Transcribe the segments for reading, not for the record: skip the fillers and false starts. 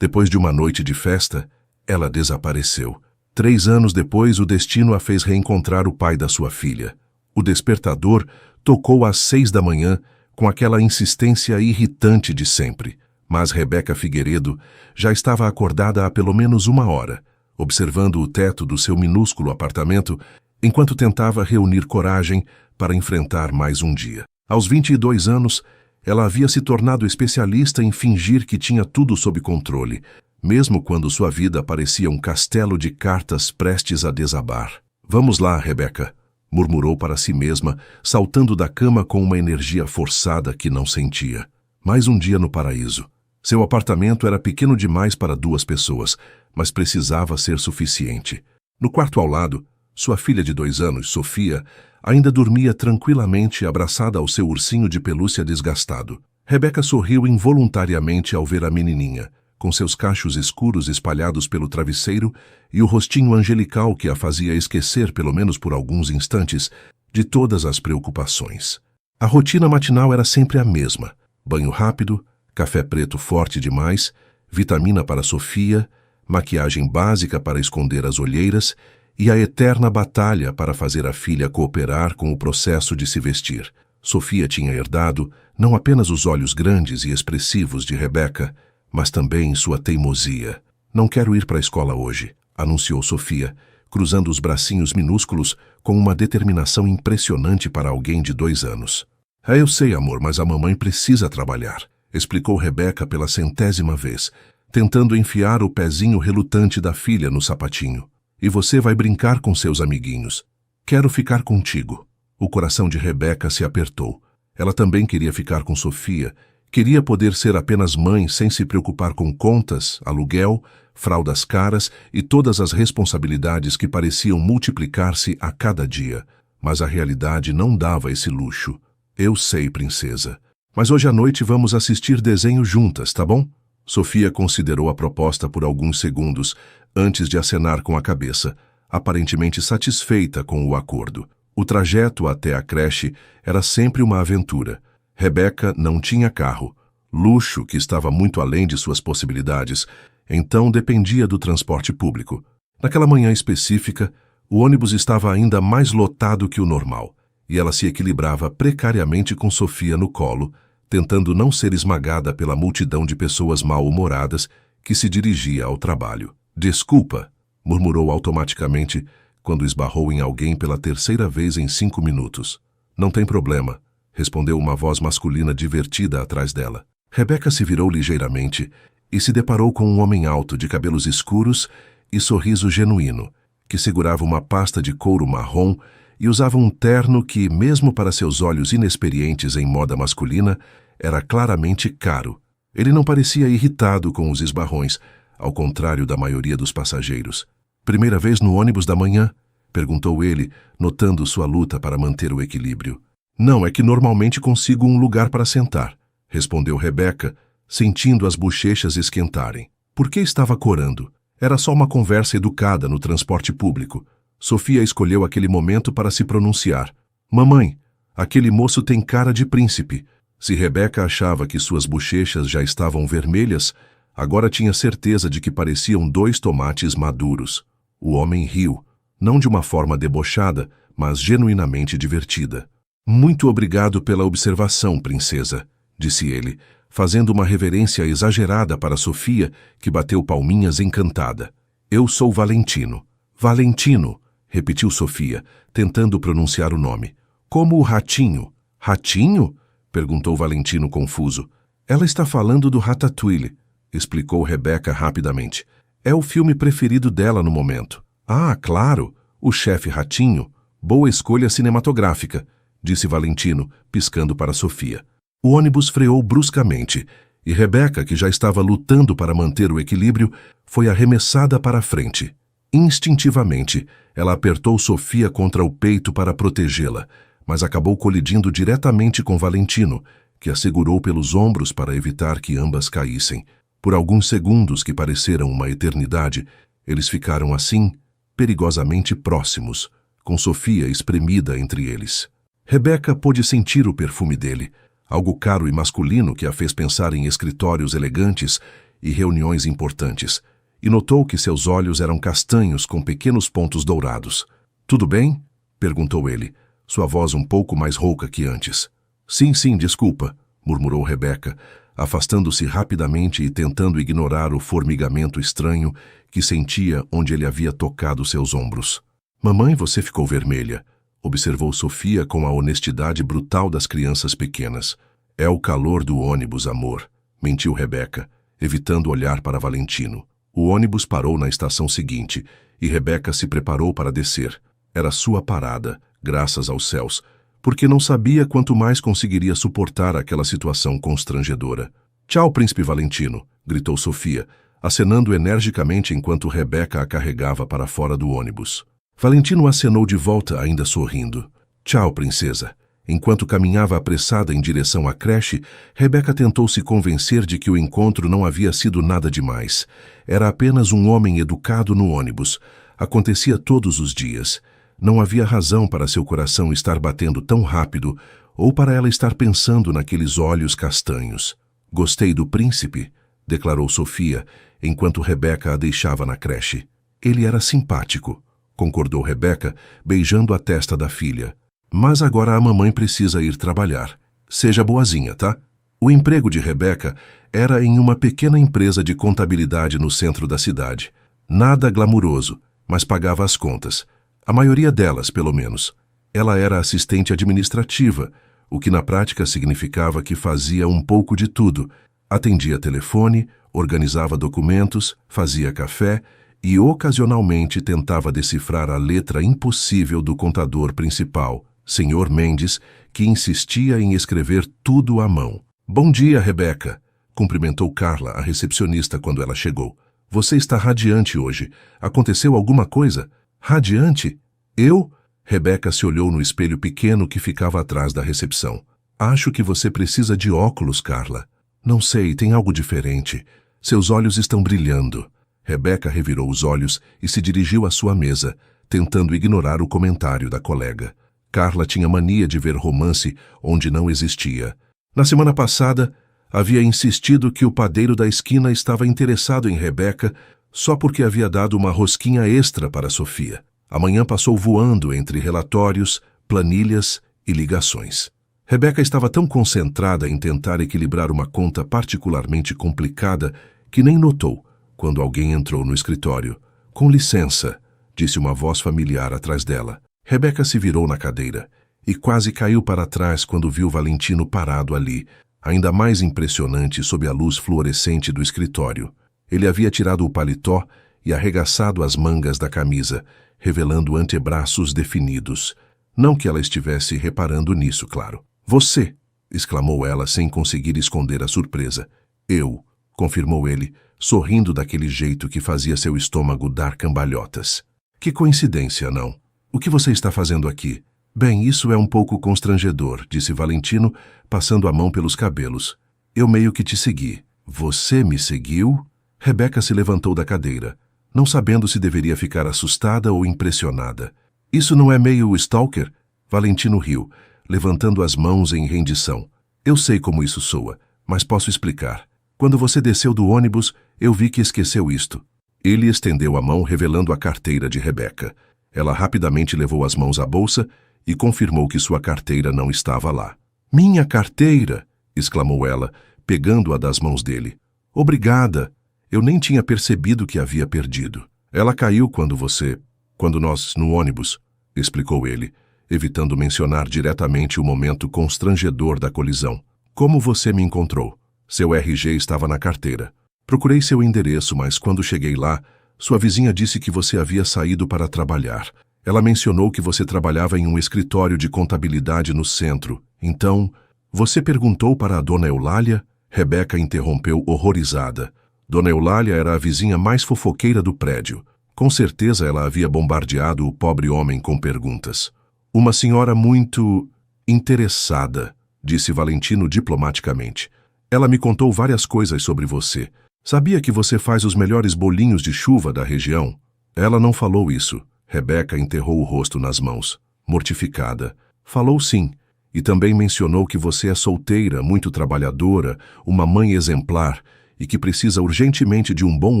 Depois de uma noite de festa, ela desapareceu. 3 anos depois, o destino a fez reencontrar o pai da sua filha. O despertador tocou às 6 da manhã, com aquela insistência irritante de sempre. Mas Rebeca Figueiredo já estava acordada há pelo menos 1 hora, observando o teto do seu minúsculo apartamento, enquanto tentava reunir coragem para enfrentar mais um dia. Aos 22 anos, ela havia se tornado especialista em fingir que tinha tudo sob controle, mesmo quando sua vida parecia um castelo de cartas prestes a desabar. "Vamos lá, Rebeca", murmurou para si mesma, saltando da cama com uma energia forçada que não sentia. Mais um dia no paraíso. Seu apartamento era pequeno demais para 2 pessoas, mas precisava ser suficiente. No quarto ao lado, sua filha de 2 anos, Sofia, ainda dormia tranquilamente abraçada ao seu ursinho de pelúcia desgastado. Rebeca sorriu involuntariamente ao ver a menininha, com seus cachos escuros espalhados pelo travesseiro e o rostinho angelical que a fazia esquecer, pelo menos por alguns instantes, de todas as preocupações. A rotina matinal era sempre a mesma: banho rápido, café preto forte demais, vitamina para Sofia, maquiagem básica para esconder as olheiras e a eterna batalha para fazer a filha cooperar com o processo de se vestir. Sofia tinha herdado não apenas os olhos grandes e expressivos de Rebeca, mas também sua teimosia. "Não quero ir para a escola hoje", anunciou Sofia, cruzando os bracinhos minúsculos com uma determinação impressionante para alguém de 2 anos. "Eu sei, amor, mas a mamãe precisa trabalhar", explicou Rebeca pela 100ª vez, tentando enfiar o pezinho relutante da filha no sapatinho. "E você vai brincar com seus amiguinhos. Quero ficar contigo." O coração de Rebeca se apertou. Ela também queria ficar com Sofia, queria poder ser apenas mãe sem se preocupar com contas, aluguel, fraldas caras e todas as responsabilidades que pareciam multiplicar-se a cada dia. Mas a realidade não dava esse luxo. "Eu sei, princesa. Mas hoje à noite vamos assistir desenho juntas, tá bom?" Sofia considerou a proposta por alguns segundos, antes de acenar com a cabeça, aparentemente satisfeita com o acordo. O trajeto até a creche era sempre uma aventura. Rebeca não tinha carro, luxo que estava muito além de suas possibilidades, então dependia do transporte público. Naquela manhã específica, o ônibus estava ainda mais lotado que o normal, e ela se equilibrava precariamente com Sofia no colo, tentando não ser esmagada pela multidão de pessoas mal-humoradas que se dirigia ao trabalho. "Desculpa", murmurou automaticamente quando esbarrou em alguém pela 3ª vez em 5 minutos. "Não tem problema", respondeu uma voz masculina divertida atrás dela. Rebeca se virou ligeiramente e se deparou com um homem alto de cabelos escuros e sorriso genuíno, que segurava uma pasta de couro marrom e usava um terno que, mesmo para seus olhos inexperientes em moda masculina, era claramente caro. Ele não parecia irritado com os esbarrões, ao contrário da maioria dos passageiros. "Primeira vez no ônibus da manhã?", perguntou ele, notando sua luta para manter o equilíbrio. "Não, é que normalmente consigo um lugar para sentar", respondeu Rebeca, sentindo as bochechas esquentarem. Por que estava corando? Era só uma conversa educada no transporte público. Sofia escolheu aquele momento para se pronunciar. "Mamãe, aquele moço tem cara de príncipe." Se Rebeca achava que suas bochechas já estavam vermelhas, agora tinha certeza de que pareciam 2 tomates maduros. O homem riu, não de uma forma debochada, mas genuinamente divertida. "Muito obrigado pela observação, princesa", disse ele, fazendo uma reverência exagerada para Sofia, que bateu palminhas encantada. "Eu sou Valentino." "Valentino", repetiu Sofia, tentando pronunciar o nome. "Como o ratinho." "Ratinho?", perguntou Valentino confuso. "Ela está falando do Ratatouille", explicou Rebeca rapidamente. "É o filme preferido dela no momento." "Ah, claro, o chefe Ratinho. Boa escolha cinematográfica", disse Valentino, piscando para Sofia. O ônibus freou bruscamente, e Rebeca, que já estava lutando para manter o equilíbrio, foi arremessada para a frente. Instintivamente, ela apertou Sofia contra o peito para protegê-la, mas acabou colidindo diretamente com Valentino, que a segurou pelos ombros para evitar que ambas caíssem. Por alguns segundos que pareceram uma eternidade, eles ficaram assim, perigosamente próximos, com Sofia espremida entre eles. Rebeca pôde sentir o perfume dele, algo caro e masculino que a fez pensar em escritórios elegantes e reuniões importantes, e notou que seus olhos eram castanhos com pequenos pontos dourados. "Tudo bem?" perguntou ele, sua voz um pouco mais rouca que antes. Sim, desculpa", murmurou Rebeca, afastando-se rapidamente e tentando ignorar o formigamento estranho que sentia onde ele havia tocado seus ombros. "Mamãe, você ficou vermelha", observou Sofia com a honestidade brutal das crianças pequenas. "É o calor do ônibus, amor", mentiu Rebeca, evitando olhar para Valentino. O ônibus parou na estação seguinte e Rebeca se preparou para descer. Era sua parada, graças aos céus, porque não sabia quanto mais conseguiria suportar aquela situação constrangedora. "Tchau, príncipe Valentino", gritou Sofia, acenando energicamente enquanto Rebeca a carregava para fora do ônibus. Valentino acenou de volta, ainda sorrindo. "Tchau, princesa." Enquanto caminhava apressada em direção à creche, Rebeca tentou se convencer de que o encontro não havia sido nada demais. Era apenas um homem educado no ônibus. Acontecia todos os dias. Não havia razão para seu coração estar batendo tão rápido ou para ela estar pensando naqueles olhos castanhos. "Gostei do príncipe", declarou Sofia, enquanto Rebeca a deixava na creche. "Ele era simpático", concordou Rebeca, beijando a testa da filha. "Mas agora a mamãe precisa ir trabalhar. Seja boazinha, tá?" O emprego de Rebeca era em uma pequena empresa de contabilidade no centro da cidade. Nada glamuroso, mas pagava as contas. A maioria delas, pelo menos. Ela era assistente administrativa, o que na prática significava que fazia um pouco de tudo. Atendia telefone, organizava documentos, fazia café e ocasionalmente tentava decifrar a letra impossível do contador principal, Sr. Mendes, que insistia em escrever tudo à mão. "Bom dia, Rebeca", cumprimentou Carla, a recepcionista, quando ela chegou. "Você está radiante hoje. Aconteceu alguma coisa?" "Radiante? Eu?" Rebeca se olhou no espelho pequeno que ficava atrás da recepção. "Acho que você precisa de óculos, Carla." "Não sei, tem algo diferente. Seus olhos estão brilhando." Rebeca revirou os olhos e se dirigiu à sua mesa, tentando ignorar o comentário da colega. Carla tinha mania de ver romance onde não existia. Na semana passada, havia insistido que o padeiro da esquina estava interessado em Rebeca só porque havia dado uma rosquinha extra para Sofia. A manhã passou voando entre relatórios, planilhas e ligações. Rebeca estava tão concentrada em tentar equilibrar uma conta particularmente complicada que nem notou quando alguém entrou no escritório. "Com licença", disse uma voz familiar atrás dela. Rebeca se virou na cadeira e quase caiu para trás quando viu Valentino parado ali, ainda mais impressionante sob a luz fluorescente do escritório. Ele havia tirado o paletó e arregaçado as mangas da camisa, revelando antebraços definidos. Não que ela estivesse reparando nisso, claro. "Você!" exclamou ela sem conseguir esconder a surpresa. "Eu", confirmou ele, sorrindo daquele jeito que fazia seu estômago dar cambalhotas. "Que coincidência, não? O que você está fazendo aqui?" "Bem, isso é um pouco constrangedor", disse Valentino, passando a mão pelos cabelos. "Eu meio que te segui." "Você me seguiu?" Rebeca se levantou da cadeira, não sabendo se deveria ficar assustada ou impressionada. "Isso não é meio stalker?" Valentino riu, levantando as mãos em rendição. "Eu sei como isso soa, mas posso explicar. Quando você desceu do ônibus, eu vi que esqueceu isto." Ele estendeu a mão, revelando a carteira de Rebeca. Ela rapidamente levou as mãos à bolsa e confirmou que sua carteira não estava lá. "Minha carteira!" exclamou ela, pegando-a das mãos dele. "Obrigada! Eu nem tinha percebido que havia perdido. Ela caiu quando nós, no ônibus", explicou ele, evitando mencionar diretamente o momento constrangedor da colisão. "Como você me encontrou?" "Seu RG estava na carteira. Procurei seu endereço, mas quando cheguei lá, sua vizinha disse que você havia saído para trabalhar. Ela mencionou que você trabalhava em um escritório de contabilidade no centro. Então, você perguntou para a dona Eulália?" Rebeca interrompeu horrorizada. Dona Eulália era a vizinha mais fofoqueira do prédio. Com certeza ela havia bombardeado o pobre homem com perguntas. "Uma senhora muito interessada", disse Valentino diplomaticamente. "Ela me contou várias coisas sobre você. Sabia que você faz os melhores bolinhos de chuva da região?" "Ela não falou isso." Rebeca enterrou o rosto nas mãos, mortificada. "Falou sim, e também mencionou que você é solteira, muito trabalhadora, uma mãe exemplar, e que precisa urgentemente de um bom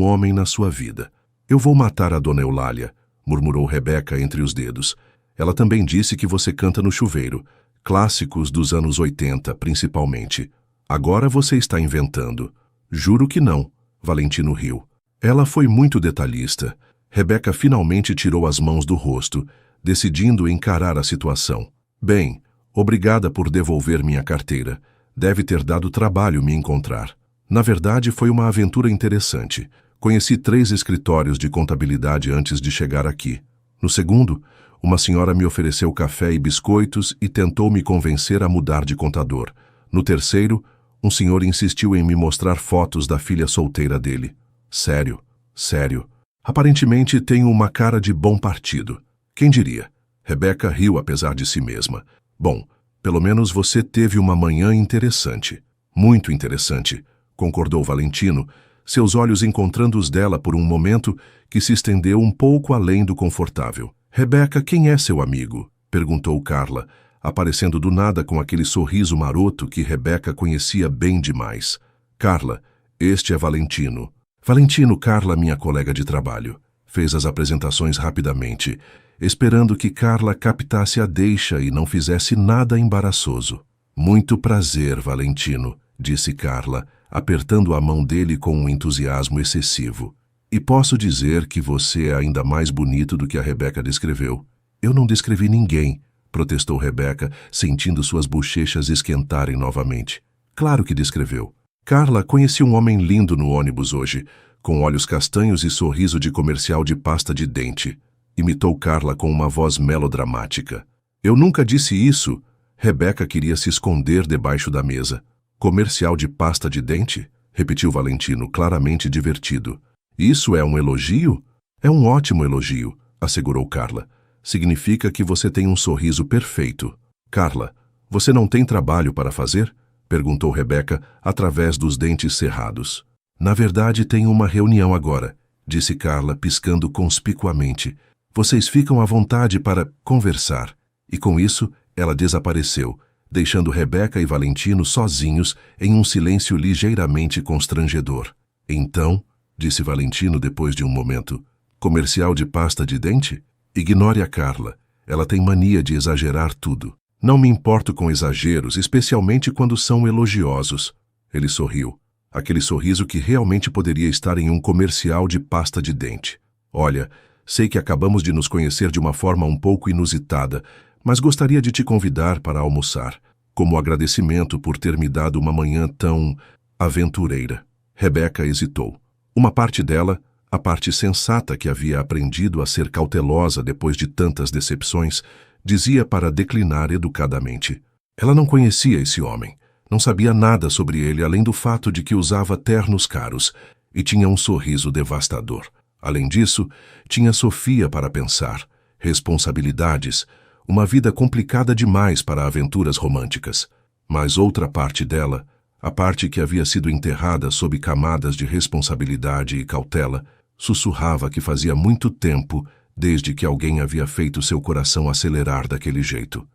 homem na sua vida. Eu vou matar a dona Eulália, murmurou Rebeca entre os dedos. Ela também disse que você canta no chuveiro, clássicos dos anos 80, principalmente. Agora você está inventando. Juro que não, Valentino riu. Ela foi muito detalhista. Rebeca finalmente tirou as mãos do rosto, decidindo encarar a situação. Bem, obrigada por devolver minha carteira. Deve ter dado trabalho me encontrar. Na verdade, foi uma aventura interessante. Conheci 3 escritórios de contabilidade antes de chegar aqui. No segundo, uma senhora me ofereceu café e biscoitos e tentou me convencer a mudar de contador. No terceiro, um senhor insistiu em me mostrar fotos da filha solteira dele. Sério, sério. Aparentemente tenho uma cara de bom partido. Quem diria? Rebeca riu apesar de si mesma. Bom, pelo menos você teve uma manhã interessante. Muito interessante, concordou Valentino, seus olhos encontrando os dela por um momento que se estendeu um pouco além do confortável. Rebeca, quem é seu amigo? Perguntou Carla, aparecendo do nada com aquele sorriso maroto que Rebeca conhecia bem demais. Carla, este é Valentino. Valentino, Carla, minha colega de trabalho. Fez as apresentações rapidamente, esperando que Carla captasse a deixa e não fizesse nada embaraçoso. Muito prazer, Valentino, disse Carla, apertando a mão dele com um entusiasmo excessivo. E posso dizer que você é ainda mais bonito do que a Rebeca descreveu. Eu não descrevi ninguém, protestou Rebeca, sentindo suas bochechas esquentarem novamente. Claro que descreveu. Carla, conheci um homem lindo no ônibus hoje, com olhos castanhos e sorriso de comercial de pasta de dente. Imitou Carla com uma voz melodramática. Eu nunca disse isso. Rebeca queria se esconder debaixo da mesa. Comercial de pasta de dente? Repetiu Valentino, claramente divertido. Isso é um elogio? É um ótimo elogio, assegurou Carla. Significa que você tem um sorriso perfeito. Carla, você não tem trabalho para fazer? Perguntou Rebeca, através dos dentes cerrados. Na verdade, tenho uma reunião agora, disse Carla, piscando conspicuamente. Vocês ficam à vontade para conversar. E com isso, ela desapareceu, deixando Rebeca e Valentino sozinhos em um silêncio ligeiramente constrangedor. Então, disse Valentino depois de um momento, comercial de pasta de dente? Ignore a Carla. Ela tem mania de exagerar tudo. Não me importo com exageros, especialmente quando são elogiosos. Ele sorriu. Aquele sorriso que realmente poderia estar em um comercial de pasta de dente. Olha, sei que acabamos de nos conhecer de uma forma um pouco inusitada, mas gostaria de te convidar para almoçar, como agradecimento por ter me dado uma manhã tão aventureira. Rebeca hesitou. Uma parte dela, a parte sensata que havia aprendido a ser cautelosa depois de tantas decepções, dizia para declinar educadamente. Ela não conhecia esse homem, não sabia nada sobre ele além do fato de que usava ternos caros e tinha um sorriso devastador. Além disso, tinha Sofia para pensar, responsabilidades, uma vida complicada demais para aventuras românticas. Mas outra parte dela, a parte que havia sido enterrada sob camadas de responsabilidade e cautela, sussurrava que fazia muito tempo desde que alguém havia feito seu coração acelerar daquele jeito.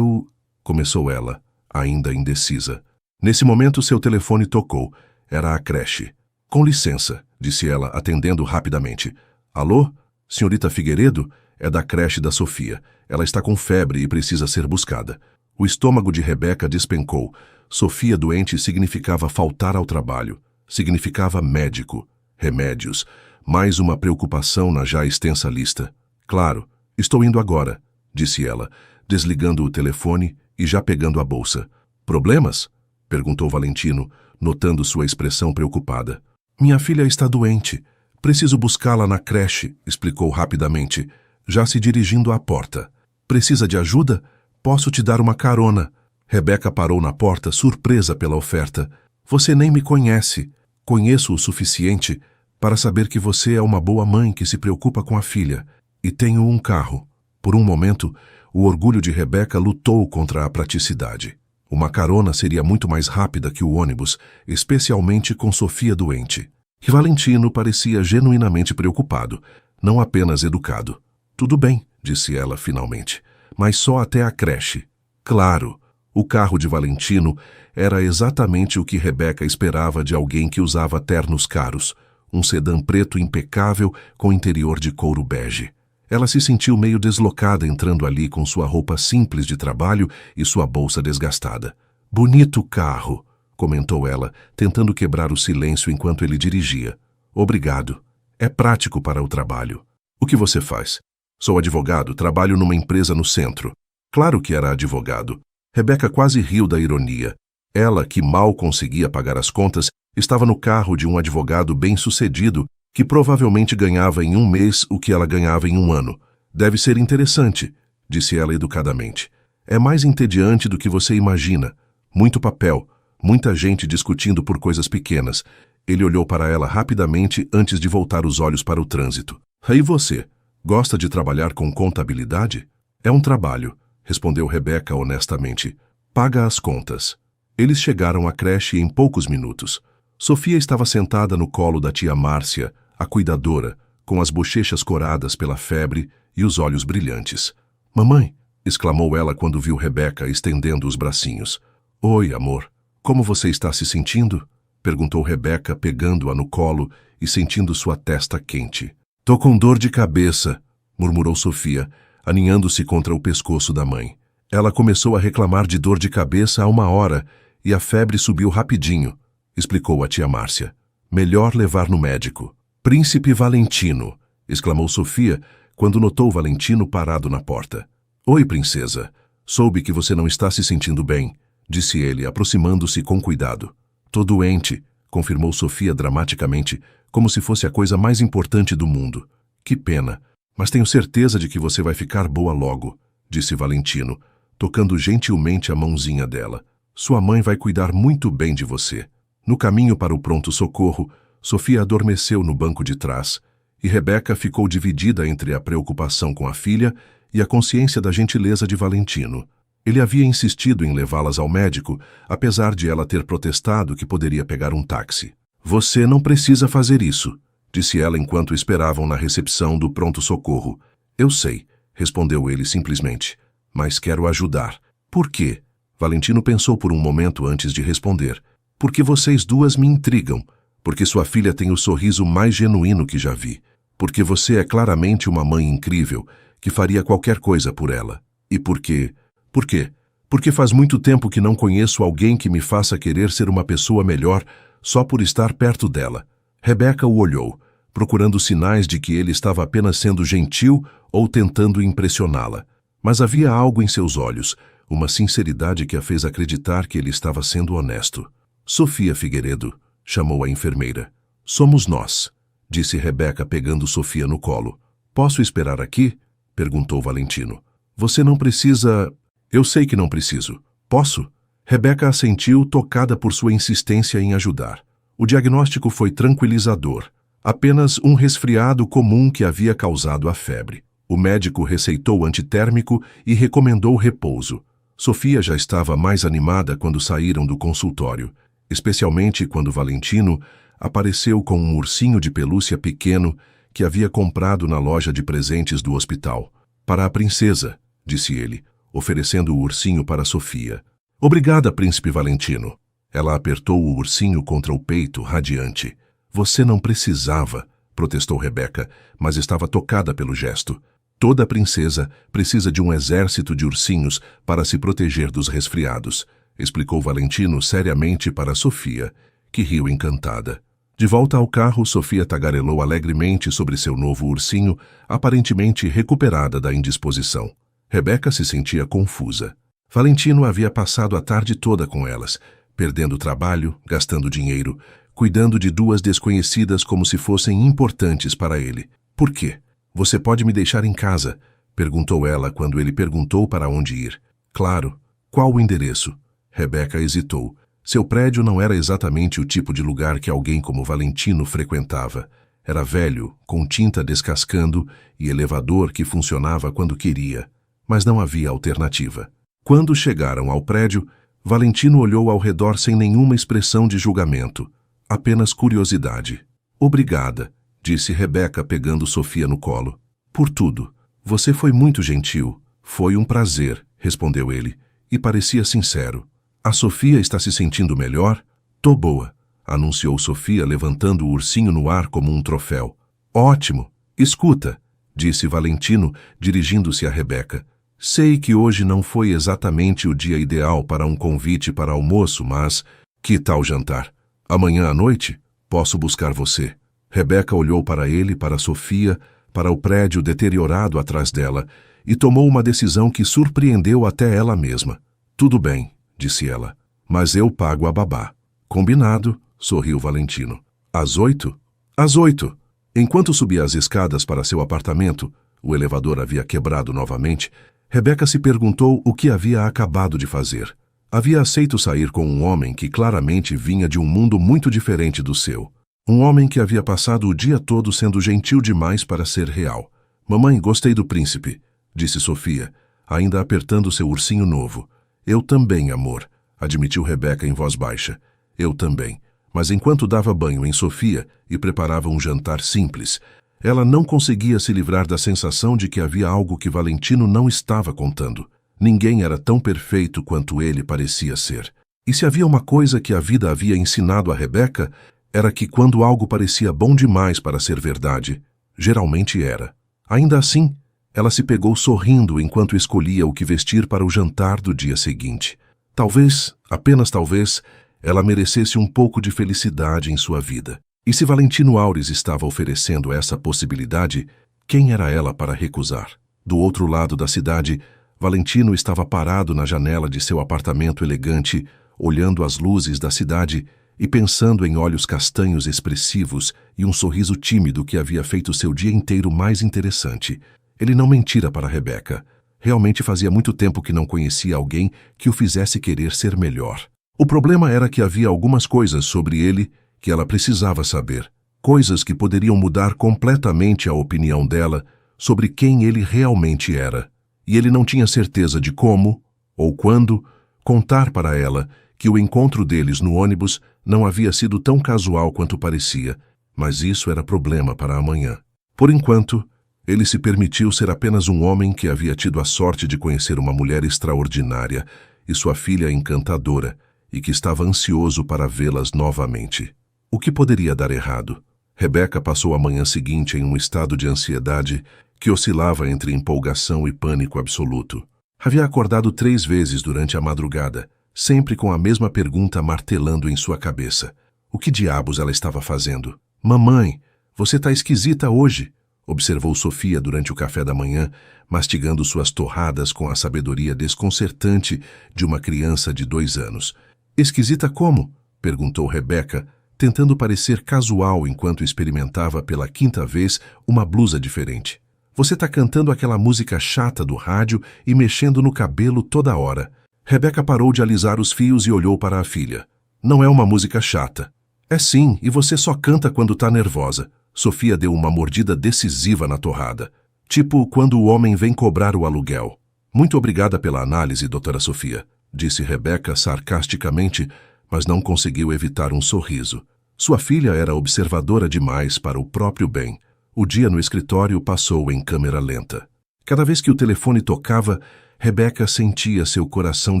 Começou ela, ainda indecisa. Nesse momento seu telefone tocou. Era a creche. Com licença, disse ela, atendendo rapidamente. Alô? Senhorita Figueiredo? É da creche da Sofia. Ela está com febre e precisa ser buscada. O estômago de Rebeca despencou. Sofia doente significava faltar ao trabalho. Significava médico. Remédios. Mais uma preocupação na já extensa lista. Claro, estou indo agora, disse ela, desligando o telefone e já pegando a bolsa. Problemas? Perguntou Valentino, notando sua expressão preocupada. Minha filha está doente. Preciso buscá-la na creche, explicou rapidamente, já se dirigindo à porta. Precisa de ajuda? Posso te dar uma carona. Rebeca parou na porta, surpresa pela oferta. Você nem me conhece. Conheço o suficiente para saber que você é uma boa mãe que se preocupa com a filha. E tenho um carro. Por um momento, o orgulho de Rebeca lutou contra a praticidade. Uma carona seria muito mais rápida que o ônibus, especialmente com Sofia doente. E Valentino parecia genuinamente preocupado, não apenas educado. Tudo bem, disse ela finalmente, mas só até a creche. Claro, O carro de Valentino era exatamente o que Rebeca esperava de alguém que usava ternos caros, um sedã preto impecável com interior de couro bege. Ela se sentiu meio deslocada entrando ali com sua roupa simples de trabalho e sua bolsa desgastada. "Bonito carro", comentou ela, tentando quebrar o silêncio enquanto ele dirigia. "Obrigado. É prático para o trabalho." "O que você faz?" "Sou advogado, trabalho numa empresa no centro." Claro que era advogado. Rebeca quase riu da ironia. Ela, que mal conseguia pagar as contas, estava no carro de um advogado bem-sucedido que provavelmente ganhava em um mês o que ela ganhava em um ano. "Deve ser interessante", disse ela educadamente. "É mais entediante do que você imagina. Muito papel, muita gente discutindo por coisas pequenas." Ele olhou para ela rapidamente antes de voltar os olhos para o trânsito. "E você? Gosta de trabalhar com contabilidade?" "É um trabalho", respondeu Rebeca honestamente. "Paga as contas." Eles chegaram à creche em poucos minutos. Sofia estava sentada no colo da tia Márcia, a cuidadora, com as bochechas coradas pela febre e os olhos brilhantes. "Mamãe!" exclamou ela quando viu Rebeca estendendo os bracinhos. "Oi, amor. Como você está se sentindo?" perguntou Rebeca, pegando-a no colo e sentindo sua testa quente. "Tô com dor de cabeça", murmurou Sofia, aninhando-se contra o pescoço da mãe. Ela começou a reclamar de dor de cabeça há uma hora e a febre subiu rapidinho, explicou a tia Márcia. "Melhor levar no médico." "Príncipe Valentino", exclamou Sofia quando notou Valentino parado na porta. "Oi, princesa. Soube que você não está se sentindo bem", disse ele, aproximando-se com cuidado. "Tô doente", confirmou Sofia dramaticamente, como se fosse a coisa mais importante do mundo. "Que pena, mas tenho certeza de que você vai ficar boa logo", disse Valentino, tocando gentilmente a mãozinha dela. "Sua mãe vai cuidar muito bem de você." No caminho para o pronto-socorro, Sofia adormeceu no banco de trás, e Rebeca ficou dividida entre a preocupação com a filha e a consciência da gentileza de Valentino. Ele havia insistido em levá-las ao médico, apesar de ela ter protestado que poderia pegar um táxi. "Você não precisa fazer isso", disse ela enquanto esperavam na recepção do pronto-socorro. "Eu sei", respondeu ele simplesmente, "mas quero ajudar." "Por quê?" Valentino pensou por um momento antes de responder. "Porque vocês duas me intrigam. Porque sua filha tem o sorriso mais genuíno que já vi. Porque você é claramente uma mãe incrível, que faria qualquer coisa por ela. E por quê? Por quê? Porque faz muito tempo que não conheço alguém que me faça querer ser uma pessoa melhor só por estar perto dela." Rebeca o olhou, procurando sinais de que ele estava apenas sendo gentil ou tentando impressioná-la. Mas havia algo em seus olhos, uma sinceridade que a fez acreditar que ele estava sendo honesto. "Sofia Figueiredo", chamou a enfermeira. "Somos nós", disse Rebeca pegando Sofia no colo. "Posso esperar aqui?" perguntou Valentino. "Você não precisa..." "Eu sei que não preciso. Posso?" Rebeca assentiu, tocada por sua insistência em ajudar. O diagnóstico foi tranquilizador. Apenas um resfriado comum que havia causado a febre. O médico receitou antitérmico e recomendou repouso. Sofia já estava mais animada quando saíram do consultório, especialmente quando Valentino apareceu com um ursinho de pelúcia pequeno que havia comprado na loja de presentes do hospital. "Para a princesa", disse ele, oferecendo o ursinho para Sofia. "Obrigada, príncipe Valentino." Ela apertou o ursinho contra o peito, radiante. "Você não precisava", protestou Rebeca, mas estava tocada pelo gesto. "Toda princesa precisa de um exército de ursinhos para se proteger dos resfriados", explicou Valentino seriamente para Sofia, que riu encantada. De volta ao carro, Sofia tagarelou alegremente sobre seu novo ursinho, aparentemente recuperada da indisposição. Rebeca se sentia confusa. Valentino havia passado a tarde toda com elas, perdendo trabalho, gastando dinheiro, cuidando de duas desconhecidas como se fossem importantes para ele. "Por quê? Você pode me deixar em casa?" perguntou ela quando ele perguntou para onde ir. "Claro. Qual o endereço?" Rebeca hesitou. Seu prédio não era exatamente o tipo de lugar que alguém como Valentino frequentava. Era velho, com tinta descascando e elevador que funcionava quando queria, mas não havia alternativa. Quando chegaram ao prédio, Valentino olhou ao redor sem nenhuma expressão de julgamento, apenas curiosidade. "Obrigada", disse Rebeca pegando Sofia no colo. "Por tudo. Você foi muito gentil." "Foi um prazer", respondeu ele, e parecia sincero. A Sofia está se sentindo melhor? Tô boa, anunciou Sofia levantando o ursinho no ar como um troféu. Ótimo. Escuta, disse Valentino, dirigindo-se a Rebeca. Sei que hoje não foi exatamente o dia ideal para um convite para almoço, mas que tal jantar? Amanhã à noite? Posso buscar você. Rebeca olhou para ele, para Sofia, para o prédio deteriorado atrás dela e tomou uma decisão que surpreendeu até ela mesma. Tudo bem, disse ela, mas eu pago a babá. Combinado, sorriu Valentino. Às 8? Às 8. Enquanto subia as escadas para seu apartamento, o elevador havia quebrado novamente, Rebeca se perguntou o que havia acabado de fazer. Havia aceito sair com um homem que claramente vinha de um mundo muito diferente do seu. Um homem que havia passado o dia todo sendo gentil demais para ser real. Mamãe, gostei do príncipe, disse Sofia, ainda apertando seu ursinho novo. Eu também, amor, admitiu Rebeca em voz baixa. Eu também. Mas enquanto dava banho em Sofia e preparava um jantar simples, ela não conseguia se livrar da sensação de que havia algo que Valentino não estava contando. Ninguém era tão perfeito quanto ele parecia ser. E se havia uma coisa que a vida havia ensinado a Rebeca, era que quando algo parecia bom demais para ser verdade, geralmente era. Ainda assim, ela se pegou sorrindo enquanto escolhia o que vestir para o jantar do dia seguinte. Talvez, apenas talvez, ela merecesse um pouco de felicidade em sua vida. E se Valentino Aures estava oferecendo essa possibilidade, quem era ela para recusar? Do outro lado da cidade, Valentino estava parado na janela de seu apartamento elegante, olhando as luzes da cidade e pensando em olhos castanhos expressivos e um sorriso tímido que havia feito seu dia inteiro mais interessante. Ele não mentira para Rebeca. Realmente fazia muito tempo que não conhecia alguém que o fizesse querer ser melhor. O problema era que havia algumas coisas sobre ele que ela precisava saber. Coisas que poderiam mudar completamente a opinião dela sobre quem ele realmente era. E ele não tinha certeza de como, ou quando, contar para ela que o encontro deles no ônibus não havia sido tão casual quanto parecia, mas isso era problema para amanhã. Por enquanto, ele se permitiu ser apenas um homem que havia tido a sorte de conhecer uma mulher extraordinária e sua filha encantadora, e que estava ansioso para vê-las novamente. O que poderia dar errado? Rebeca passou a manhã seguinte em um estado de ansiedade que oscilava entre empolgação e pânico absoluto. Havia acordado 3 vezes durante a madrugada, sempre com a mesma pergunta martelando em sua cabeça. O que diabos ela estava fazendo? Mamãe, você tá esquisita hoje, observou Sofia durante o café da manhã, mastigando suas torradas com a sabedoria desconcertante de uma criança de 2 anos. Esquisita como? Perguntou Rebeca, tentando parecer casual enquanto experimentava pela 5ª vez uma blusa diferente. Você tá cantando aquela música chata do rádio e mexendo no cabelo toda hora. Rebeca parou de alisar os fios e olhou para a filha. Não é uma música chata. É sim, e você só canta quando tá nervosa. Sofia deu uma mordida decisiva na torrada. Tipo quando o homem vem cobrar o aluguel. Muito obrigada pela análise, doutora Sofia, disse Rebeca sarcasticamente, mas não conseguiu evitar um sorriso. Sua filha era observadora demais para o próprio bem. O dia no escritório passou em câmera lenta. Cada vez que o telefone tocava, Rebeca sentia seu coração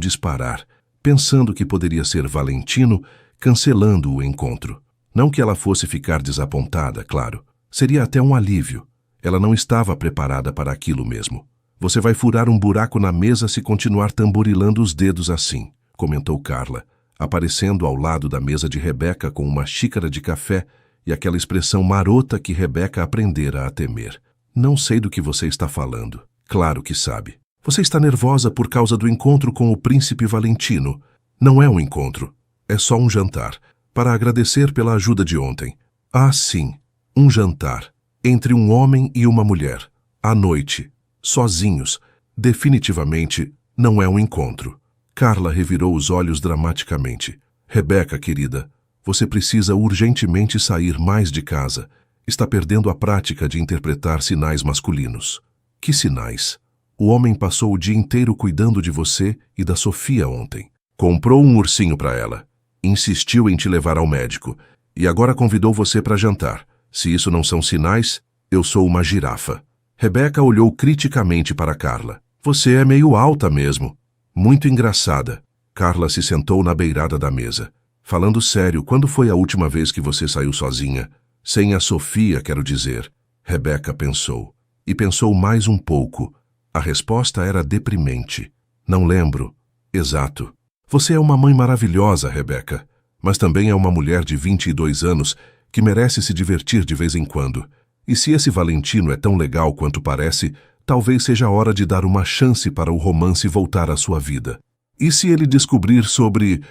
disparar, pensando que poderia ser Valentino cancelando o encontro. Não que ela fosse ficar desapontada, claro. Seria até um alívio. Ela não estava preparada para aquilo mesmo. Você vai furar um buraco na mesa se continuar tamborilando os dedos assim, comentou Carla, aparecendo ao lado da mesa de Rebeca com uma xícara de café e aquela expressão marota que Rebeca aprendera a temer. Não sei do que você está falando. Claro que sabe. Você está nervosa por causa do encontro com o príncipe Valentino. Não é um encontro. É só um jantar, para agradecer pela ajuda de ontem. Ah, sim, um jantar, entre um homem e uma mulher, à noite, sozinhos. Definitivamente não é um encontro. Carla revirou os olhos dramaticamente. Rebeca, querida, você precisa urgentemente sair mais de casa. Está perdendo a prática de interpretar sinais masculinos. Que sinais? O homem passou o dia inteiro cuidando de você e da Sofia ontem. Comprou um ursinho para ela. Insistiu em te levar ao médico. E agora convidou você para jantar. Se isso não são sinais, eu sou uma girafa. Rebeca olhou criticamente para Carla. Você é meio alta mesmo. Muito engraçada. Carla se sentou na beirada da mesa. Falando sério, quando foi a última vez que você saiu sozinha? Sem a Sofia, quero dizer. Rebeca pensou. E pensou mais um pouco. A resposta era deprimente. Não lembro. Exato. Você é uma mãe maravilhosa, Rebeca. Mas também é uma mulher de 22 anos que merece se divertir de vez em quando. E se esse Valentino é tão legal quanto parece, talvez seja a hora de dar uma chance para o romance voltar à sua vida. E se ele descobrir sobre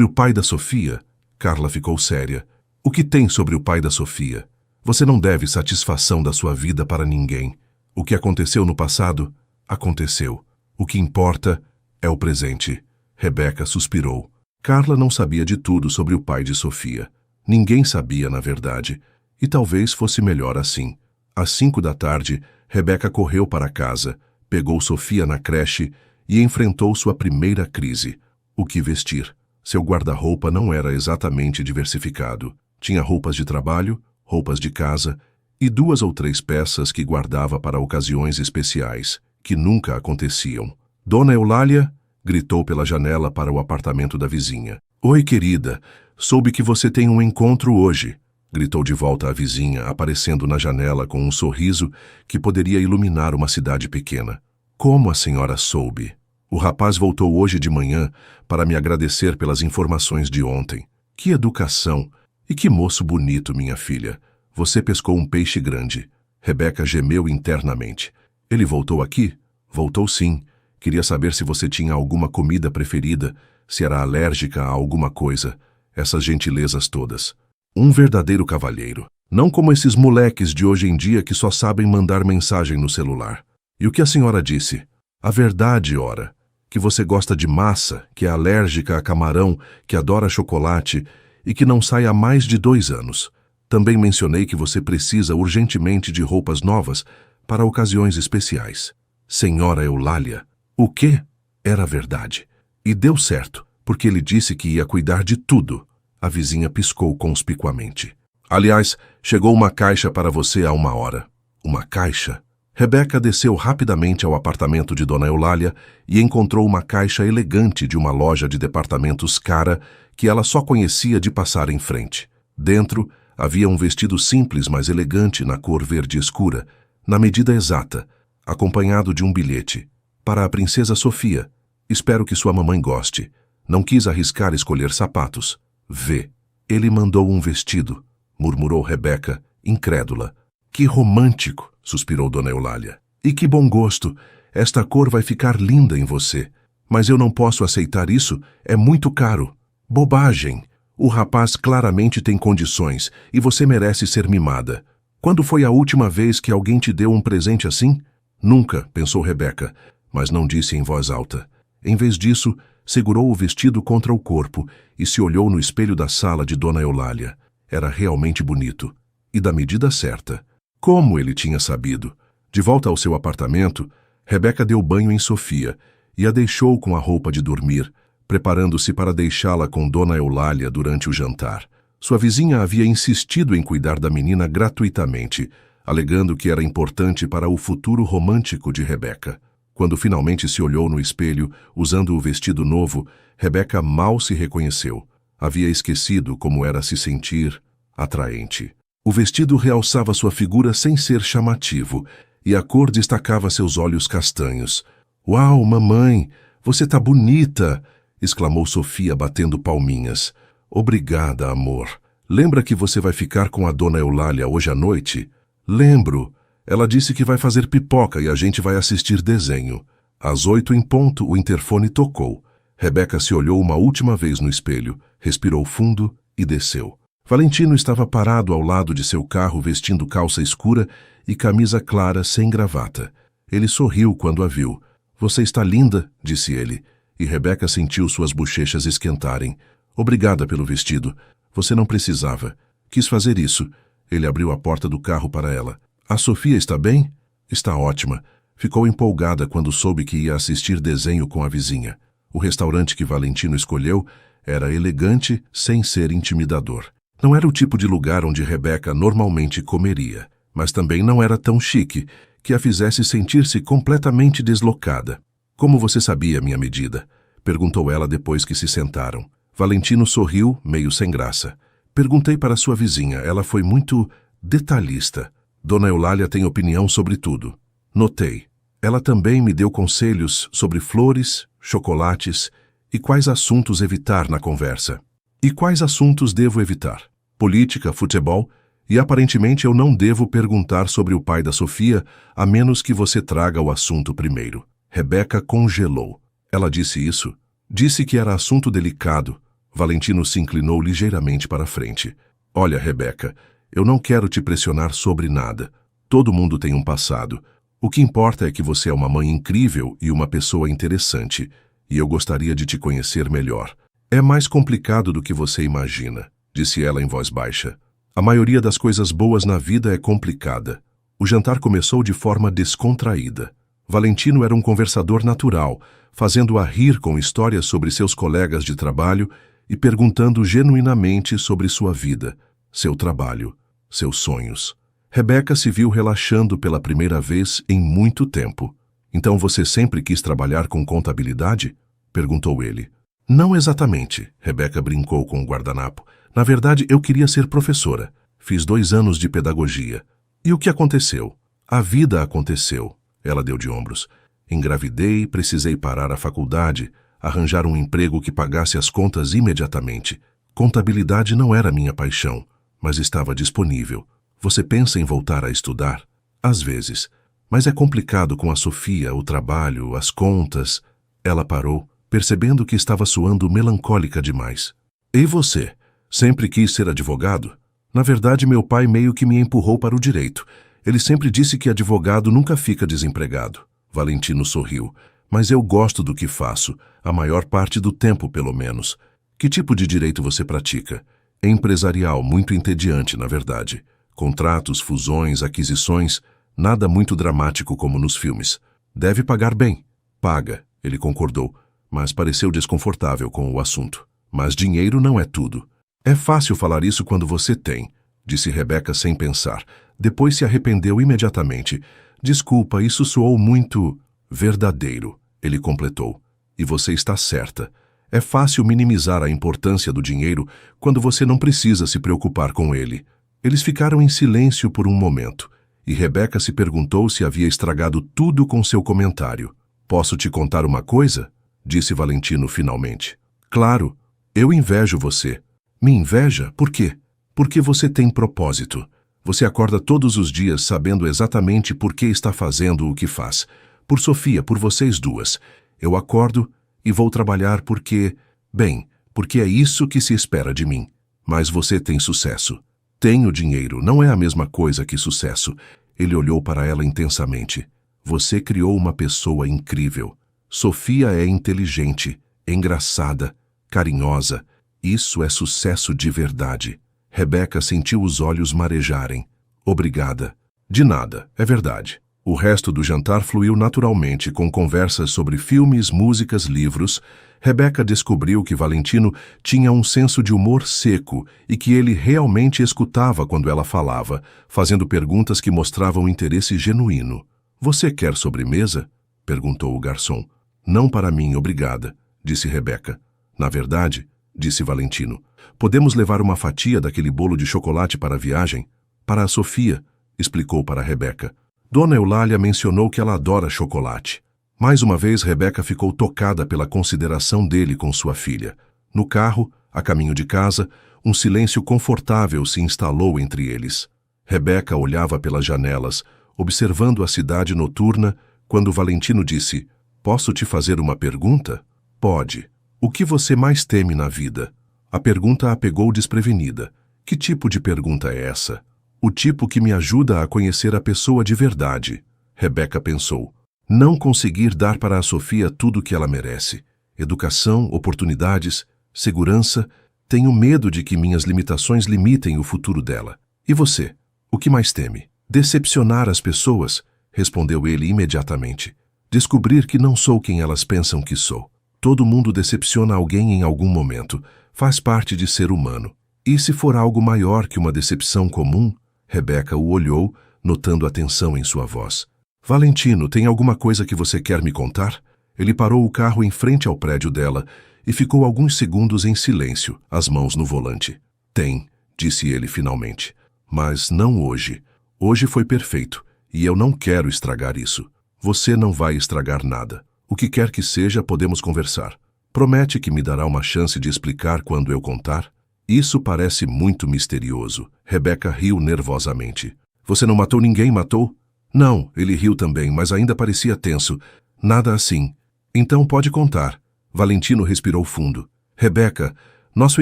o pai da Sofia? Carla ficou séria. O que tem sobre o pai da Sofia? Você não deve satisfação da sua vida para ninguém. O que aconteceu no passado, aconteceu. O que importa é o presente. Rebeca suspirou. Carla não sabia de tudo sobre o pai de Sofia. Ninguém sabia, na verdade. E talvez fosse melhor assim. Às 5 da tarde, Rebeca correu para casa, pegou Sofia na creche e enfrentou sua primeira crise. O que vestir? Seu guarda-roupa não era exatamente diversificado. Tinha roupas de trabalho, roupas de casa e 2 ou 3 peças que guardava para ocasiões especiais, que nunca aconteciam. Dona Eulália gritou pela janela para o apartamento da vizinha. Oi, querida, soube que você tem um encontro hoje. Gritou de volta a vizinha, aparecendo na janela com um sorriso que poderia iluminar uma cidade pequena. Como a senhora soube? O rapaz voltou hoje de manhã para me agradecer pelas informações de ontem. Que educação! E que moço bonito, minha filha. Você pescou um peixe grande. Rebeca gemeu internamente. Ele voltou aqui? Voltou sim. Queria saber se você tinha alguma comida preferida, se era alérgica a alguma coisa. Essas gentilezas todas. Um verdadeiro cavalheiro. Não como esses moleques de hoje em dia que só sabem mandar mensagem no celular. E o que a senhora disse? A verdade, ora. Que você gosta de massa, que é alérgica a camarão, que adora chocolate e que não sai há mais de 2 anos. Também mencionei que você precisa urgentemente de roupas novas para ocasiões especiais. Senhora Eulália, o quê? Era verdade. E deu certo, porque ele disse que ia cuidar de tudo. A vizinha piscou conspicuamente. Aliás, chegou uma caixa para você há 1 hora. Uma caixa? Rebeca desceu rapidamente ao apartamento de Dona Eulália e encontrou uma caixa elegante de uma loja de departamentos cara que ela só conhecia de passar em frente. Dentro, havia um vestido simples, mas elegante, na cor verde escura, na medida exata, acompanhado de um bilhete. Para a princesa Sofia. Espero que sua mamãe goste. Não quis arriscar escolher sapatos. Vê. Ele mandou um vestido, murmurou Rebeca, incrédula. Que romântico, suspirou Dona Eulália. E que bom gosto. Esta cor vai ficar linda em você. Mas eu não posso aceitar isso, é muito caro. Bobagem. O rapaz claramente tem condições e você merece ser mimada. Quando foi a última vez que alguém te deu um presente assim? Nunca, pensou Rebeca, mas não disse em voz alta. Em vez disso, segurou o vestido contra o corpo e se olhou no espelho da sala de Dona Eulália. Era realmente bonito. E da medida certa. Como ele tinha sabido? De volta ao seu apartamento, Rebeca deu banho em Sofia e a deixou com a roupa de dormir, preparando-se para deixá-la com Dona Eulália durante o jantar. Sua vizinha havia insistido em cuidar da menina gratuitamente, alegando que era importante para o futuro romântico de Rebeca. Quando finalmente se olhou no espelho, usando o vestido novo, Rebeca mal se reconheceu. Havia esquecido como era se sentir atraente. O vestido realçava sua figura sem ser chamativo, e a cor destacava seus olhos castanhos. Uau, mamãe, você tá bonita! Exclamou Sofia batendo palminhas. Obrigada, amor. Lembra que você vai ficar com a Dona Eulália hoje à noite? Lembro. Ela disse que vai fazer pipoca e a gente vai assistir desenho. Às 8 em ponto, o interfone tocou. Rebeca se olhou uma última vez no espelho, respirou fundo e desceu. Valentino estava parado ao lado de seu carro vestindo calça escura e camisa clara sem gravata. Ele sorriu quando a viu. Você está linda, disse ele, e Rebeca sentiu suas bochechas esquentarem. Obrigada pelo vestido. Você não precisava. Quis fazer isso. Ele abriu a porta do carro para ela. A Sofia está bem? Está ótima. Ficou empolgada quando soube que ia assistir desenho com a vizinha. O restaurante que Valentino escolheu era elegante sem ser intimidador. Não era o tipo de lugar onde Rebeca normalmente comeria, mas também não era tão chique que a fizesse sentir-se completamente deslocada. Como você sabia minha medida? Perguntou ela depois que se sentaram. Valentino sorriu, meio sem graça. Perguntei para sua vizinha, ela foi muito detalhista. Dona Eulália tem opinião sobre tudo. Notei. Ela também me deu conselhos sobre flores, chocolates e quais assuntos evitar na conversa. E quais assuntos devo evitar? Política, futebol, e aparentemente eu não devo perguntar sobre o pai da Sofia, a menos que você traga o assunto primeiro. Rebeca congelou. Ela disse isso? Disse que era assunto delicado. Valentino se inclinou ligeiramente para a frente. Olha, Rebeca, eu não quero te pressionar sobre nada. Todo mundo tem um passado. O que importa é que você é uma mãe incrível e uma pessoa interessante, e eu gostaria de te conhecer melhor. É mais complicado do que você imagina, disse ela em voz baixa. A maioria das coisas boas na vida é complicada. O jantar começou de forma descontraída. Valentino era um conversador natural, fazendo-a rir com histórias sobre seus colegas de trabalho e perguntando genuinamente sobre sua vida, seu trabalho, seus sonhos. Rebeca se viu relaxando pela primeira vez em muito tempo. Então você sempre quis trabalhar com contabilidade? Perguntou ele. Não exatamente, Rebeca brincou com o guardanapo. Na verdade, eu queria ser professora. Fiz 2 anos de pedagogia. E o que aconteceu? A vida aconteceu. Ela deu de ombros. Engravidei, precisei parar a faculdade, arranjar um emprego que pagasse as contas imediatamente. Contabilidade não era minha paixão, mas estava disponível. Você pensa em voltar a estudar? Às vezes. Mas é complicado com a Sofia, o trabalho, as contas. Ela parou, percebendo que estava soando melancólica demais. E você? Sempre quis ser advogado? Na verdade, meu pai meio que me empurrou para o direito. Ele sempre disse que advogado nunca fica desempregado. Valentino sorriu. Mas eu gosto do que faço, a maior parte do tempo, pelo menos. Que tipo de direito você pratica? É empresarial, muito entediante, na verdade. Contratos, fusões, aquisições, nada muito dramático como nos filmes. Deve pagar bem. Paga, ele concordou, mas pareceu desconfortável com o assunto. Mas dinheiro não é tudo. É fácil falar isso quando você tem, disse Rebeca sem pensar. Depois se arrependeu imediatamente. Desculpa, isso soou muito verdadeiro, ele completou. E você está certa. É fácil minimizar a importância do dinheiro quando você não precisa se preocupar com ele. Eles ficaram em silêncio por um momento, e Rebeca se perguntou se havia estragado tudo com seu comentário. Posso te contar uma coisa? Disse Valentino finalmente. Claro, eu invejo você. Me inveja? Por quê? Porque você tem propósito. Você acorda todos os dias sabendo exatamente por que está fazendo o que faz. Por Sofia, por vocês duas. Eu acordo e vou trabalhar porque é isso que se espera de mim. Mas você tem sucesso. Tenho dinheiro, não é a mesma coisa que sucesso. Ele olhou para ela intensamente. Você criou uma pessoa incrível. Sofia é inteligente, engraçada, carinhosa. Isso é sucesso de verdade. Rebeca sentiu os olhos marejarem. Obrigada. De nada, é verdade. O resto do jantar fluiu naturalmente, com conversas sobre filmes, músicas, livros. Rebeca descobriu que Valentino tinha um senso de humor seco e que ele realmente escutava quando ela falava, fazendo perguntas que mostravam interesse genuíno. Você quer sobremesa? Perguntou o garçom. Não para mim, obrigada, disse Rebeca. Na verdade, disse Valentino, podemos levar uma fatia daquele bolo de chocolate para a viagem? Para a Sofia, explicou para Rebeca. Dona Eulália mencionou que ela adora chocolate. Mais uma vez, Rebeca ficou tocada pela consideração dele com sua filha. No carro, a caminho de casa, um silêncio confortável se instalou entre eles. Rebeca olhava pelas janelas, observando a cidade noturna, quando Valentino disse, posso te fazer uma pergunta? Pode. O que você mais teme na vida? A pergunta a pegou desprevenida. Que tipo de pergunta é essa? O tipo que me ajuda a conhecer a pessoa de verdade. Rebeca pensou. Não conseguir dar para a Sofia tudo o que ela merece. Educação, oportunidades, segurança. Tenho medo de que minhas limitações limitem o futuro dela. E você? O que mais teme? Decepcionar as pessoas? Respondeu ele imediatamente. Descobrir que não sou quem elas pensam que sou. Todo mundo decepciona alguém em algum momento. Faz parte de ser humano. E se for algo maior que uma decepção comum? Rebeca o olhou, notando a tensão em sua voz. Valentino, tem alguma coisa que você quer me contar? Ele parou o carro em frente ao prédio dela e ficou alguns segundos em silêncio, as mãos no volante. Tem, disse ele finalmente. Mas não hoje. Hoje foi perfeito, e eu não quero estragar isso. Você não vai estragar nada. O que quer que seja, podemos conversar. Promete que me dará uma chance de explicar quando eu contar? Isso parece muito misterioso. Rebecca riu nervosamente. Você não matou ninguém, matou? Não, ele riu também, mas ainda parecia tenso. Nada assim. Então pode contar. Valentino respirou fundo. Rebecca, nosso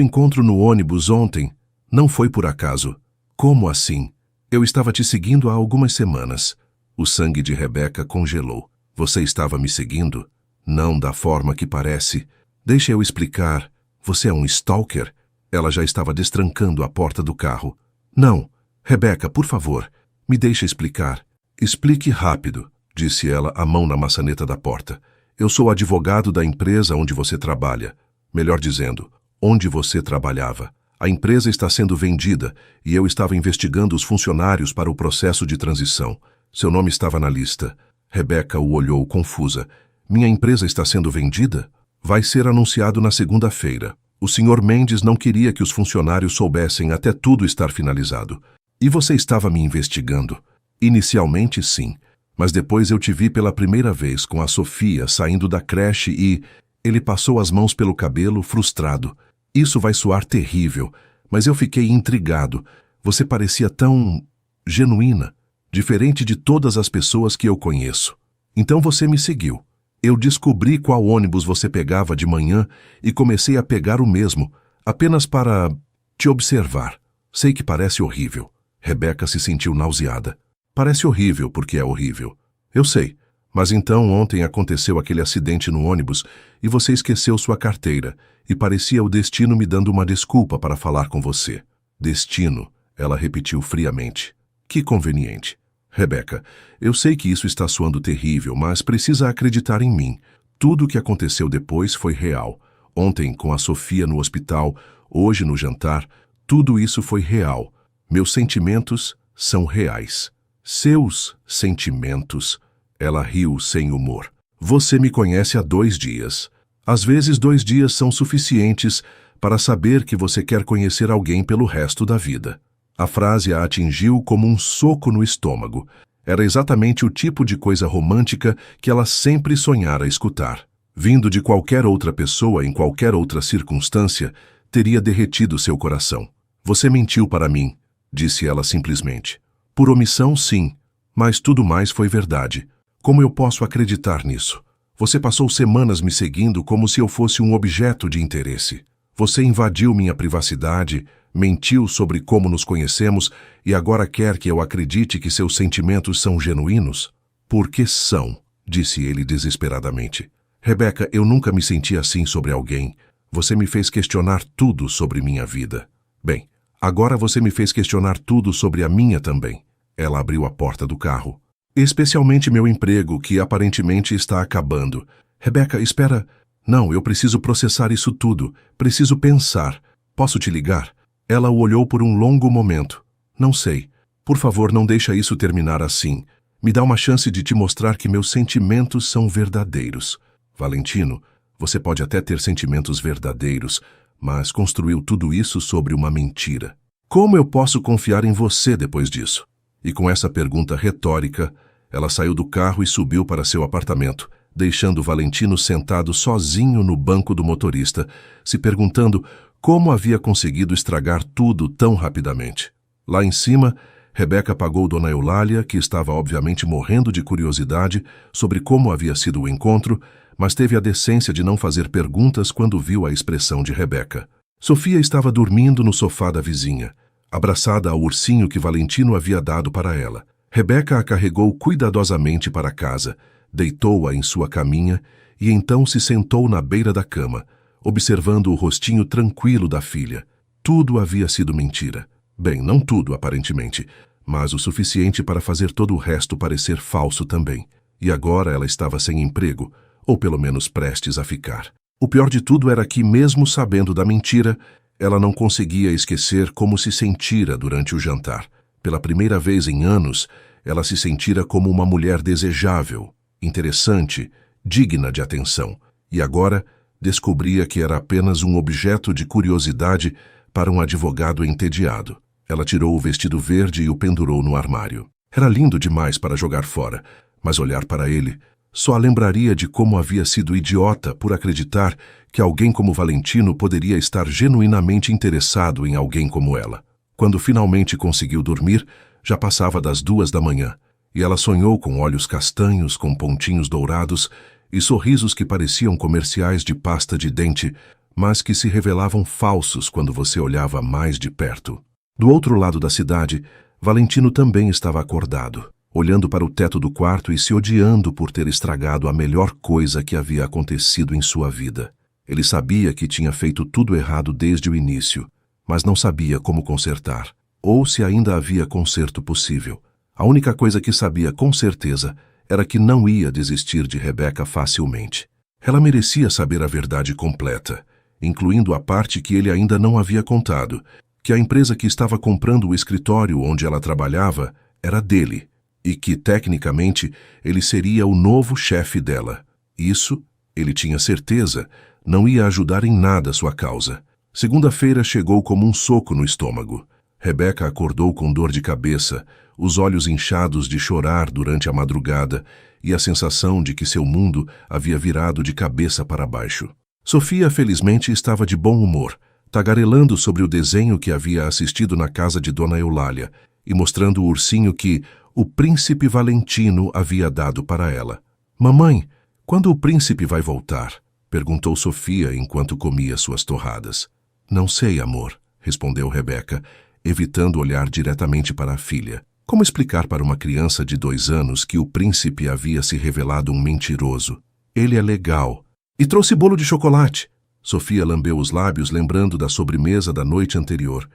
encontro no ônibus ontem não foi por acaso. Como assim? Eu estava te seguindo há algumas semanas. O sangue de Rebecca congelou. Você estava me seguindo? Não da forma que parece. Deixa eu explicar. Você é um stalker? Ela já estava destrancando a porta do carro. Não. Rebecca, por favor, me deixa explicar. Explique rápido, disse ela, a mão na maçaneta da porta. Eu sou advogado da empresa onde você trabalha. Melhor dizendo, onde você trabalhava. A empresa está sendo vendida e eu estava investigando os funcionários para o processo de transição. Seu nome estava na lista. Rebecca o olhou confusa. Minha empresa está sendo vendida? Vai ser anunciado na segunda-feira. O Sr. Mendes não queria que os funcionários soubessem até tudo estar finalizado. E você estava me investigando? Inicialmente, sim. Mas depois eu te vi pela primeira vez com a Sofia saindo da creche e... Ele passou as mãos pelo cabelo, frustrado. Isso vai soar terrível, mas eu fiquei intrigado. Você parecia tão... genuína, diferente de todas as pessoas que eu conheço. Então você me seguiu. Eu descobri qual ônibus você pegava de manhã e comecei a pegar o mesmo, apenas para te observar. Sei que parece horrível. Rebecca se sentiu nauseada. Parece horrível porque é horrível. Eu sei. Mas então ontem aconteceu aquele acidente no ônibus e você esqueceu sua carteira e parecia o destino me dando uma desculpa para falar com você. Destino, ela repetiu friamente. Que conveniente. Rebecca, eu sei que isso está soando terrível, mas precisa acreditar em mim. Tudo o que aconteceu depois foi real. Ontem com a Sofia no hospital, hoje no jantar, tudo isso foi real. Meus sentimentos são reais. Seus sentimentos... Ela riu sem humor. Você me conhece há 2 dias. Às vezes 2 dias são suficientes para saber que você quer conhecer alguém pelo resto da vida. A frase a atingiu como um soco no estômago. Era exatamente o tipo de coisa romântica que ela sempre sonhara escutar. Vindo de qualquer outra pessoa em qualquer outra circunstância, teria derretido seu coração. Você mentiu para mim, disse ela simplesmente. Por omissão, sim, mas tudo mais foi verdade. Como eu posso acreditar nisso? Você passou semanas me seguindo como se eu fosse um objeto de interesse. Você invadiu minha privacidade, mentiu sobre como nos conhecemos e agora quer que eu acredite que seus sentimentos são genuínos? Porque são, disse ele desesperadamente. Rebecca, eu nunca me senti assim sobre alguém. Você me fez questionar tudo sobre minha vida. Bem, agora você me fez questionar tudo sobre a minha também. Ela abriu a porta do carro. Especialmente meu emprego, que aparentemente está acabando. Rebecca, espera. Não, eu preciso processar isso tudo. Preciso pensar. Posso te ligar? Ela o olhou por um longo momento. Não sei. Por favor, não deixa isso terminar assim. Me dá uma chance de te mostrar que meus sentimentos são verdadeiros. Valentino, você pode até ter sentimentos verdadeiros, mas construiu tudo isso sobre uma mentira. Como eu posso confiar em você depois disso? E com essa pergunta retórica, ela saiu do carro e subiu para seu apartamento, deixando Valentino sentado sozinho no banco do motorista, se perguntando como havia conseguido estragar tudo tão rapidamente. Lá em cima, Rebecca pagou Dona Eulália, que estava obviamente morrendo de curiosidade sobre como havia sido o encontro, mas teve a decência de não fazer perguntas quando viu a expressão de Rebecca. Sofia estava dormindo no sofá da vizinha, abraçada ao ursinho que Valentino havia dado para ela. Rebecca a carregou cuidadosamente para casa, deitou-a em sua caminha e então se sentou na beira da cama, observando o rostinho tranquilo da filha. Tudo havia sido mentira. Bem, não tudo, aparentemente, mas o suficiente para fazer todo o resto parecer falso também. E agora ela estava sem emprego, ou pelo menos prestes a ficar. O pior de tudo era que, mesmo sabendo da mentira, ela não conseguia esquecer como se sentira durante o jantar. Pela primeira vez em anos, ela se sentira como uma mulher desejável, interessante, digna de atenção, e agora descobria que era apenas um objeto de curiosidade para um advogado entediado. Ela tirou o vestido verde e o pendurou no armário. Era lindo demais para jogar fora, mas olhar para ele só a lembraria de como havia sido idiota por acreditar que alguém como Valentino poderia estar genuinamente interessado em alguém como ela. Quando finalmente conseguiu dormir, já passava das 2 da manhã, e ela sonhou com olhos castanhos com pontinhos dourados e sorrisos que pareciam comerciais de pasta de dente, mas que se revelavam falsos quando você olhava mais de perto. Do outro lado da cidade, Valentino também estava acordado, olhando para o teto do quarto e se odiando por ter estragado a melhor coisa que havia acontecido em sua vida. Ele sabia que tinha feito tudo errado desde o início, mas não sabia como consertar, ou se ainda havia conserto possível. A única coisa que sabia com certeza era que não ia desistir de Rebecca facilmente. Ela merecia saber a verdade completa, incluindo a parte que ele ainda não havia contado, que a empresa que estava comprando o escritório onde ela trabalhava era dele, e que, tecnicamente, ele seria o novo chefe dela. Isso, ele tinha certeza, não ia ajudar em nada sua causa. Segunda-feira chegou como um soco no estômago. Rebecca acordou com dor de cabeça, os olhos inchados de chorar durante a madrugada e a sensação de que seu mundo havia virado de cabeça para baixo. Sofia, felizmente, estava de bom humor, tagarelando sobre o desenho que havia assistido na casa de Dona Eulália e mostrando o ursinho que o príncipe Valentino havia dado para ela. «Mamãe, quando o príncipe vai voltar?» perguntou Sofia enquanto comia suas torradas. «Não sei, amor», respondeu Rebecca, evitando olhar diretamente para a filha. Como explicar para uma criança de 2 anos que o príncipe havia se revelado um mentiroso? «Ele é legal. E trouxe bolo de chocolate». Sofia lambeu os lábios, lembrando da sobremesa da noite anterior.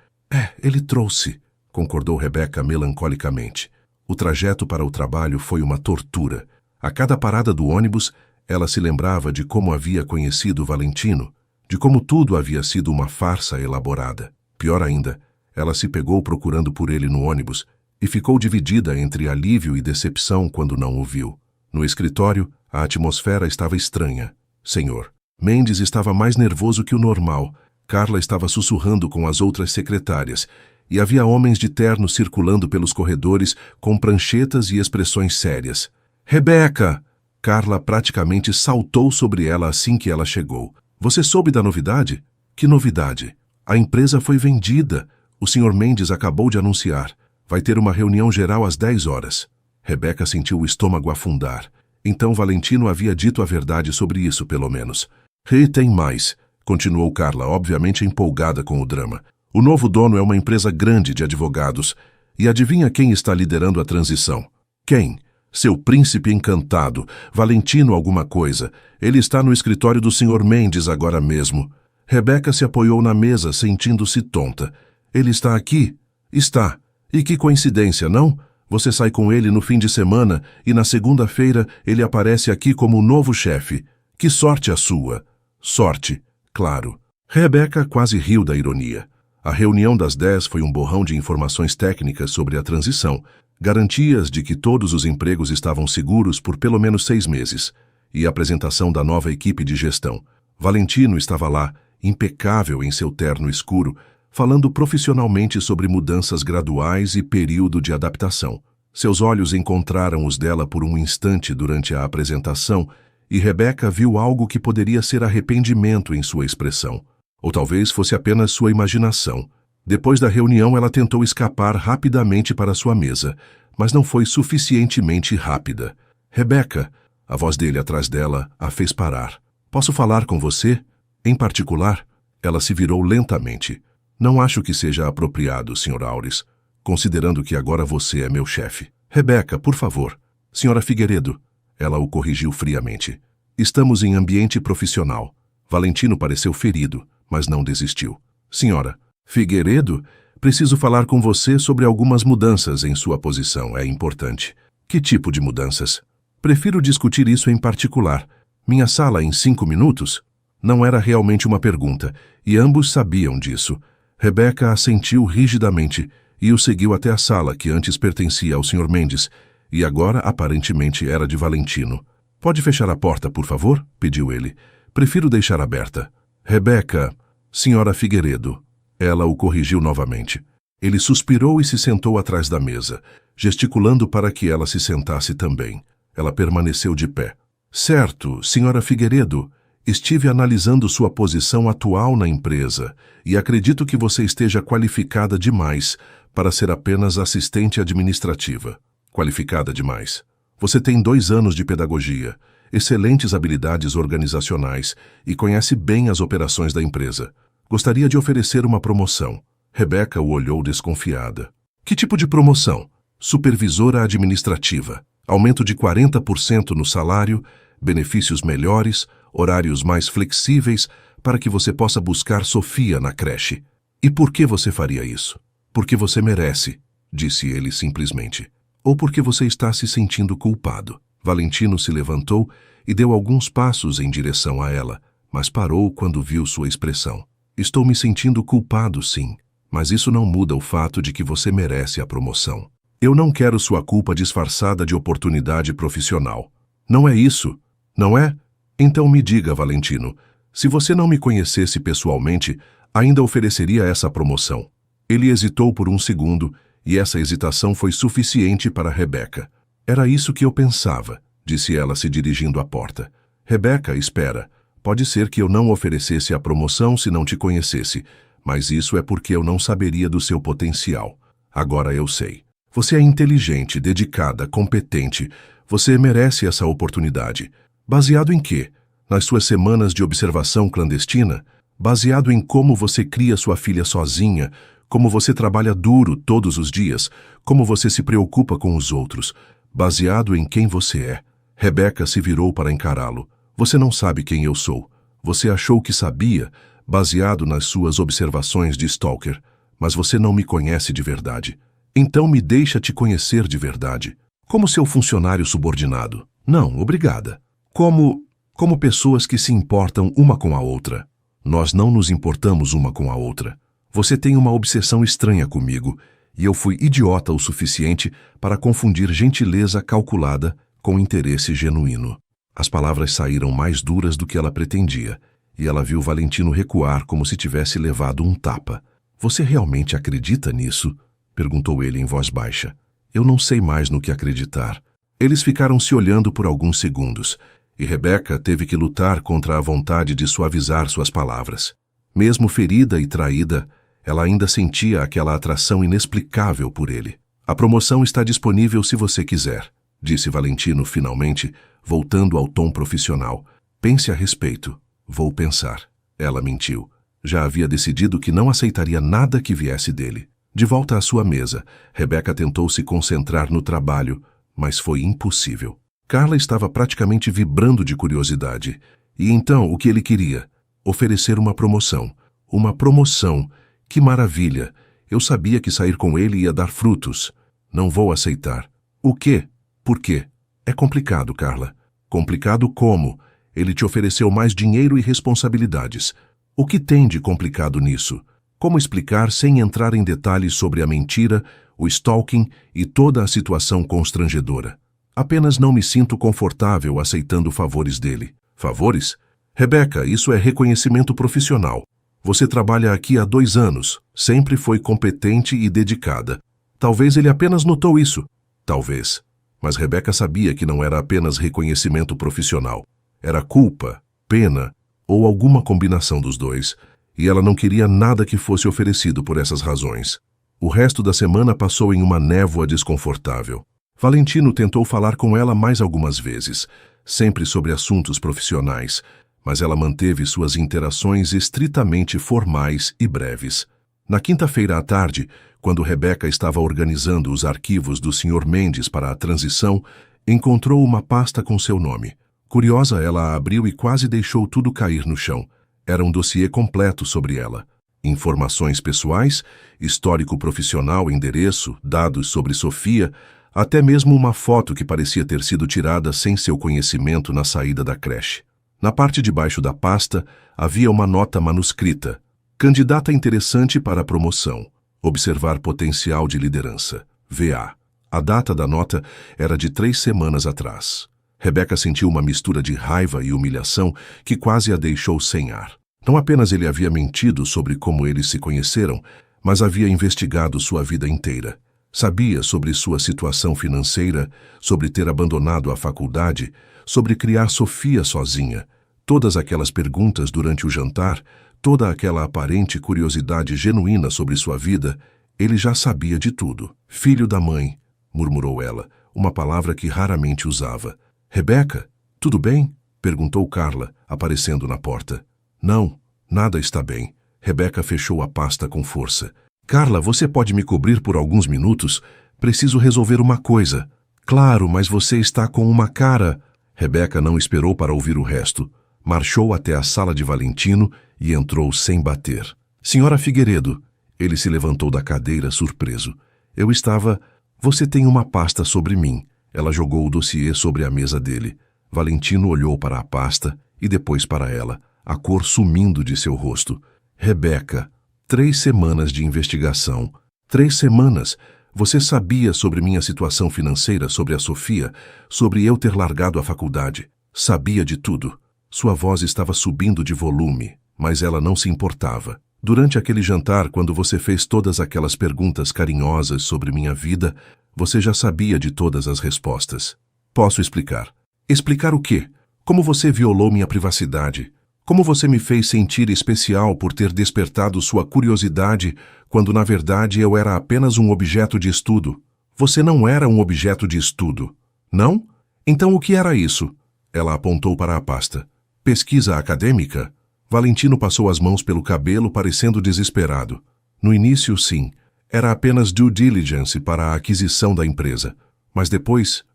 Ele trouxe», concordou Rebecca melancolicamente. O trajeto para o trabalho foi uma tortura. A cada parada do ônibus, ela se lembrava de como havia conhecido Valentino, de como tudo havia sido uma farsa elaborada. Pior ainda, ela se pegou procurando por ele no ônibus e ficou dividida entre alívio e decepção quando não o viu. No escritório, a atmosfera estava estranha. Senhor Mendes estava mais nervoso que o normal. Carla estava sussurrando com as outras secretárias, e havia homens de terno circulando pelos corredores com pranchetas e expressões sérias. «Rebecca!» Carla praticamente saltou sobre ela assim que ela chegou. «Você soube da novidade?» «Que novidade?» «A empresa foi vendida. O Sr. Mendes acabou de anunciar. Vai ter uma reunião geral às 10 horas. Rebecca sentiu o estômago afundar. Então Valentino havia dito a verdade sobre isso, pelo menos. «E tem mais», continuou Carla, obviamente empolgada com o drama. «O novo dono é uma empresa grande de advogados. E adivinha quem está liderando a transição?» «Quem?» «Seu príncipe encantado, Valentino alguma coisa. Ele está no escritório do Sr. Mendes agora mesmo». Rebecca se apoiou na mesa, sentindo-se tonta. «Ele está aqui?» «Está. E que coincidência, não? Você sai com ele no fim de semana e na segunda-feira ele aparece aqui como o novo chefe. Que sorte a sua!» «Sorte, claro». Rebecca quase riu da ironia. A reunião das 10 foi um borrão de informações técnicas sobre a transição, garantias de que todos os empregos estavam seguros por pelo menos 6 meses, e a apresentação da nova equipe de gestão. Valentino estava lá, impecável em seu terno escuro, falando profissionalmente sobre mudanças graduais e período de adaptação. Seus olhos encontraram os dela por um instante durante a apresentação, e Rebecca viu algo que poderia ser arrependimento em sua expressão. Ou talvez fosse apenas sua imaginação. Depois da reunião, ela tentou escapar rapidamente para sua mesa, mas não foi suficientemente rápida. «Rebecca!» A voz dele atrás dela a fez parar. «Posso falar com você? Em particular?» Ela se virou lentamente. «Não acho que seja apropriado, Sr. Auris, considerando que agora você é meu chefe. Rebecca, por favor. Senhora Figueiredo». Ela o corrigiu friamente. «Estamos em ambiente profissional». Valentino pareceu ferido, mas não desistiu. «Senhora Figueiredo, preciso falar com você sobre algumas mudanças em sua posição. É importante». «Que tipo de mudanças?» «Prefiro discutir isso em particular. Minha sala em 5 minutos?» Não era realmente uma pergunta, e ambos sabiam disso. Rebecca assentiu rigidamente e o seguiu até a sala que antes pertencia ao Sr. Mendes, e agora aparentemente era de Valentino. Pode fechar a porta, por favor? Pediu ele. Prefiro deixar aberta. Rebeca, senhora Figueiredo. Ela o corrigiu novamente. Ele suspirou e se sentou atrás da mesa, gesticulando para que ela se sentasse também. Ela permaneceu de pé. Certo, senhora Figueiredo. Estive analisando sua posição atual na empresa e acredito que você esteja qualificada demais para ser apenas assistente administrativa. Qualificada demais. Você tem 2 anos de pedagogia, excelentes habilidades organizacionais e conhece bem as operações da empresa. Gostaria de oferecer uma promoção. Rebeca o olhou desconfiada. Que tipo de promoção? Supervisora administrativa. Aumento de 40% no salário, benefícios melhores, horários mais flexíveis para que você possa buscar Sofia na creche. E por que você faria isso? Porque você merece, disse ele simplesmente. Ou porque você está se sentindo culpado. Valentino se levantou e deu alguns passos em direção a ela, mas parou quando viu sua expressão. Estou me sentindo culpado, sim, mas isso não muda o fato de que você merece a promoção. Eu não quero sua culpa disfarçada de oportunidade profissional. Não é isso, não é? Então me diga, Valentino, se você não me conhecesse pessoalmente, ainda ofereceria essa promoção. Ele hesitou por um segundo e essa hesitação foi suficiente para Rebeca. Era isso que eu pensava, disse ela se dirigindo à porta. Rebeca, espera. Pode ser que eu não oferecesse a promoção se não te conhecesse, mas isso é porque eu não saberia do seu potencial. Agora eu sei. Você é inteligente, dedicada, competente. Você merece essa oportunidade. Baseado em quê? Nas suas semanas de observação clandestina? Baseado em como você cria sua filha sozinha, como você trabalha duro todos os dias, como você se preocupa com os outros? Baseado em quem você é. Rebeca se virou para encará-lo. Você não sabe quem eu sou. Você achou que sabia, baseado nas suas observações de stalker, mas você não me conhece de verdade. Então me deixa te conhecer de verdade. Como seu funcionário subordinado. Não, obrigada. Como pessoas que se importam uma com a outra. Nós não nos importamos uma com a outra. Você tem uma obsessão estranha comigo, e eu fui idiota o suficiente para confundir gentileza calculada com interesse genuíno. As palavras saíram mais duras do que ela pretendia, e ela viu Valentino recuar como se tivesse levado um tapa. Você realmente acredita nisso? Perguntou ele em voz baixa. Eu não sei mais no que acreditar. Eles ficaram se olhando por alguns segundos, e Rebeca teve que lutar contra a vontade de suavizar suas palavras. Mesmo ferida e traída, ela ainda sentia aquela atração inexplicável por ele. A promoção está disponível se você quiser, disse Valentino finalmente, voltando ao tom profissional. Pense a respeito. Vou pensar. Ela mentiu. Já havia decidido que não aceitaria nada que viesse dele. De volta à sua mesa, Rebeca tentou se concentrar no trabalho, mas foi impossível. Carla estava praticamente vibrando de curiosidade. E então, o que ele queria? Oferecer uma promoção. Uma promoção. Que maravilha! Eu sabia que sair com ele ia dar frutos. Não vou aceitar. O quê? Por quê? É complicado, Carla. Complicado como? Ele te ofereceu mais dinheiro e responsabilidades. O que tem de complicado nisso? Como explicar sem entrar em detalhes sobre a mentira, o stalking e toda a situação constrangedora? Apenas não me sinto confortável aceitando favores dele. Favores? Rebeca, isso é reconhecimento profissional. Você trabalha aqui há 2 anos, sempre foi competente e dedicada. Talvez ele apenas notou isso. Talvez. Mas Rebeca sabia que não era apenas reconhecimento profissional. Era culpa, pena ou alguma combinação dos dois, e ela não queria nada que fosse oferecido por essas razões. O resto da semana passou em uma névoa desconfortável. Valentino tentou falar com ela mais algumas vezes, sempre sobre assuntos profissionais, mas ela manteve suas interações estritamente formais e breves. Na quinta-feira à tarde, quando Rebeca estava organizando os arquivos do Sr. Mendes para a transição, encontrou uma pasta com seu nome. Curiosa, ela a abriu e quase deixou tudo cair no chão. Era um dossiê completo sobre ela. Informações pessoais, histórico profissional, endereço, dados sobre Sofia, até mesmo uma foto que parecia ter sido tirada sem seu conhecimento na saída da creche. Na parte de baixo da pasta, havia uma nota manuscrita. Candidata interessante para a promoção. Observar potencial de liderança. VA. A data da nota era de 3 semanas atrás. Rebeca sentiu uma mistura de raiva e humilhação que quase a deixou sem ar. Não apenas ele havia mentido sobre como eles se conheceram, mas havia investigado sua vida inteira. Sabia sobre sua situação financeira, sobre ter abandonado a faculdade, sobre criar Sofia sozinha. Todas aquelas perguntas durante o jantar, toda aquela aparente curiosidade genuína sobre sua vida, ele já sabia de tudo. Filho da mãe, murmurou ela, uma palavra que raramente usava. Rebeca, tudo bem? Perguntou Carla, aparecendo na porta. Não, nada está bem. Rebeca fechou a pasta com força. Carla, você pode me cobrir por alguns minutos? Preciso resolver uma coisa. Claro, mas você está com uma cara... Rebeca não esperou para ouvir o resto. Marchou até a sala de Valentino e entrou sem bater. Senhora Figueiredo. Ele se levantou da cadeira, surpreso. Eu estava... Você tem uma pasta sobre mim. Ela jogou o dossiê sobre a mesa dele. Valentino olhou para a pasta e depois para ela, a cor sumindo de seu rosto. Rebeca, 3 semanas de investigação. 3 semanas. Você sabia sobre minha situação financeira, sobre a Sofia, sobre eu ter largado a faculdade. Sabia de tudo. Sua voz estava subindo de volume, mas ela não se importava. Durante aquele jantar, quando você fez todas aquelas perguntas carinhosas sobre minha vida, você já sabia de todas as respostas. Posso explicar. Explicar o quê? Como você violou minha privacidade? Como você me fez sentir especial por ter despertado sua curiosidade, quando na verdade eu era apenas um objeto de estudo? Você não era um objeto de estudo. Não? Então o que era isso? Ela apontou para a pasta. Pesquisa acadêmica? Valentino passou as mãos pelo cabelo, parecendo desesperado. No início, sim. Era apenas due diligence para a aquisição da empresa. Mas depois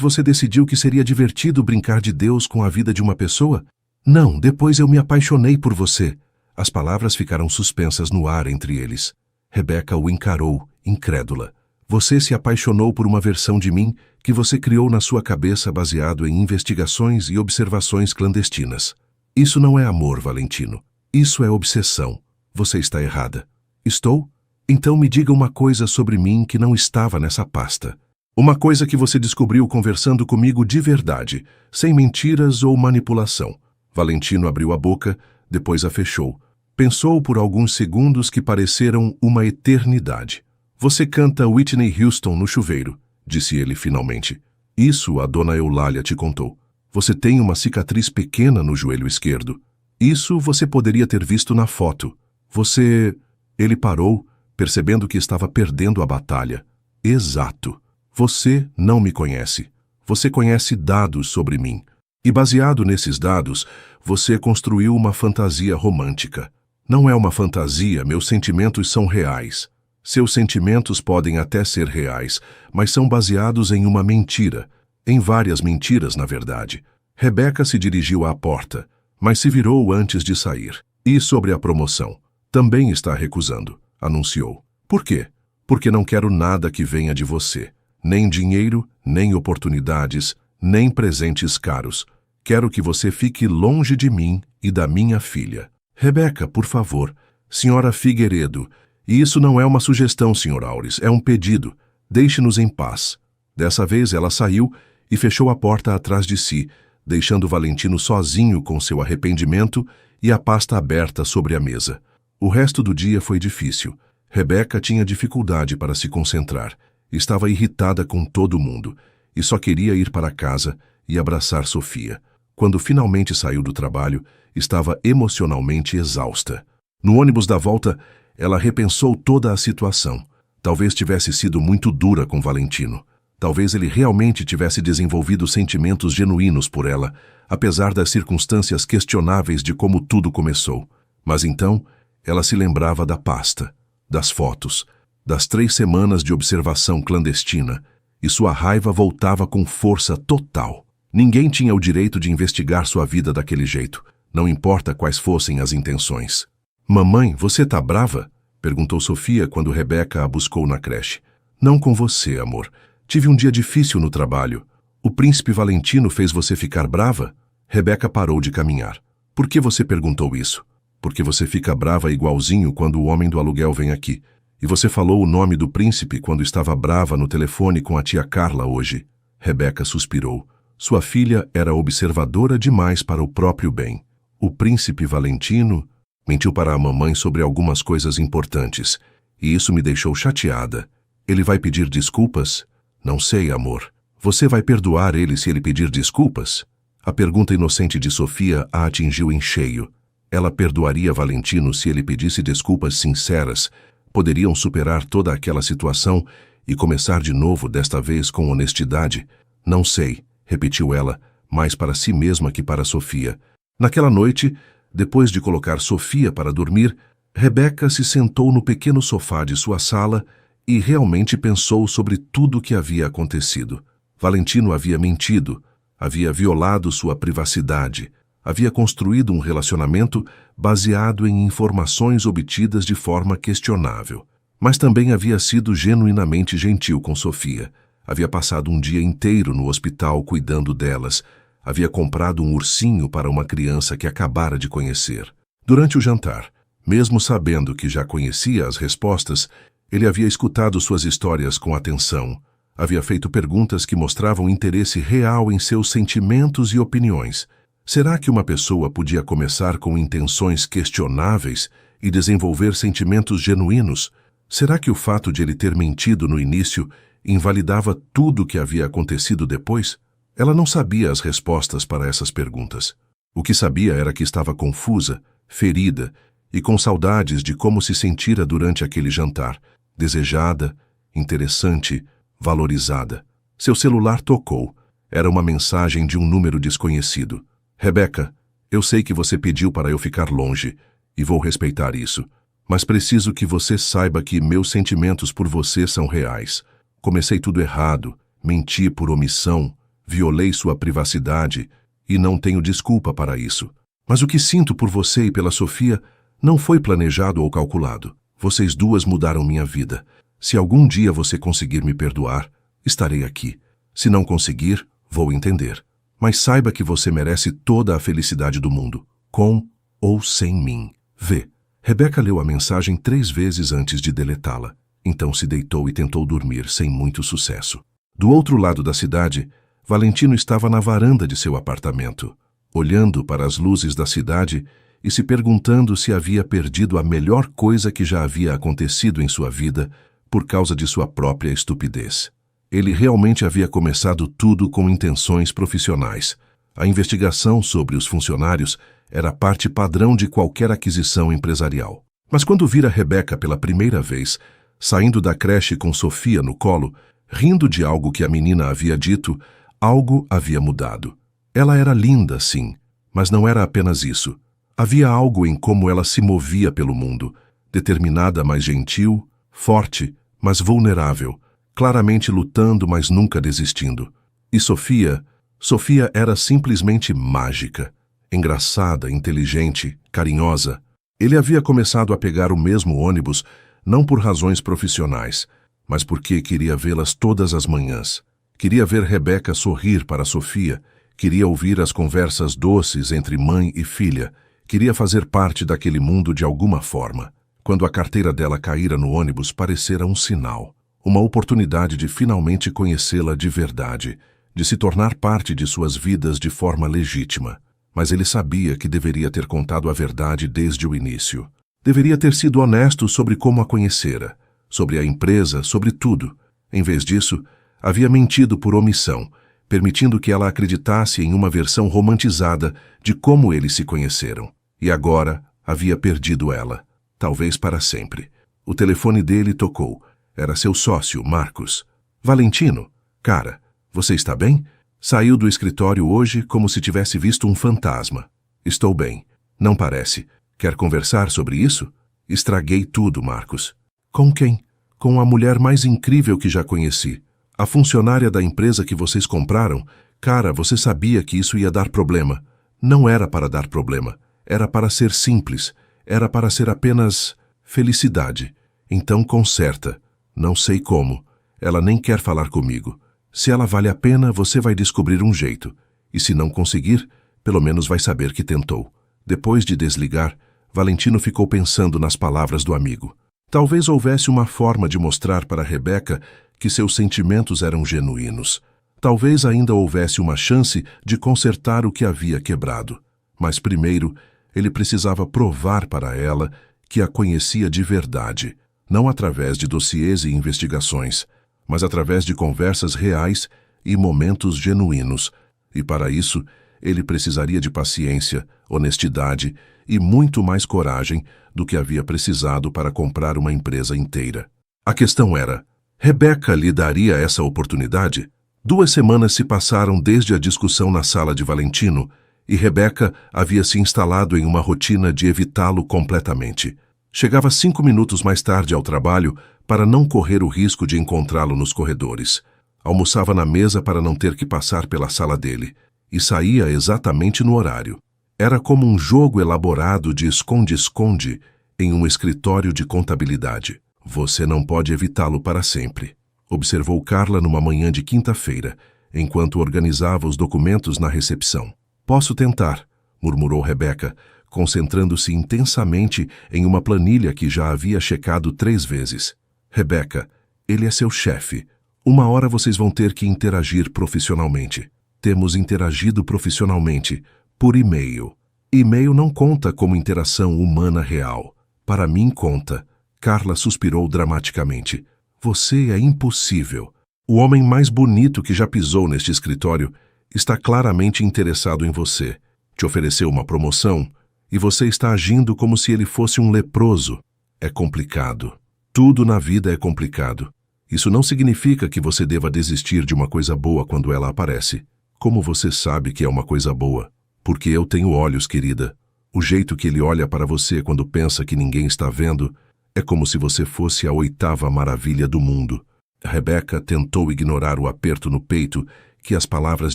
você decidiu que seria divertido brincar de Deus com a vida de uma pessoa? Não, depois eu me apaixonei por você. As palavras ficaram suspensas no ar entre eles. Rebeca o encarou, incrédula. Você se apaixonou por uma versão de mim que você criou na sua cabeça baseado em investigações e observações clandestinas. Isso não é amor, Valentino. Isso é obsessão. Você está errada. Estou? Então me diga uma coisa sobre mim que não estava nessa pasta. Uma coisa que você descobriu conversando comigo de verdade, sem mentiras ou manipulação. Valentino abriu a boca, depois a fechou. Pensou por alguns segundos que pareceram uma eternidade. Você canta Whitney Houston no chuveiro, disse ele finalmente. Isso a dona Eulália te contou. Você tem uma cicatriz pequena no joelho esquerdo. Isso você poderia ter visto na foto. Você... Ele parou, percebendo que estava perdendo a batalha. Exato. Você não me conhece. Você conhece dados sobre mim. E baseado nesses dados, você construiu uma fantasia romântica. Não é uma fantasia, meus sentimentos são reais. Seus sentimentos podem até ser reais, mas são baseados em uma mentira. Em várias mentiras, na verdade. Rebeca se dirigiu à porta, mas se virou antes de sair. E sobre a promoção? Também está recusando, anunciou. Por quê? Porque não quero nada que venha de você. Nem dinheiro, nem oportunidades, nem presentes caros. Quero que você fique longe de mim e da minha filha. Rebeca, por favor. Senhora Figueiredo. E isso não é uma sugestão, Sr. Aures, é um pedido. Deixe-nos em paz. Dessa vez ela saiu e fechou a porta atrás de si, deixando Valentino sozinho com seu arrependimento e a pasta aberta sobre a mesa. O resto do dia foi difícil. Rebeca tinha dificuldade para se concentrar. Estava irritada com todo mundo e só queria ir para casa e abraçar Sofia. Quando finalmente saiu do trabalho, estava emocionalmente exausta. No ônibus da volta, ela repensou toda a situação. Talvez tivesse sido muito dura com Valentino. Talvez ele realmente tivesse desenvolvido sentimentos genuínos por ela, apesar das circunstâncias questionáveis de como tudo começou. Mas então, ela se lembrava da pasta, das fotos, das 3 semanas de observação clandestina, e sua raiva voltava com força total. Ninguém tinha o direito de investigar sua vida daquele jeito, não importa quais fossem as intenções. Mamãe, você tá brava? Perguntou Sofia quando Rebeca a buscou na creche. Não com você, amor. Tive um dia difícil no trabalho. O príncipe Valentino fez você ficar brava? Rebeca parou de caminhar. Por que você perguntou isso? Porque você fica brava igualzinho quando o homem do aluguel vem aqui. E você falou o nome do príncipe quando estava brava no telefone com a tia Carla hoje. Rebeca suspirou. Sua filha era observadora demais para o próprio bem. O príncipe Valentino mentiu para a mamãe sobre algumas coisas importantes, e isso me deixou chateada. Ele vai pedir desculpas? Não sei, amor. Você vai perdoar ele se ele pedir desculpas? A pergunta inocente de Sofia a atingiu em cheio. Ela perdoaria Valentino se ele pedisse desculpas sinceras? Poderiam superar toda aquela situação e começar de novo, desta vez com honestidade? Não sei, repetiu ela, mais para si mesma que para Sofia. Naquela noite, depois de colocar Sofia para dormir, Rebeca se sentou no pequeno sofá de sua sala e realmente pensou sobre tudo o que havia acontecido. Valentino havia mentido, havia violado sua privacidade, havia construído um relacionamento baseado em informações obtidas de forma questionável. Mas também havia sido genuinamente gentil com Sofia. Havia passado um dia inteiro no hospital cuidando delas. Havia comprado um ursinho para uma criança que acabara de conhecer. Durante o jantar, mesmo sabendo que já conhecia as respostas, ele havia escutado suas histórias com atenção. Havia feito perguntas que mostravam interesse real em seus sentimentos e opiniões. Será que uma pessoa podia começar com intenções questionáveis e desenvolver sentimentos genuínos? Será que o fato de ele ter mentido no início invalidava tudo o que havia acontecido depois? Ela não sabia as respostas para essas perguntas. O que sabia era que estava confusa, ferida e com saudades de como se sentira durante aquele jantar, desejada, interessante, valorizada. Seu celular tocou. Era uma mensagem de um número desconhecido. Rebeca, eu sei que você pediu para eu ficar longe, e vou respeitar isso, mas preciso que você saiba que meus sentimentos por você são reais. Comecei tudo errado, menti por omissão, violei sua privacidade e não tenho desculpa para isso. Mas o que sinto por você e pela Sofia não foi planejado ou calculado. Vocês duas mudaram minha vida. Se algum dia você conseguir me perdoar, estarei aqui. Se não conseguir, vou entender. Mas saiba que você merece toda a felicidade do mundo, com ou sem mim. Vê. Rebeca leu a mensagem 3 vezes antes de deletá-la. Então se deitou e tentou dormir sem muito sucesso. Do outro lado da cidade, Valentino estava na varanda de seu apartamento, olhando para as luzes da cidade e se perguntando se havia perdido a melhor coisa que já havia acontecido em sua vida por causa de sua própria estupidez. Ele realmente havia começado tudo com intenções profissionais. A investigação sobre os funcionários era parte padrão de qualquer aquisição empresarial. Mas quando vira Rebeca pela primeira vez, saindo da creche com Sofia no colo, rindo de algo que a menina havia dito, algo havia mudado. Ela era linda, sim, mas não era apenas isso. Havia algo em como ela se movia pelo mundo, determinada, mas gentil, forte, mas vulnerável, claramente lutando, mas nunca desistindo. E Sofia era simplesmente mágica, engraçada, inteligente, carinhosa. Ele havia começado a pegar o mesmo ônibus, não por razões profissionais, mas porque queria vê-las todas as manhãs. Queria ver Rebeca sorrir para Sofia, queria ouvir as conversas doces entre mãe e filha, queria fazer parte daquele mundo de alguma forma. Quando a carteira dela caíra no ônibus, parecera um sinal, uma oportunidade de finalmente conhecê-la de verdade, de se tornar parte de suas vidas de forma legítima. Mas ele sabia que deveria ter contado a verdade desde o início. Deveria ter sido honesto sobre como a conhecera, sobre a empresa, sobre tudo. Em vez disso, havia mentido por omissão, permitindo que ela acreditasse em uma versão romantizada de como eles se conheceram. E agora havia perdido ela, talvez para sempre. O telefone dele tocou. Era seu sócio, Marcos. Valentino, cara, você está bem? Saiu do escritório hoje como se tivesse visto um fantasma. Estou bem. Não parece. Quer conversar sobre isso? Estraguei tudo, Marcos. Com quem? Com a mulher mais incrível que já conheci. A funcionária da empresa que vocês compraram. Cara, você sabia que isso ia dar problema. Não era para dar problema. Era para ser simples. Era para ser apenas felicidade. Então conserta. Não sei como. Ela nem quer falar comigo. Se ela vale a pena, você vai descobrir um jeito. E se não conseguir, pelo menos vai saber que tentou. Depois de desligar, Valentino ficou pensando nas palavras do amigo. Talvez houvesse uma forma de mostrar para Rebeca que seus sentimentos eram genuínos. Talvez ainda houvesse uma chance de consertar o que havia quebrado. Mas primeiro, ele precisava provar para ela que a conhecia de verdade, não através de dossiês e investigações, mas através de conversas reais e momentos genuínos. E para isso, ele precisaria de paciência, honestidade e muito mais coragem do que havia precisado para comprar uma empresa inteira. A questão era, Rebecca lhe daria essa oportunidade? 2 semanas se passaram desde a discussão na sala de Valentino, e Rebecca havia se instalado em uma rotina de evitá-lo completamente. Chegava 5 minutos mais tarde ao trabalho para não correr o risco de encontrá-lo nos corredores. Almoçava na mesa para não ter que passar pela sala dele, e saía exatamente no horário. Era como um jogo elaborado de esconde-esconde em um escritório de contabilidade. Você não pode evitá-lo para sempre, observou Carla numa manhã de quinta-feira, enquanto organizava os documentos na recepção. Posso tentar, murmurou Rebecca, concentrando-se intensamente em uma planilha que já havia checado 3 vezes. Rebecca, ele é seu chefe. Uma hora vocês vão ter que interagir profissionalmente. Temos interagido profissionalmente, por e-mail. E-mail não conta como interação humana real. Para mim conta. Carla suspirou dramaticamente. Você é impossível. O homem mais bonito que já pisou neste escritório está claramente interessado em você. Te ofereceu uma promoção e você está agindo como se ele fosse um leproso. É complicado. Tudo na vida é complicado. Isso não significa que você deva desistir de uma coisa boa quando ela aparece. Como você sabe que é uma coisa boa? Porque eu tenho olhos, querida. O jeito que ele olha para você quando pensa que ninguém está vendo é como se você fosse a 8ª maravilha do mundo. Rebecca tentou ignorar o aperto no peito que as palavras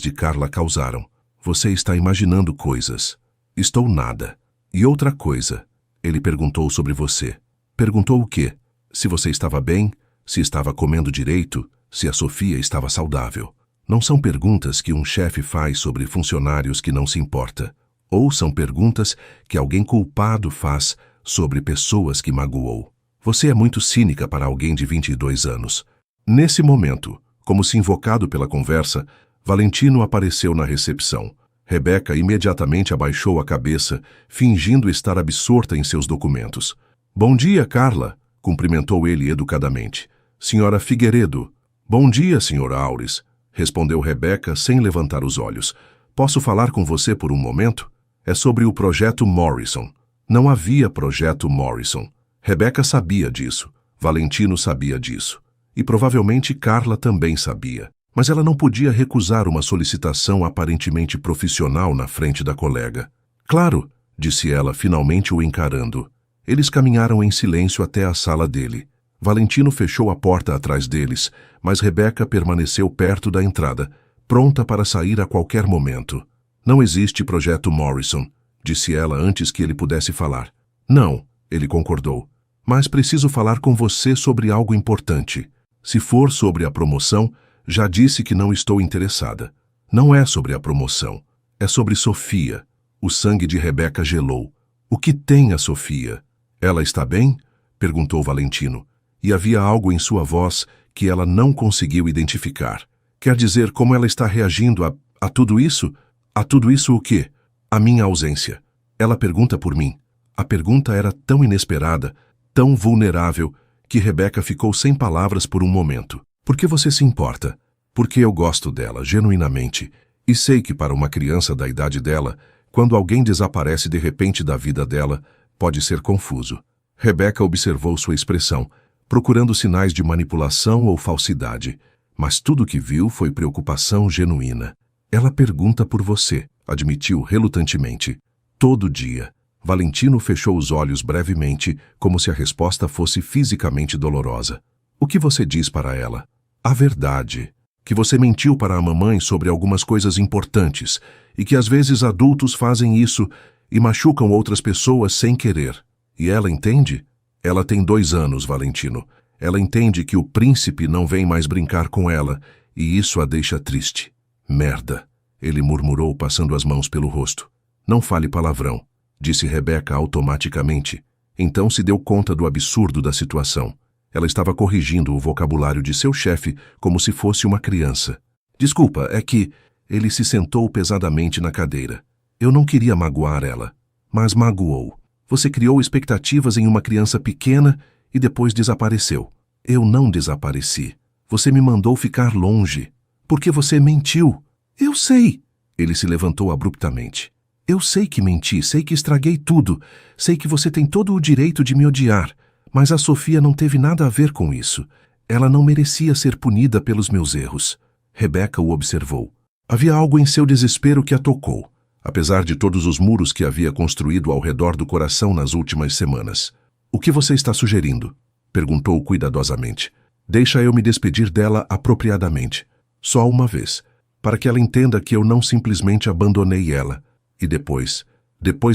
de Carla causaram. Você está imaginando coisas. Estou nada. E outra coisa, ele perguntou sobre você. Perguntou o quê? Se você estava bem, se estava comendo direito, se a Sofia estava saudável. Não são perguntas que um chefe faz sobre funcionários que não se importa. Ou são perguntas que alguém culpado faz sobre pessoas que magoou. Você é muito cínica para alguém de 22 anos. Nesse momento, como se invocado pela conversa, Valentino apareceu na recepção. Rebecca imediatamente abaixou a cabeça, fingindo estar absorta em seus documentos. Bom dia, Carla, cumprimentou ele educadamente. Senhora Figueiredo. Bom dia, senhora Aures, respondeu Rebecca sem levantar os olhos. Posso falar com você por um momento? É sobre o projeto Morrison. Não havia projeto Morrison. Rebecca sabia disso. Valentino sabia disso. E provavelmente Carla também sabia. Mas ela não podia recusar uma solicitação aparentemente profissional na frente da colega. Claro, disse ela, finalmente o encarando. Eles caminharam em silêncio até a sala dele. Valentino fechou a porta atrás deles, mas Rebecca permaneceu perto da entrada, pronta para sair a qualquer momento. Não existe projeto Morrison, disse ela antes que ele pudesse falar. Não, ele concordou. Mas preciso falar com você sobre algo importante. Se for sobre a promoção, já disse que não estou interessada. Não é sobre a promoção. É sobre Sofia. O sangue de Rebecca gelou. O que tem a Sofia? Ela está bem? Perguntou Valentino. E havia algo em sua voz que ela não conseguiu identificar. Quer dizer, como ela está reagindo a tudo isso? A tudo isso o quê? A minha ausência. Ela pergunta por mim. A pergunta era tão inesperada, tão vulnerável, que Rebecca ficou sem palavras por um momento. Por que você se importa? Porque eu gosto dela, genuinamente. E sei que para uma criança da idade dela, quando alguém desaparece de repente da vida dela, pode ser confuso. Rebecca observou sua expressão, procurando sinais de manipulação ou falsidade. Mas tudo que viu foi preocupação genuína. Ela pergunta por você, admitiu relutantemente. Todo dia. Valentino fechou os olhos brevemente, como se a resposta fosse fisicamente dolorosa. O que você diz para ela? A verdade. Que você mentiu para a mamãe sobre algumas coisas importantes e que às vezes adultos fazem isso e machucam outras pessoas sem querer. E ela entende? Ela tem 2 anos, Valentino. Ela entende que o príncipe não vem mais brincar com ela e isso a deixa triste. Merda, ele murmurou passando as mãos pelo rosto. Não fale palavrão, disse Rebecca automaticamente. Então se deu conta do absurdo da situação. Ela estava corrigindo o vocabulário de seu chefe como se fosse uma criança. Desculpa, é que... Ele se sentou pesadamente na cadeira. Eu não queria magoar ela, mas magoou. Você criou expectativas em uma criança pequena e depois desapareceu. Eu não desapareci. Você me mandou ficar longe. Porque você mentiu. Eu sei. Ele se levantou abruptamente. Eu sei que menti, sei que estraguei tudo. Sei que você tem todo o direito de me odiar. Mas a Sofia não teve nada a ver com isso. Ela não merecia ser punida pelos meus erros. Rebecca o observou. Havia algo em seu desespero que a tocou, apesar de todos os muros que havia construído ao redor do coração nas últimas semanas. O que você está sugerindo? Perguntou cuidadosamente. Deixa eu me despedir dela apropriadamente. Só uma vez. Para que ela entenda que eu não simplesmente abandonei ela. E depois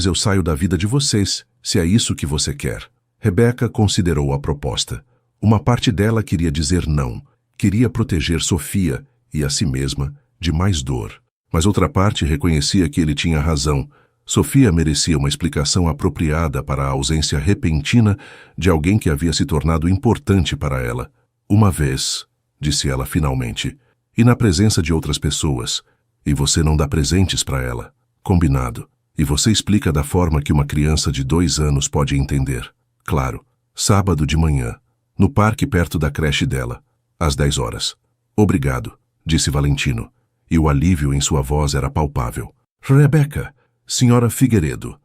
eu saio da vida de vocês, se é isso que você quer. Rebecca considerou a proposta. Uma parte dela queria dizer não. Queria proteger Sofia e a si mesma de mais dor. Mas outra parte reconhecia que ele tinha razão. Sofia merecia uma explicação apropriada para a ausência repentina de alguém que havia se tornado importante para ela. Uma vez, disse ela finalmente, e na presença de outras pessoas. E você não dá presentes para ela. Combinado. E você explica da forma que uma criança de 2 anos pode entender. Claro. Sábado de manhã. No parque perto da creche dela. Às 10 horas. Obrigado, disse Valentino. E o alívio em sua voz era palpável. Rebecca, Senhora Figueiredo,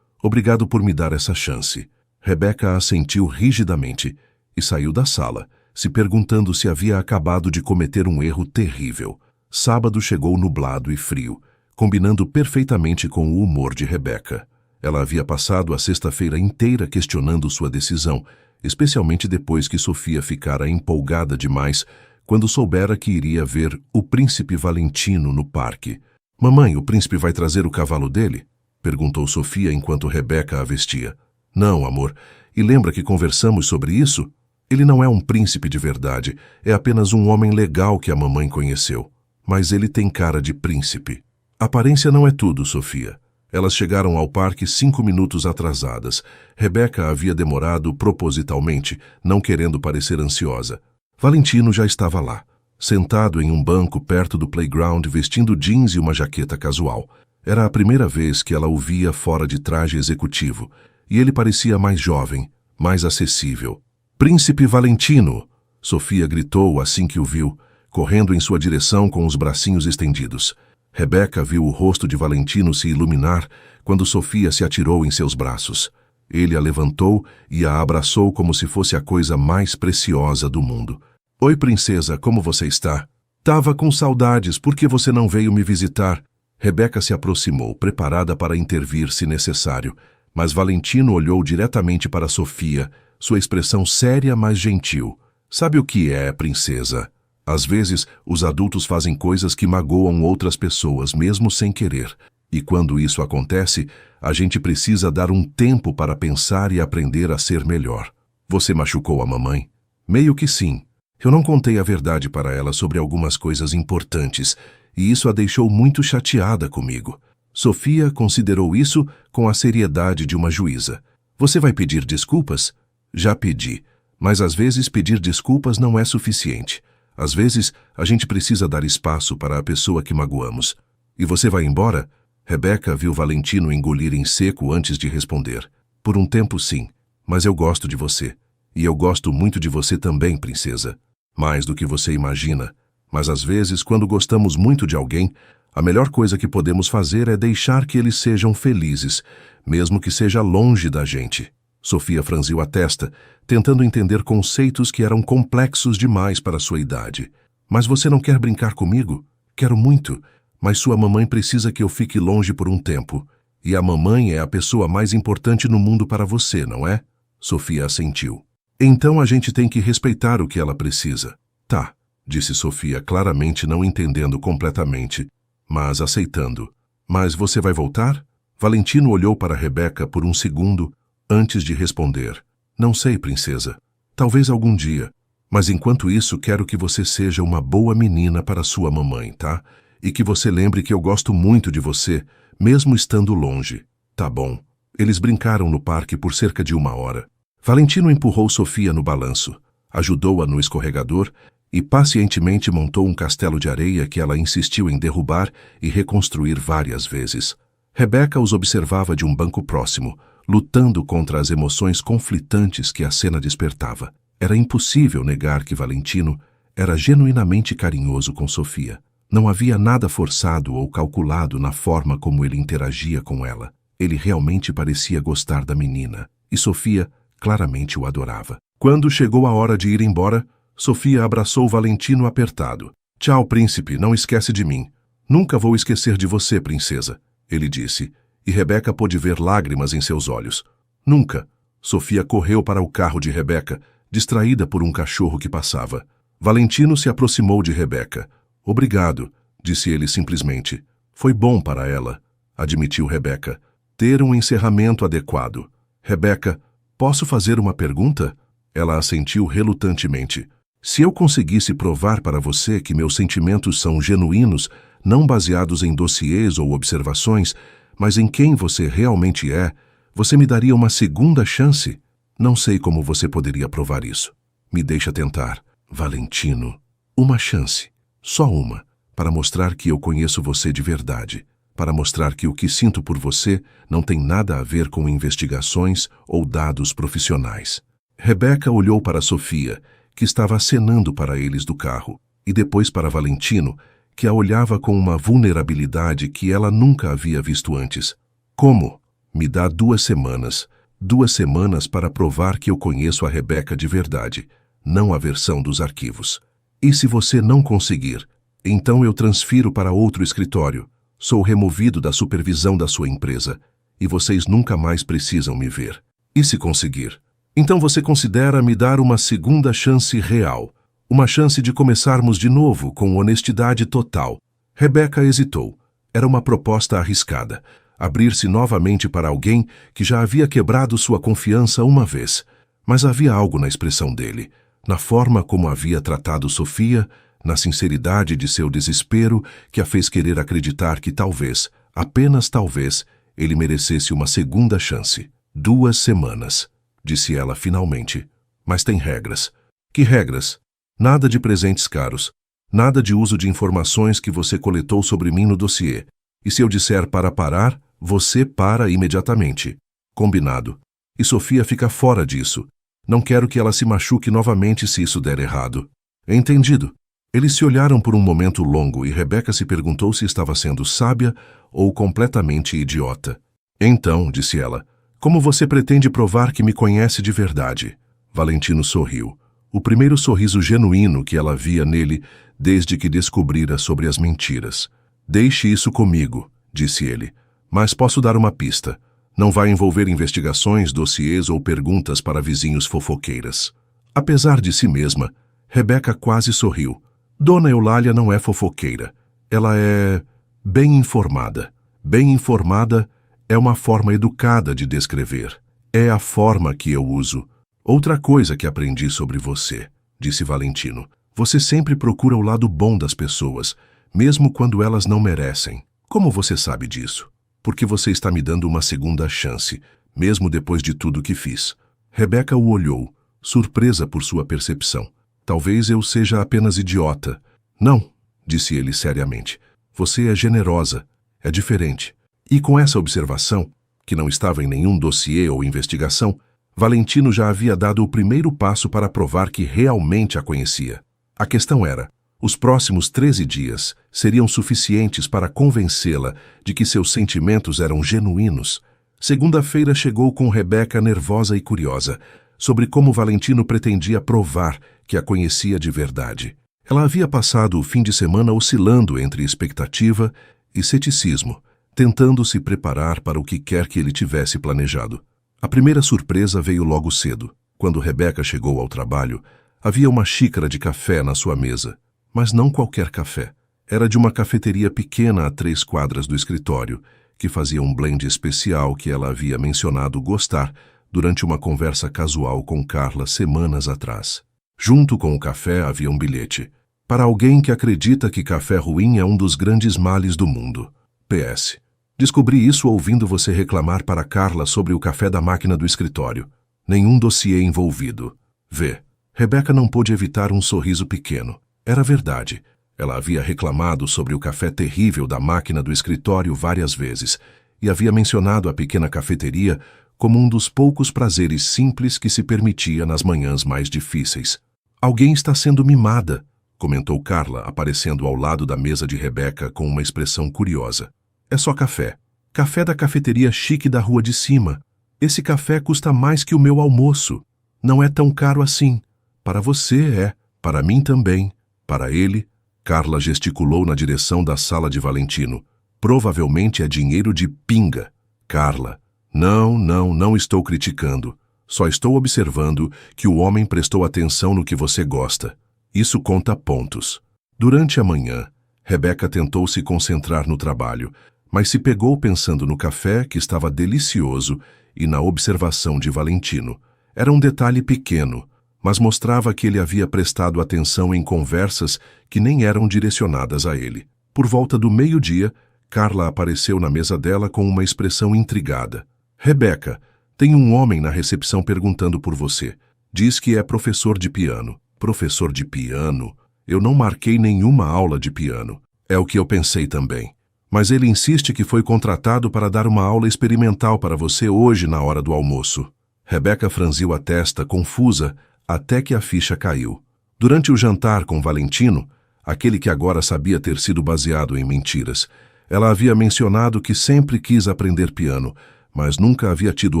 obrigado por me dar essa chance. Rebecca assentiu rigidamente e saiu da sala, se perguntando se havia acabado de cometer um erro terrível. Sábado chegou nublado e frio, combinando perfeitamente com o humor de Rebecca. Ela havia passado a sexta-feira inteira questionando sua decisão, especialmente depois que Sofia ficara empolgada demais quando soubera que iria ver o príncipe Valentino no parque. Mamãe, o príncipe vai trazer o cavalo dele? Perguntou Sofia enquanto Rebecca a vestia. Não, amor. E lembra que conversamos sobre isso? Ele não é um príncipe de verdade. É apenas um homem legal que a mamãe conheceu. Mas ele tem cara de príncipe. Aparência não é tudo, Sofia. Elas chegaram ao parque 5 minutos atrasadas. Rebecca havia demorado propositalmente, não querendo parecer ansiosa. Valentino já estava lá, sentado em um banco perto do playground vestindo jeans e uma jaqueta casual. Era a primeira vez que ela o via fora de traje executivo, e ele parecia mais jovem, mais acessível. Príncipe Valentino! Sofia gritou assim que o viu, correndo em sua direção com os bracinhos estendidos. Rebecca viu o rosto de Valentino se iluminar quando Sofia se atirou em seus braços. Ele a levantou e a abraçou como se fosse a coisa mais preciosa do mundo. Oi, princesa, como você está? Tava com saudades, por que você não veio me visitar? Rebecca se aproximou, preparada para intervir se necessário, mas Valentino olhou diretamente para Sofia, sua expressão séria, mas gentil. Sabe o que é, princesa? Às vezes, os adultos fazem coisas que magoam outras pessoas, mesmo sem querer. E quando isso acontece, a gente precisa dar um tempo para pensar e aprender a ser melhor. Você machucou a mamãe? Meio que sim. Eu não contei a verdade para ela sobre algumas coisas importantes, e isso a deixou muito chateada comigo. Sofia considerou isso com a seriedade de uma juíza. Você vai pedir desculpas? Já pedi, mas às vezes pedir desculpas não é suficiente. Às vezes, a gente precisa dar espaço para a pessoa que magoamos. E você vai embora? Rebecca viu Valentino engolir em seco antes de responder. Por um tempo, sim, mas eu gosto de você. E eu gosto muito de você também, princesa. Mais do que você imagina. Mas às vezes, quando gostamos muito de alguém, a melhor coisa que podemos fazer é deixar que eles sejam felizes, mesmo que seja longe da gente. Sofia franziu a testa, tentando entender conceitos que eram complexos demais para sua idade. Mas você não quer brincar comigo? Quero muito, mas sua mamãe precisa que eu fique longe por um tempo. E a mamãe é a pessoa mais importante no mundo para você, não é? Sofia assentiu. Então a gente tem que respeitar o que ela precisa. Tá, disse Sofia, claramente não entendendo completamente, mas aceitando. Mas você vai voltar? Valentino olhou para Rebecca por um segundo antes de responder. Não sei, princesa. Talvez algum dia. Mas enquanto isso, quero que você seja uma boa menina para sua mamãe, tá? E que você lembre que eu gosto muito de você, mesmo estando longe. Tá bom. Eles brincaram no parque por cerca de 1 hora. Valentino empurrou Sofia no balanço, ajudou-a no escorregador e pacientemente montou um castelo de areia que ela insistiu em derrubar e reconstruir várias vezes. Rebeca os observava de um banco próximo, lutando contra as emoções conflitantes que a cena despertava. Era impossível negar que Valentino era genuinamente carinhoso com Sofia. Não havia nada forçado ou calculado na forma como ele interagia com ela. Ele realmente parecia gostar da menina, e Sofia claramente o adorava. Quando chegou a hora de ir embora, Sofia abraçou Valentino apertado. "Tchau, príncipe, não esquece de mim. Nunca vou esquecer de você, princesa", ele disse, e Rebeca pôde ver lágrimas em seus olhos. "Nunca." Sofia correu para o carro de Rebeca, distraída por um cachorro que passava. Valentino se aproximou de Rebeca. "Obrigado", disse ele simplesmente. "Foi bom para ela", admitiu Rebeca. "Ter um encerramento adequado." "Rebeca, posso fazer uma pergunta?" Ela assentiu relutantemente. "Se eu conseguisse provar para você que meus sentimentos são genuínos, não baseados em dossiês ou observações, mas em quem você realmente é, você me daria uma segunda chance?" "Não sei como você poderia provar isso." "Me deixa tentar." "Valentino, uma chance. Só uma, para mostrar que eu conheço você de verdade, para mostrar que o que sinto por você não tem nada a ver com investigações ou dados profissionais." Rebeca olhou para Sofia, que estava acenando para eles do carro, e depois para Valentino, que a olhava com uma vulnerabilidade que ela nunca havia visto antes. "Como?" "Me dá 2 semanas. 2 semanas para provar que eu conheço a Rebeca de verdade, não a versão dos arquivos. E se você não conseguir, então eu transfiro para outro escritório. Sou removido da supervisão da sua empresa, e vocês nunca mais precisam me ver. E se conseguir? Então você considera me dar uma segunda chance real, uma chance de começarmos de novo com honestidade total." Rebeca hesitou. Era uma proposta arriscada, abrir-se novamente para alguém que já havia quebrado sua confiança uma vez. Mas havia algo na expressão dele, na forma como havia tratado Sofia, na sinceridade de seu desespero, que a fez querer acreditar que talvez, apenas talvez, ele merecesse uma segunda chance. 2 semanas, disse ela finalmente. "Mas tem regras." "Que regras?" "Nada de presentes caros. Nada de uso de informações que você coletou sobre mim no dossiê. E se eu disser para parar, você para imediatamente." "Combinado." "E Sofia fica fora disso. Não quero que ela se machuque novamente se isso der errado." "Entendido." Eles se olharam por um momento longo e Rebeca se perguntou se estava sendo sábia ou completamente idiota. "Então", disse ela, "como você pretende provar que me conhece de verdade?" Valentino sorriu. O primeiro sorriso genuíno que ela via nele desde que descobrira sobre as mentiras. "Deixe isso comigo", disse ele. "Mas posso dar uma pista. Não vai envolver investigações, dossiês ou perguntas para vizinhos fofoqueiras." Apesar de si mesma, Rebeca quase sorriu. Dona Eulália não é fofoqueira. Ela é bem informada. Bem informada é uma forma educada de descrever. É a forma que eu uso. "Outra coisa que aprendi sobre você", disse Valentino. "Você sempre procura o lado bom das pessoas, mesmo quando elas não merecem." "Como você sabe disso?" "Porque você está me dando uma segunda chance, mesmo depois de tudo que fiz." Rebeca o olhou, surpresa por sua percepção. "Talvez eu seja apenas idiota." "Não", disse ele seriamente. "Você é generosa. É diferente." E com essa observação, que não estava em nenhum dossiê ou investigação, Valentino já havia dado o primeiro passo para provar que realmente a conhecia. A questão era, os próximos 13 dias seriam suficientes para convencê-la de que seus sentimentos eram genuínos. Segunda-feira chegou com Rebeca nervosa e curiosa, sobre como Valentino pretendia provar que a conhecia de verdade. Ela havia passado o fim de semana oscilando entre expectativa e ceticismo, tentando se preparar para o que quer que ele tivesse planejado. A primeira surpresa veio logo cedo. Quando Rebeca chegou ao trabalho, havia uma xícara de café na sua mesa. Mas não qualquer café. Era de uma cafeteria pequena a 3 quadras do escritório, que fazia um blend especial que ela havia mencionado gostar durante uma conversa casual com Carla semanas atrás. Junto com o café havia um bilhete. "Para alguém que acredita que café ruim é um dos grandes males do mundo. PS. Descobri isso ouvindo você reclamar para Carla sobre o café da máquina do escritório. Nenhum dossiê envolvido. V." Rebeca não pôde evitar um sorriso pequeno. Era verdade. Ela havia reclamado sobre o café terrível da máquina do escritório várias vezes e havia mencionado a pequena cafeteria como um dos poucos prazeres simples que se permitia nas manhãs mais difíceis. Alguém está sendo mimada, comentou Carla, aparecendo ao lado da mesa de Rebeca com uma expressão curiosa. É só café. Café da cafeteria chique da rua de cima. Esse café custa mais que o meu almoço. Não é tão caro assim. Para você é, para mim também, para ele. Carla gesticulou na direção da sala de Valentino. Provavelmente é dinheiro de pinga. Carla, não estou criticando. Só estou observando que o homem prestou atenção no que você gosta. Isso conta pontos. Durante a manhã, Rebeca tentou se concentrar no trabalho, mas se pegou pensando no café, que estava delicioso, e na observação de Valentino. Era um detalhe pequeno, mas mostrava que ele havia prestado atenção em conversas que nem eram direcionadas a ele. Por volta do meio-dia, Carla apareceu na mesa dela com uma expressão intrigada. Rebeca, tem um homem na recepção perguntando por você. Diz que é professor de piano. Professor de piano? Eu não marquei nenhuma aula de piano. É o que eu pensei também. Mas ele insiste que foi contratado para dar uma aula experimental para você hoje na hora do almoço. Rebeca franziu a testa, confusa, até que a ficha caiu. Durante o jantar com Valentino, aquele que agora sabia ter sido baseado em mentiras, ela havia mencionado que sempre quis aprender piano, mas nunca havia tido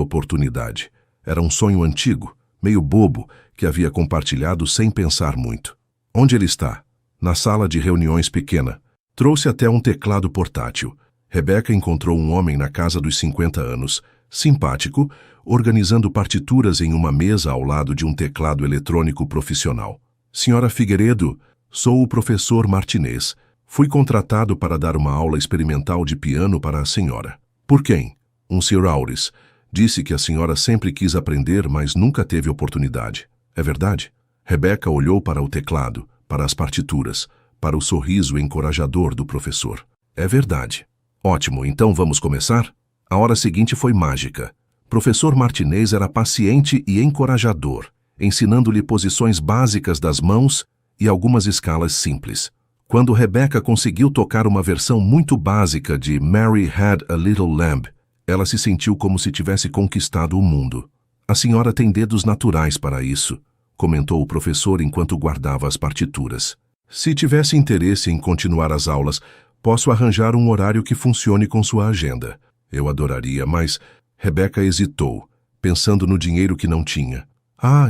oportunidade. Era um sonho antigo, meio bobo, que havia compartilhado sem pensar muito. Onde ele está? Na sala de reuniões pequena. Trouxe até um teclado portátil. Rebeca encontrou um homem na casa dos 50 anos, simpático, organizando partituras em uma mesa ao lado de um teclado eletrônico profissional. Senhora Figueiredo, sou o professor Martinez. Fui contratado para dar uma aula experimental de piano para a senhora. Por quem? Um Sr. Auris. Disse que a senhora sempre quis aprender, mas nunca teve oportunidade. É verdade? Rebeca olhou para o teclado, para as partituras, para o sorriso encorajador do professor. É verdade. Ótimo, então vamos começar? A hora seguinte foi mágica. Professor Martinez era paciente e encorajador, ensinando-lhe posições básicas das mãos e algumas escalas simples. Quando Rebeca conseguiu tocar uma versão muito básica de Mary Had a Little Lamb, ela se sentiu como se tivesse conquistado o mundo. A senhora tem dedos naturais para isso, comentou o professor enquanto guardava as partituras. Se tivesse interesse em continuar as aulas, posso arranjar um horário que funcione com sua agenda. Eu adoraria, mas... Rebeca hesitou, pensando no dinheiro que não tinha.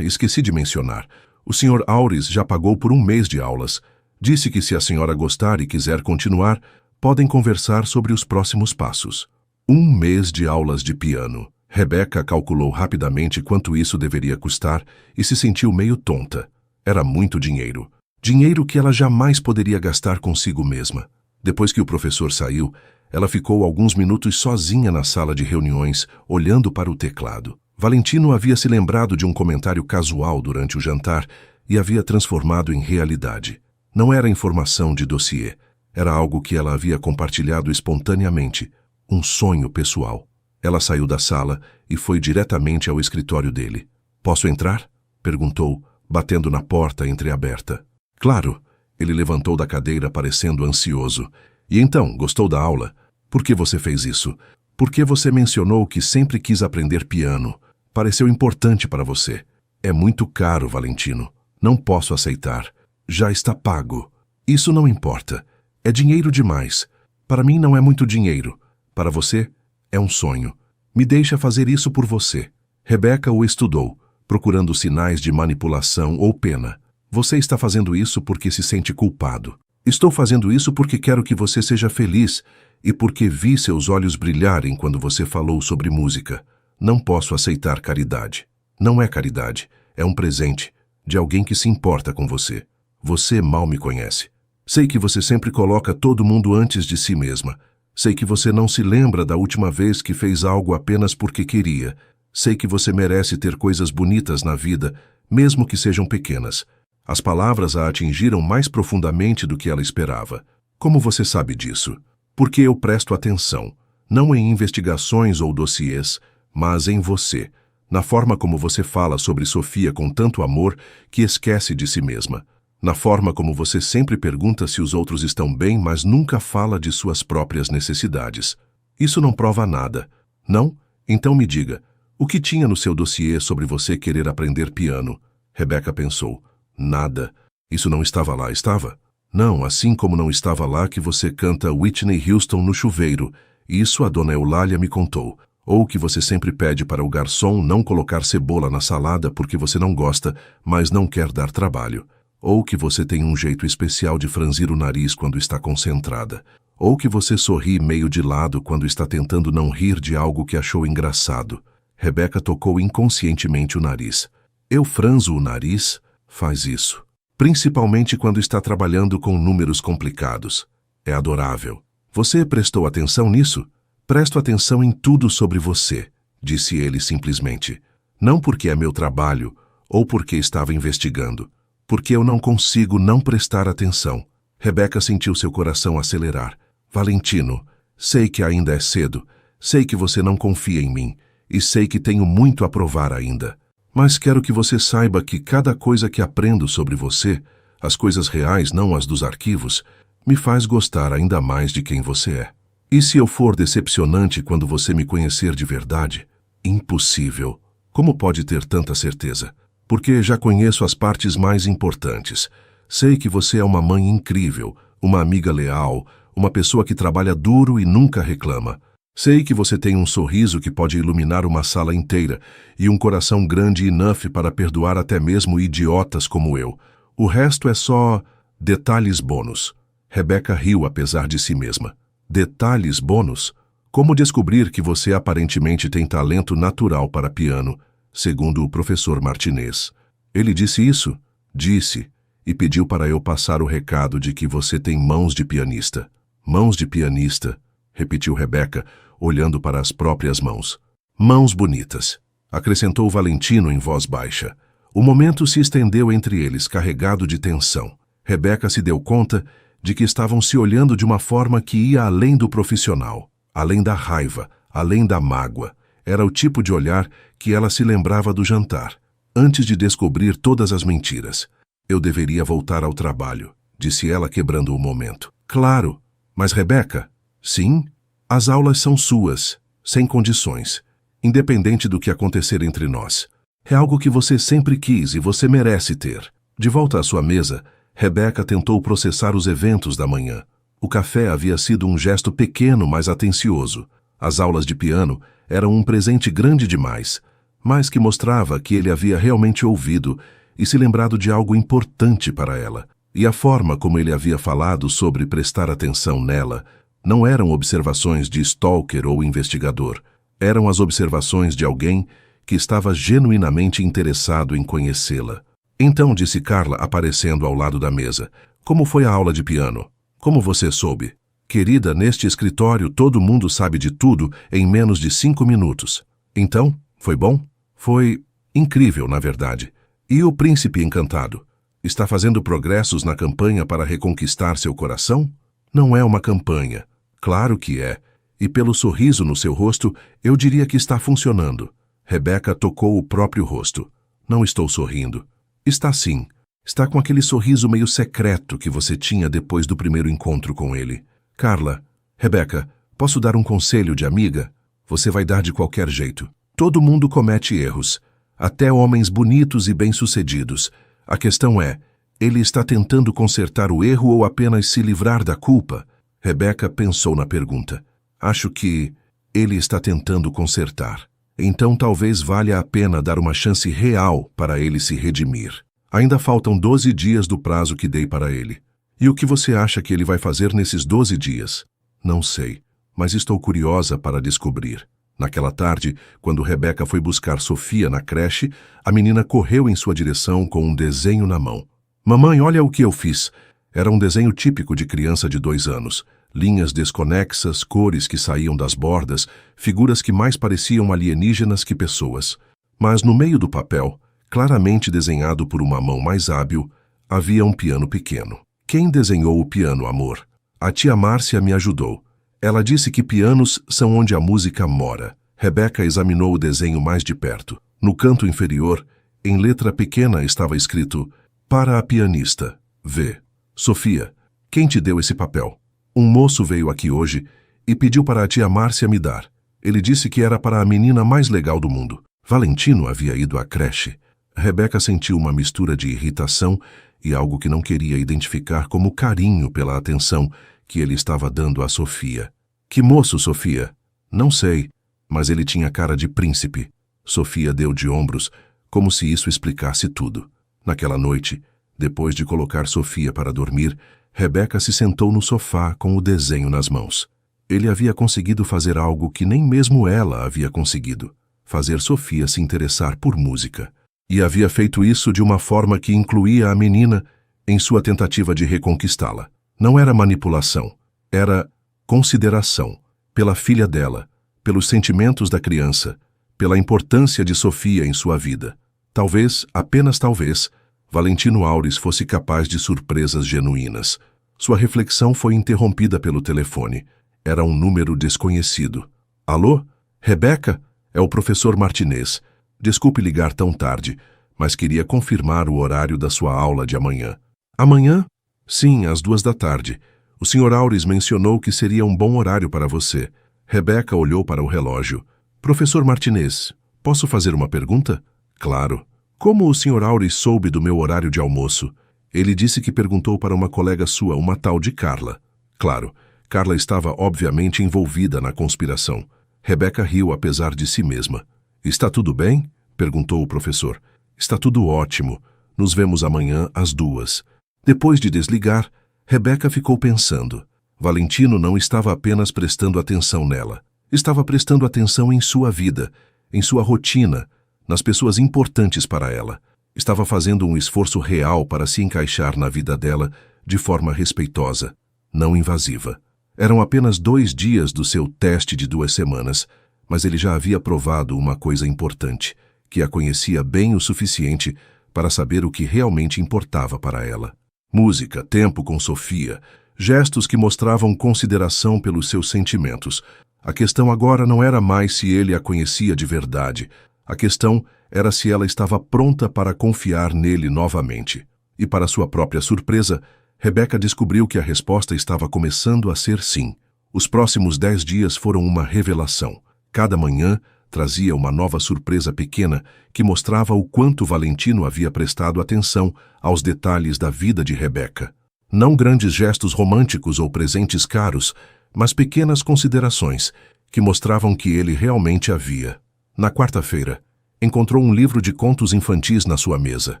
Esqueci de mencionar. O Sr. Auris já pagou por um mês de aulas. Disse que se a senhora gostar e quiser continuar, podem conversar sobre os próximos passos. Um mês de aulas de piano. Rebeca calculou rapidamente quanto isso deveria custar e se sentiu meio tonta. Era muito dinheiro. Dinheiro que ela jamais poderia gastar consigo mesma. Depois que o professor saiu, ela ficou alguns minutos sozinha na sala de reuniões, olhando para o teclado. Valentino havia se lembrado de um comentário casual durante o jantar e havia transformado em realidade. Não era informação de dossiê. Era algo que ela havia compartilhado espontaneamente, um sonho pessoal. Ela saiu da sala e foi diretamente ao escritório dele. Posso entrar? Perguntou, batendo na porta entreaberta. Claro. Ele levantou da cadeira parecendo ansioso. E então, gostou da aula? Por que você fez isso? Por que você mencionou que sempre quis aprender piano? Pareceu importante para você. É muito caro, Valentino. Não posso aceitar. Já está pago. Isso não importa. É dinheiro demais. Para mim não é muito dinheiro. Para você, é um sonho. Me deixa fazer isso por você. Rebeca o estudou, procurando sinais de manipulação ou pena. Você está fazendo isso porque se sente culpado. Estou fazendo isso porque quero que você seja feliz e porque vi seus olhos brilharem quando você falou sobre música. Não posso aceitar caridade. Não é caridade, é um presente de alguém que se importa com você. Você mal me conhece. Sei que você sempre coloca todo mundo antes de si mesma. Sei que você não se lembra da última vez que fez algo apenas porque queria. Sei que você merece ter coisas bonitas na vida, mesmo que sejam pequenas. As palavras a atingiram mais profundamente do que ela esperava. Como você sabe disso? Porque eu presto atenção, não em investigações ou dossiês, mas em você. Na forma como você fala sobre Sofia com tanto amor que esquece de si mesma. Na forma como você sempre pergunta se os outros estão bem, mas nunca fala de suas próprias necessidades. Isso não prova nada. Não? Então me diga, o que tinha no seu dossiê sobre você querer aprender piano? Rebecca pensou. Nada. Isso não estava lá, estava? Não, assim como não estava lá que você canta Whitney Houston no chuveiro. Isso a dona Eulália me contou. Ou que você sempre pede para o garçom não colocar cebola na salada porque você não gosta, mas não quer dar trabalho. Ou que você tem um jeito especial de franzir o nariz quando está concentrada. Ou que você sorri meio de lado quando está tentando não rir de algo que achou engraçado. Rebecca tocou inconscientemente o nariz. Eu franzo o nariz? Faz isso. Principalmente quando está trabalhando com números complicados. É adorável. Você prestou atenção nisso? Presto atenção em tudo sobre você, disse ele simplesmente. Não porque é meu trabalho, ou porque estava investigando. Porque eu não consigo não prestar atenção. Rebecca sentiu seu coração acelerar. Valentino, sei que ainda é cedo, sei que você não confia em mim, e sei que tenho muito a provar ainda. Mas quero que você saiba que cada coisa que aprendo sobre você, as coisas reais, não as dos arquivos, me faz gostar ainda mais de quem você é. E se eu for decepcionante quando você me conhecer de verdade? Impossível. Como pode ter tanta certeza? Porque já conheço as partes mais importantes. Sei que você é uma mãe incrível, uma amiga leal, uma pessoa que trabalha duro e nunca reclama. Sei que você tem um sorriso que pode iluminar uma sala inteira e um coração grande enough para perdoar até mesmo idiotas como eu. O resto é só detalhes bônus. Rebecca riu apesar de si mesma. Detalhes bônus? Como descobrir que você aparentemente tem talento natural para piano, segundo o professor Martinez. Ele disse isso? Disse, e pediu para eu passar o recado de que você tem mãos de pianista. Mãos de pianista, repetiu Rebecca, olhando para as próprias mãos. Mãos bonitas, acrescentou Valentino em voz baixa. O momento se estendeu entre eles, carregado de tensão. Rebecca se deu conta de que estavam se olhando de uma forma que ia além do profissional, além da raiva, além da mágoa. Era o tipo de olhar que ela se lembrava do jantar, antes de descobrir todas as mentiras. Eu deveria voltar ao trabalho, disse ela quebrando o momento. Claro, mas Rebecca? Sim, as aulas são suas, sem condições, independente do que acontecer entre nós. É algo que você sempre quis e você merece ter. De volta à sua mesa, Rebecca tentou processar os eventos da manhã. O café havia sido um gesto pequeno, mas atencioso. As aulas de piano eram um presente grande demais, mas que mostrava que ele havia realmente ouvido e se lembrado de algo importante para ela. E a forma como ele havia falado sobre prestar atenção nela não eram observações de stalker ou investigador. Eram as observações de alguém que estava genuinamente interessado em conhecê-la. Então, disse Carla, aparecendo ao lado da mesa, como foi a aula de piano? Como você soube? Querida, neste escritório todo mundo sabe de tudo em menos de 5 minutos. Então, foi bom? Foi incrível, na verdade. E o príncipe encantado? Está fazendo progressos na campanha para reconquistar seu coração? Não é uma campanha. Claro que é. E pelo sorriso no seu rosto, eu diria que está funcionando. Rebecca tocou o próprio rosto. Não estou sorrindo. Está sim. Está com aquele sorriso meio secreto que você tinha depois do primeiro encontro com ele. Carla, Rebecca, posso dar um conselho de amiga? Você vai dar de qualquer jeito. Todo mundo comete erros. Até homens bonitos e bem-sucedidos. A questão é, ele está tentando consertar o erro ou apenas se livrar da culpa? Rebecca pensou na pergunta. Acho que ele está tentando consertar. Então talvez valha a pena dar uma chance real para ele se redimir. Ainda faltam 12 dias do prazo que dei para ele. E o que você acha que ele vai fazer nesses 12 dias? Não sei, mas estou curiosa para descobrir. Naquela tarde, quando Rebecca foi buscar Sofia na creche, a menina correu em sua direção com um desenho na mão. Mamãe, olha o que eu fiz. Era um desenho típico de criança de 2 anos. Linhas desconexas, cores que saíam das bordas, figuras que mais pareciam alienígenas que pessoas. Mas no meio do papel, claramente desenhado por uma mão mais hábil, havia um piano pequeno. Quem desenhou o piano, amor? A tia Márcia me ajudou. Ela disse que pianos são onde a música mora. Rebecca examinou o desenho mais de perto. No canto inferior, em letra pequena, estava escrito: para a pianista, V. Sofia, quem te deu esse papel? Um moço veio aqui hoje e pediu para a tia Márcia me dar. Ele disse que era para a menina mais legal do mundo. Valentino havia ido à creche. Rebeca sentiu uma mistura de irritação e algo que não queria identificar como carinho pela atenção que ele estava dando a Sofia. Que moço, Sofia? Não sei, mas ele tinha cara de príncipe. Sofia deu de ombros, como se isso explicasse tudo. Naquela noite, depois de colocar Sofia para dormir, Rebeca se sentou no sofá com o desenho nas mãos. Ele havia conseguido fazer algo que nem mesmo ela havia conseguido: fazer Sofia se interessar por música. E havia feito isso de uma forma que incluía a menina em sua tentativa de reconquistá-la. Não era manipulação, era consideração pela filha dela, pelos sentimentos da criança, pela importância de Sofia em sua vida. Talvez, apenas talvez, Valentino Aures fosse capaz de surpresas genuínas. Sua reflexão foi interrompida pelo telefone. Era um número desconhecido. Alô? Rebeca? É o professor Martinez. Desculpe ligar tão tarde, mas queria confirmar o horário da sua aula de amanhã. Amanhã? Sim, às 14h. O Sr. Aures mencionou que seria um bom horário para você. Rebeca olhou para o relógio. Professor Martinez, posso fazer uma pergunta? Claro. Como o Sr. Aures soube do meu horário de almoço? Ele disse que perguntou para uma colega sua, uma tal de Carla. Claro, Carla estava obviamente envolvida na conspiração. Rebeca riu apesar de si mesma. Está tudo bem? Perguntou o professor. Está tudo ótimo. Nos vemos amanhã às 2h. Depois de desligar, Rebeca ficou pensando. Valentino não estava apenas prestando atenção nela. Estava prestando atenção em sua vida, em sua rotina, nas pessoas importantes para ela. Estava fazendo um esforço real para se encaixar na vida dela de forma respeitosa, não invasiva. Eram apenas 2 dias do seu teste de 2 semanas, mas ele já havia provado uma coisa importante, que a conhecia bem o suficiente para saber o que realmente importava para ela. Música, tempo com Sofia, gestos que mostravam consideração pelos seus sentimentos. A questão agora não era mais se ele a conhecia de verdade. A questão era se ela estava pronta para confiar nele novamente. E para sua própria surpresa, Rebeca descobriu que a resposta estava começando a ser sim. Os próximos 10 dias foram uma revelação. Cada manhã trazia uma nova surpresa pequena que mostrava o quanto Valentino havia prestado atenção aos detalhes da vida de Rebeca. Não grandes gestos românticos ou presentes caros, mas pequenas considerações que mostravam que ele realmente havia. Na quarta-feira, encontrou um livro de contos infantis na sua mesa.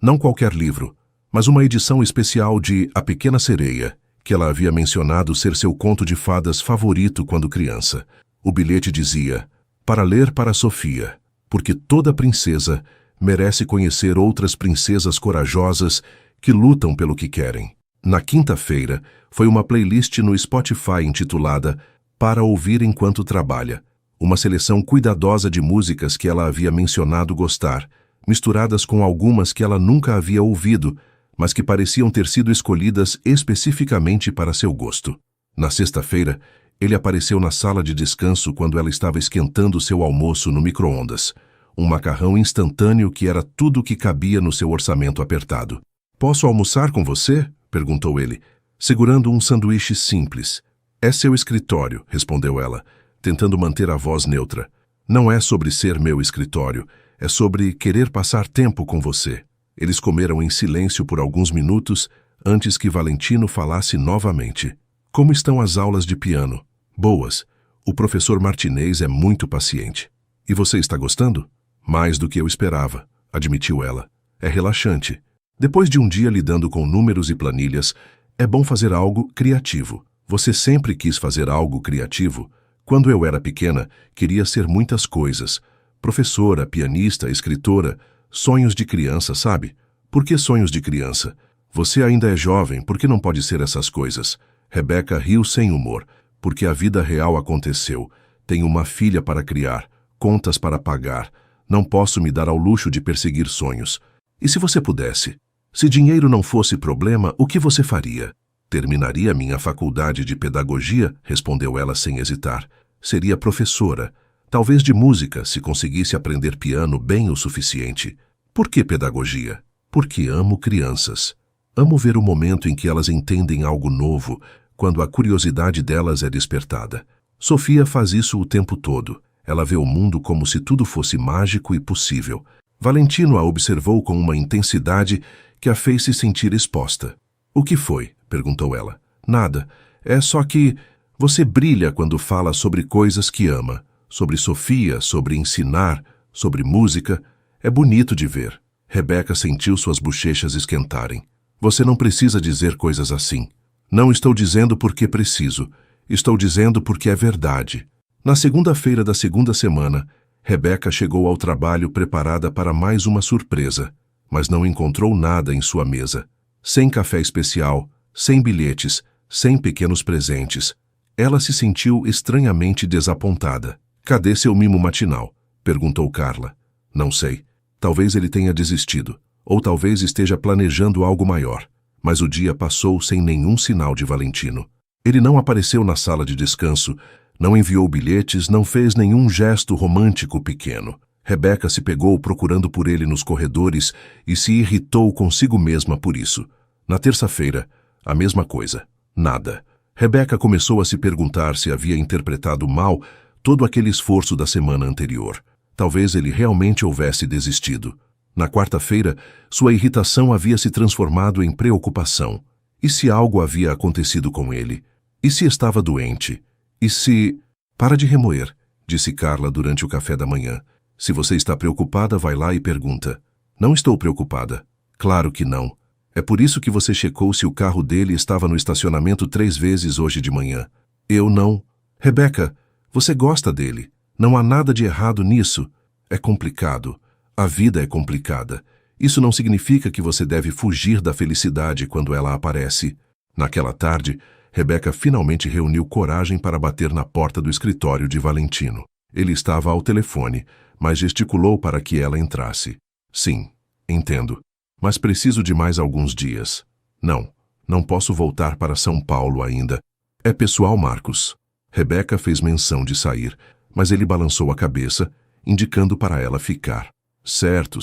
Não qualquer livro, mas uma edição especial de A Pequena Sereia, que ela havia mencionado ser seu conto de fadas favorito quando criança. O bilhete dizia: para ler para Sofia, porque toda princesa merece conhecer outras princesas corajosas que lutam pelo que querem. Na quinta-feira, foi uma playlist no Spotify intitulada Para Ouvir Enquanto Trabalha, uma seleção cuidadosa de músicas que ela havia mencionado gostar, misturadas com algumas que ela nunca havia ouvido, mas que pareciam ter sido escolhidas especificamente para seu gosto. Na sexta-feira, ele apareceu na sala de descanso quando ela estava esquentando seu almoço no micro-ondas, um macarrão instantâneo que era tudo o que cabia no seu orçamento apertado. Posso almoçar com você? Perguntou ele, segurando um sanduíche simples. É seu escritório, respondeu ela, tentando manter a voz neutra. Não é sobre ser meu escritório, é sobre querer passar tempo com você. Eles comeram em silêncio por alguns minutos antes que Valentino falasse novamente. Como estão as aulas de piano? Boas. O professor Martinez é muito paciente. E você está gostando? Mais do que eu esperava, admitiu ela. É relaxante. Depois de um dia lidando com números e planilhas, é bom fazer algo criativo. Você sempre quis fazer algo criativo? Quando eu era pequena, queria ser muitas coisas. Professora, pianista, escritora, sonhos de criança, sabe? Por que sonhos de criança? Você ainda é jovem, por que não pode ser essas coisas? Rebeca riu sem humor, porque a vida real aconteceu. Tenho uma filha para criar, contas para pagar. Não posso me dar ao luxo de perseguir sonhos. E se você pudesse? Se dinheiro não fosse problema, o que você faria? Terminaria minha faculdade de pedagogia, respondeu ela sem hesitar. Seria professora. Talvez de música, se conseguisse aprender piano bem o suficiente. Por que pedagogia? Porque amo crianças. Amo ver o momento em que elas entendem algo novo, quando a curiosidade delas é despertada. Sofia faz isso o tempo todo. Ela vê o mundo como se tudo fosse mágico e possível. Valentino a observou com uma intensidade que a fez se sentir exposta. O que foi? Perguntou ela. Nada. É só que você brilha quando fala sobre coisas que ama. Sobre Sofia, sobre ensinar, sobre música. É bonito de ver. Rebeca sentiu suas bochechas esquentarem. Você não precisa dizer coisas assim. Não estou dizendo porque preciso. Estou dizendo porque é verdade. Na segunda-feira da segunda semana, Rebeca chegou ao trabalho preparada para mais uma surpresa, mas não encontrou nada em sua mesa. Sem café especial, sem bilhetes, sem pequenos presentes. Ela se sentiu estranhamente desapontada. Cadê seu mimo matinal? Perguntou Carla. Não sei. Talvez ele tenha desistido, ou talvez esteja planejando algo maior. Mas o dia passou sem nenhum sinal de Valentino. Ele não apareceu na sala de descanso, não enviou bilhetes, não fez nenhum gesto romântico pequeno. Rebeca se pegou procurando por ele nos corredores e se irritou consigo mesma por isso. Na terça-feira, a mesma coisa. Nada. Rebeca começou a se perguntar se havia interpretado mal todo aquele esforço da semana anterior. Talvez ele realmente houvesse desistido. Na quarta-feira, sua irritação havia se transformado em preocupação. E se algo havia acontecido com ele? E se estava doente? E se... Para de remoer, disse Carla durante o café da manhã. Se você está preocupada, vai lá e pergunta. Não estou preocupada. Claro que não. É por isso que você checou se o carro dele estava no estacionamento 3 vezes hoje de manhã. Eu não. Rebeca, você gosta dele. Não há nada de errado nisso. É complicado. A vida é complicada. Isso não significa que você deve fugir da felicidade quando ela aparece. Naquela tarde, Rebeca finalmente reuniu coragem para bater na porta do escritório de Valentino. Ele estava ao telefone, mas gesticulou para que ela entrasse. Sim, entendo. Mas preciso de mais alguns dias. Não posso voltar para São Paulo ainda. É pessoal, Marcos. Rebeca fez menção de sair, mas ele balançou a cabeça, indicando para ela ficar. Certo.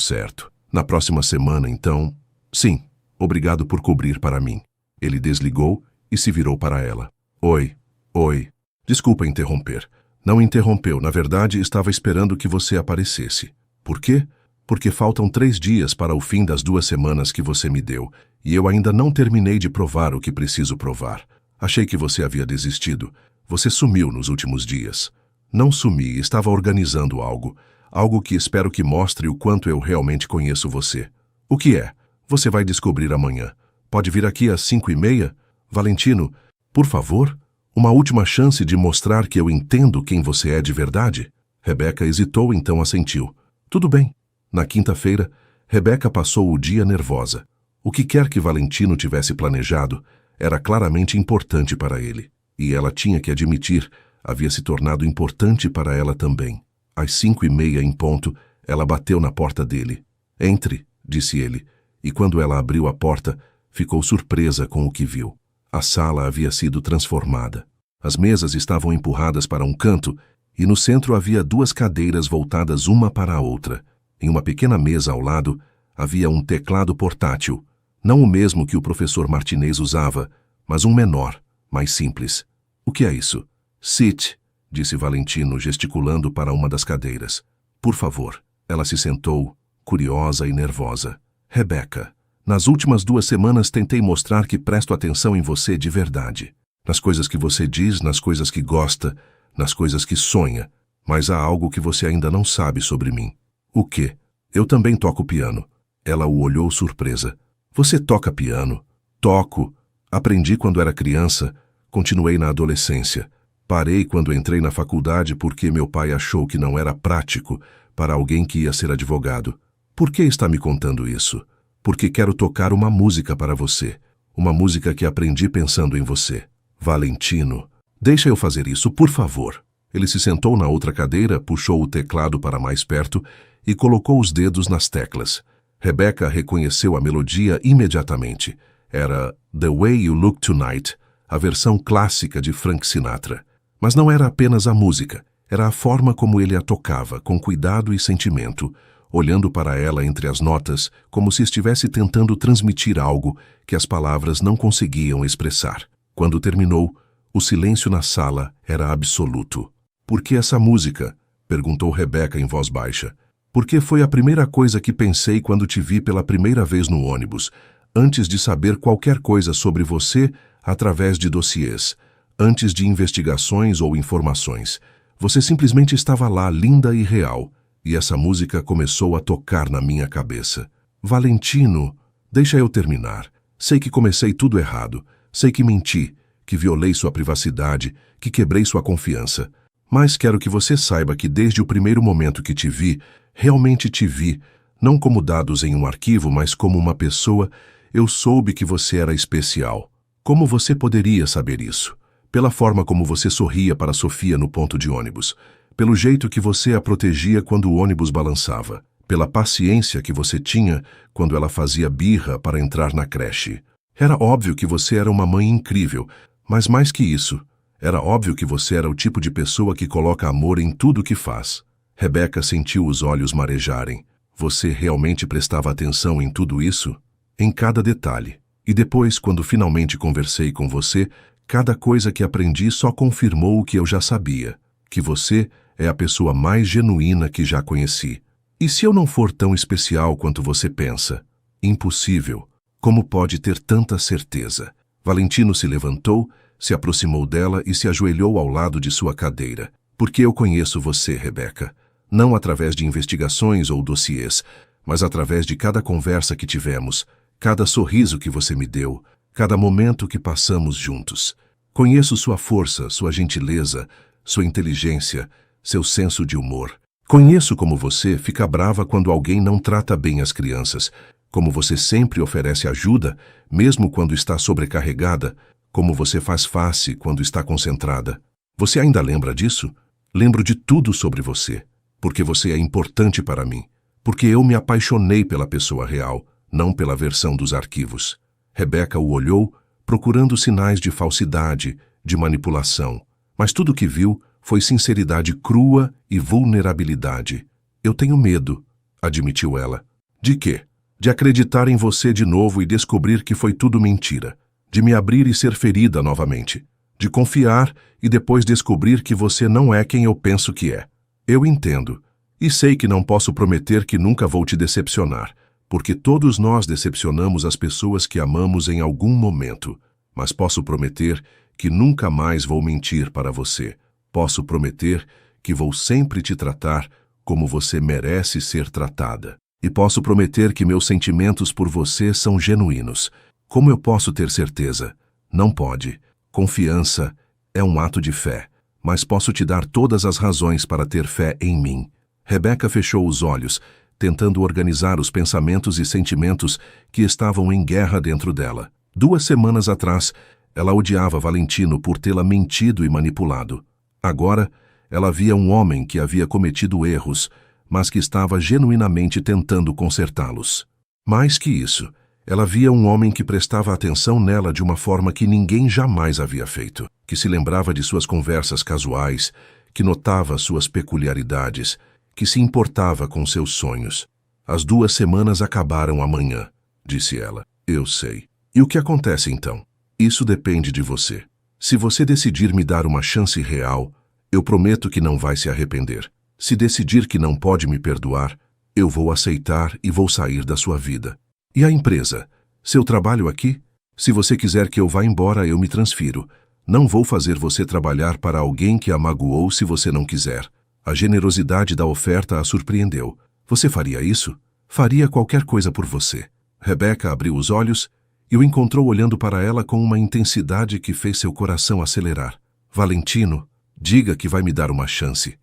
Na próxima semana, então... Sim, obrigado por cobrir para mim. Ele desligou e se virou para ela. Oi. Desculpa interromper. Não interrompeu, na verdade, estava esperando que você aparecesse. Por quê? Porque faltam 3 dias para o fim das 2 semanas que você me deu, e eu ainda não terminei de provar o que preciso provar. Achei que você havia desistido. Você sumiu nos últimos dias. Não sumi, estava organizando algo. Algo que espero que mostre o quanto eu realmente conheço você. O que é? Você vai descobrir amanhã. Pode vir aqui às 5:30? Valentino, por favor, uma última chance de mostrar que eu entendo quem você é de verdade? Rebeca hesitou, então assentiu. Tudo bem. Na quinta-feira, Rebeca passou o dia nervosa. O que quer que Valentino tivesse planejado era claramente importante para ele. E ela tinha que admitir, havia se tornado importante para ela também. Às 5:30 em ponto, ela bateu na porta dele. Entre, disse ele, e quando ela abriu a porta, ficou surpresa com o que viu. A sala havia sido transformada. As mesas estavam empurradas para um canto e no centro havia 2 cadeiras voltadas uma para a outra. Em uma pequena mesa ao lado, havia um teclado portátil, não o mesmo que o professor Martinez usava, mas um menor, mais simples. O que é isso? Sit, disse Valentino, gesticulando para uma das cadeiras. Por favor. Ela se sentou, curiosa e nervosa. Rebeca, nas últimas 2 semanas tentei mostrar que presto atenção em você de verdade. Nas coisas que você diz, nas coisas que gosta, nas coisas que sonha. Mas há algo que você ainda não sabe sobre mim. O quê? Eu também toco piano. Ela o olhou surpresa. Você toca piano? Toco. Aprendi quando era criança. Continuei na adolescência. Parei quando entrei na faculdade porque meu pai achou que não era prático para alguém que ia ser advogado. Por que está me contando isso? Porque quero tocar uma música para você. Uma música que aprendi pensando em você. Valentino, deixa eu fazer isso, por favor. Ele se sentou na outra cadeira, puxou o teclado para mais perto e colocou os dedos nas teclas. Rebeca reconheceu a melodia imediatamente. Era The Way You Look Tonight, a versão clássica de Frank Sinatra. Mas não era apenas a música, Era a forma como ele a tocava, com cuidado e sentimento, olhando para ela entre as notas, como se estivesse tentando transmitir algo que as palavras não conseguiam expressar. Quando terminou, o silêncio na sala era absoluto. "Por que essa música?" perguntou Rebeca em voz baixa. "Porque foi a primeira coisa que pensei quando te vi pela primeira vez no ônibus, antes de saber qualquer coisa sobre você através de dossiês, antes de investigações ou informações. Você simplesmente estava lá, linda e real, e essa música começou a tocar na minha cabeça. Valentino, deixa eu terminar. Sei que comecei tudo errado, sei que menti, que violei sua privacidade, que quebrei sua confiança. Mas quero que você saiba que desde o primeiro momento que te vi, realmente te vi, não como dados em um arquivo, mas como uma pessoa, eu soube que você era especial. Como você poderia saber isso? Pela forma como você sorria para Sofia no ponto de ônibus, pelo jeito que você a protegia quando o ônibus balançava, pela paciência que você tinha quando ela fazia birra para entrar na creche. Era óbvio que você era uma mãe incrível, mas mais que isso, era óbvio que você era o tipo de pessoa que coloca amor em tudo que faz." Rebeca sentiu os olhos marejarem. "Você realmente prestava atenção em tudo isso?" "Em cada detalhe. E depois, quando finalmente conversei com você, cada coisa que aprendi só confirmou o que eu já sabia, que você é a pessoa mais genuína que já conheci. E se eu não for tão especial quanto você pensa?" "Impossível. Como pode ter tanta certeza?" Valentino se levantou, se aproximou dela e se ajoelhou ao lado de sua cadeira. "Porque eu conheço você, Rebeca. Não através de investigações ou dossiês, mas através de cada conversa que tivemos, cada sorriso que você me deu, cada momento que passamos juntos. Conheço sua força, sua gentileza, sua inteligência, seu senso de humor. Conheço como você fica brava quando alguém não trata bem as crianças, como você sempre oferece ajuda, mesmo quando está sobrecarregada, como você faz face quando está concentrada. Você ainda lembra disso? Lembro de tudo sobre você, porque você é importante para mim, porque eu me apaixonei pela pessoa real, não pela versão dos arquivos." Rebeca o olhou, procurando sinais de falsidade, de manipulação, mas tudo que viu foi sinceridade crua e vulnerabilidade. "Eu tenho medo", admitiu ela. "De quê?" "De acreditar em você de novo e descobrir que foi tudo mentira. De me abrir e ser ferida novamente. De confiar e depois descobrir que você não é quem eu penso que é. Eu entendo. E sei que não posso prometer que nunca vou te decepcionar, porque todos nós decepcionamos as pessoas que amamos em algum momento. Mas posso prometer que nunca mais vou mentir para você. Posso prometer que vou sempre te tratar como você merece ser tratada. E posso prometer que meus sentimentos por você são genuínos. Como eu posso ter certeza? Não pode. Confiança é um ato de fé, mas posso te dar todas as razões para ter fé em mim." Rebeca fechou os olhos, tentando organizar os pensamentos e sentimentos que estavam em guerra dentro dela. 2 semanas atrás, ela odiava Valentino por tê-la mentido e manipulado. Agora, ela via um homem que havia cometido erros, mas que estava genuinamente tentando consertá-los. Mais que isso, ela via um homem que prestava atenção nela de uma forma que ninguém jamais havia feito, que se lembrava de suas conversas casuais, que notava suas peculiaridades, que se importava com seus sonhos. "As 2 semanas acabaram amanhã", disse ela. "Eu sei. E o que acontece então? Isso depende de você. Se você decidir me dar uma chance real, eu prometo que não vai se arrepender. Se decidir que não pode me perdoar, eu vou aceitar e vou sair da sua vida. E a empresa? Seu trabalho aqui? Se você quiser que eu vá embora, eu me transfiro. Não vou fazer você trabalhar para alguém que a magoou se você não quiser." A generosidade da oferta a surpreendeu. "Você faria isso? Faria qualquer coisa por você." Rebeca abriu os olhos e o encontrou olhando para ela com uma intensidade que fez seu coração acelerar. "Valentino, diga que vai me dar uma chance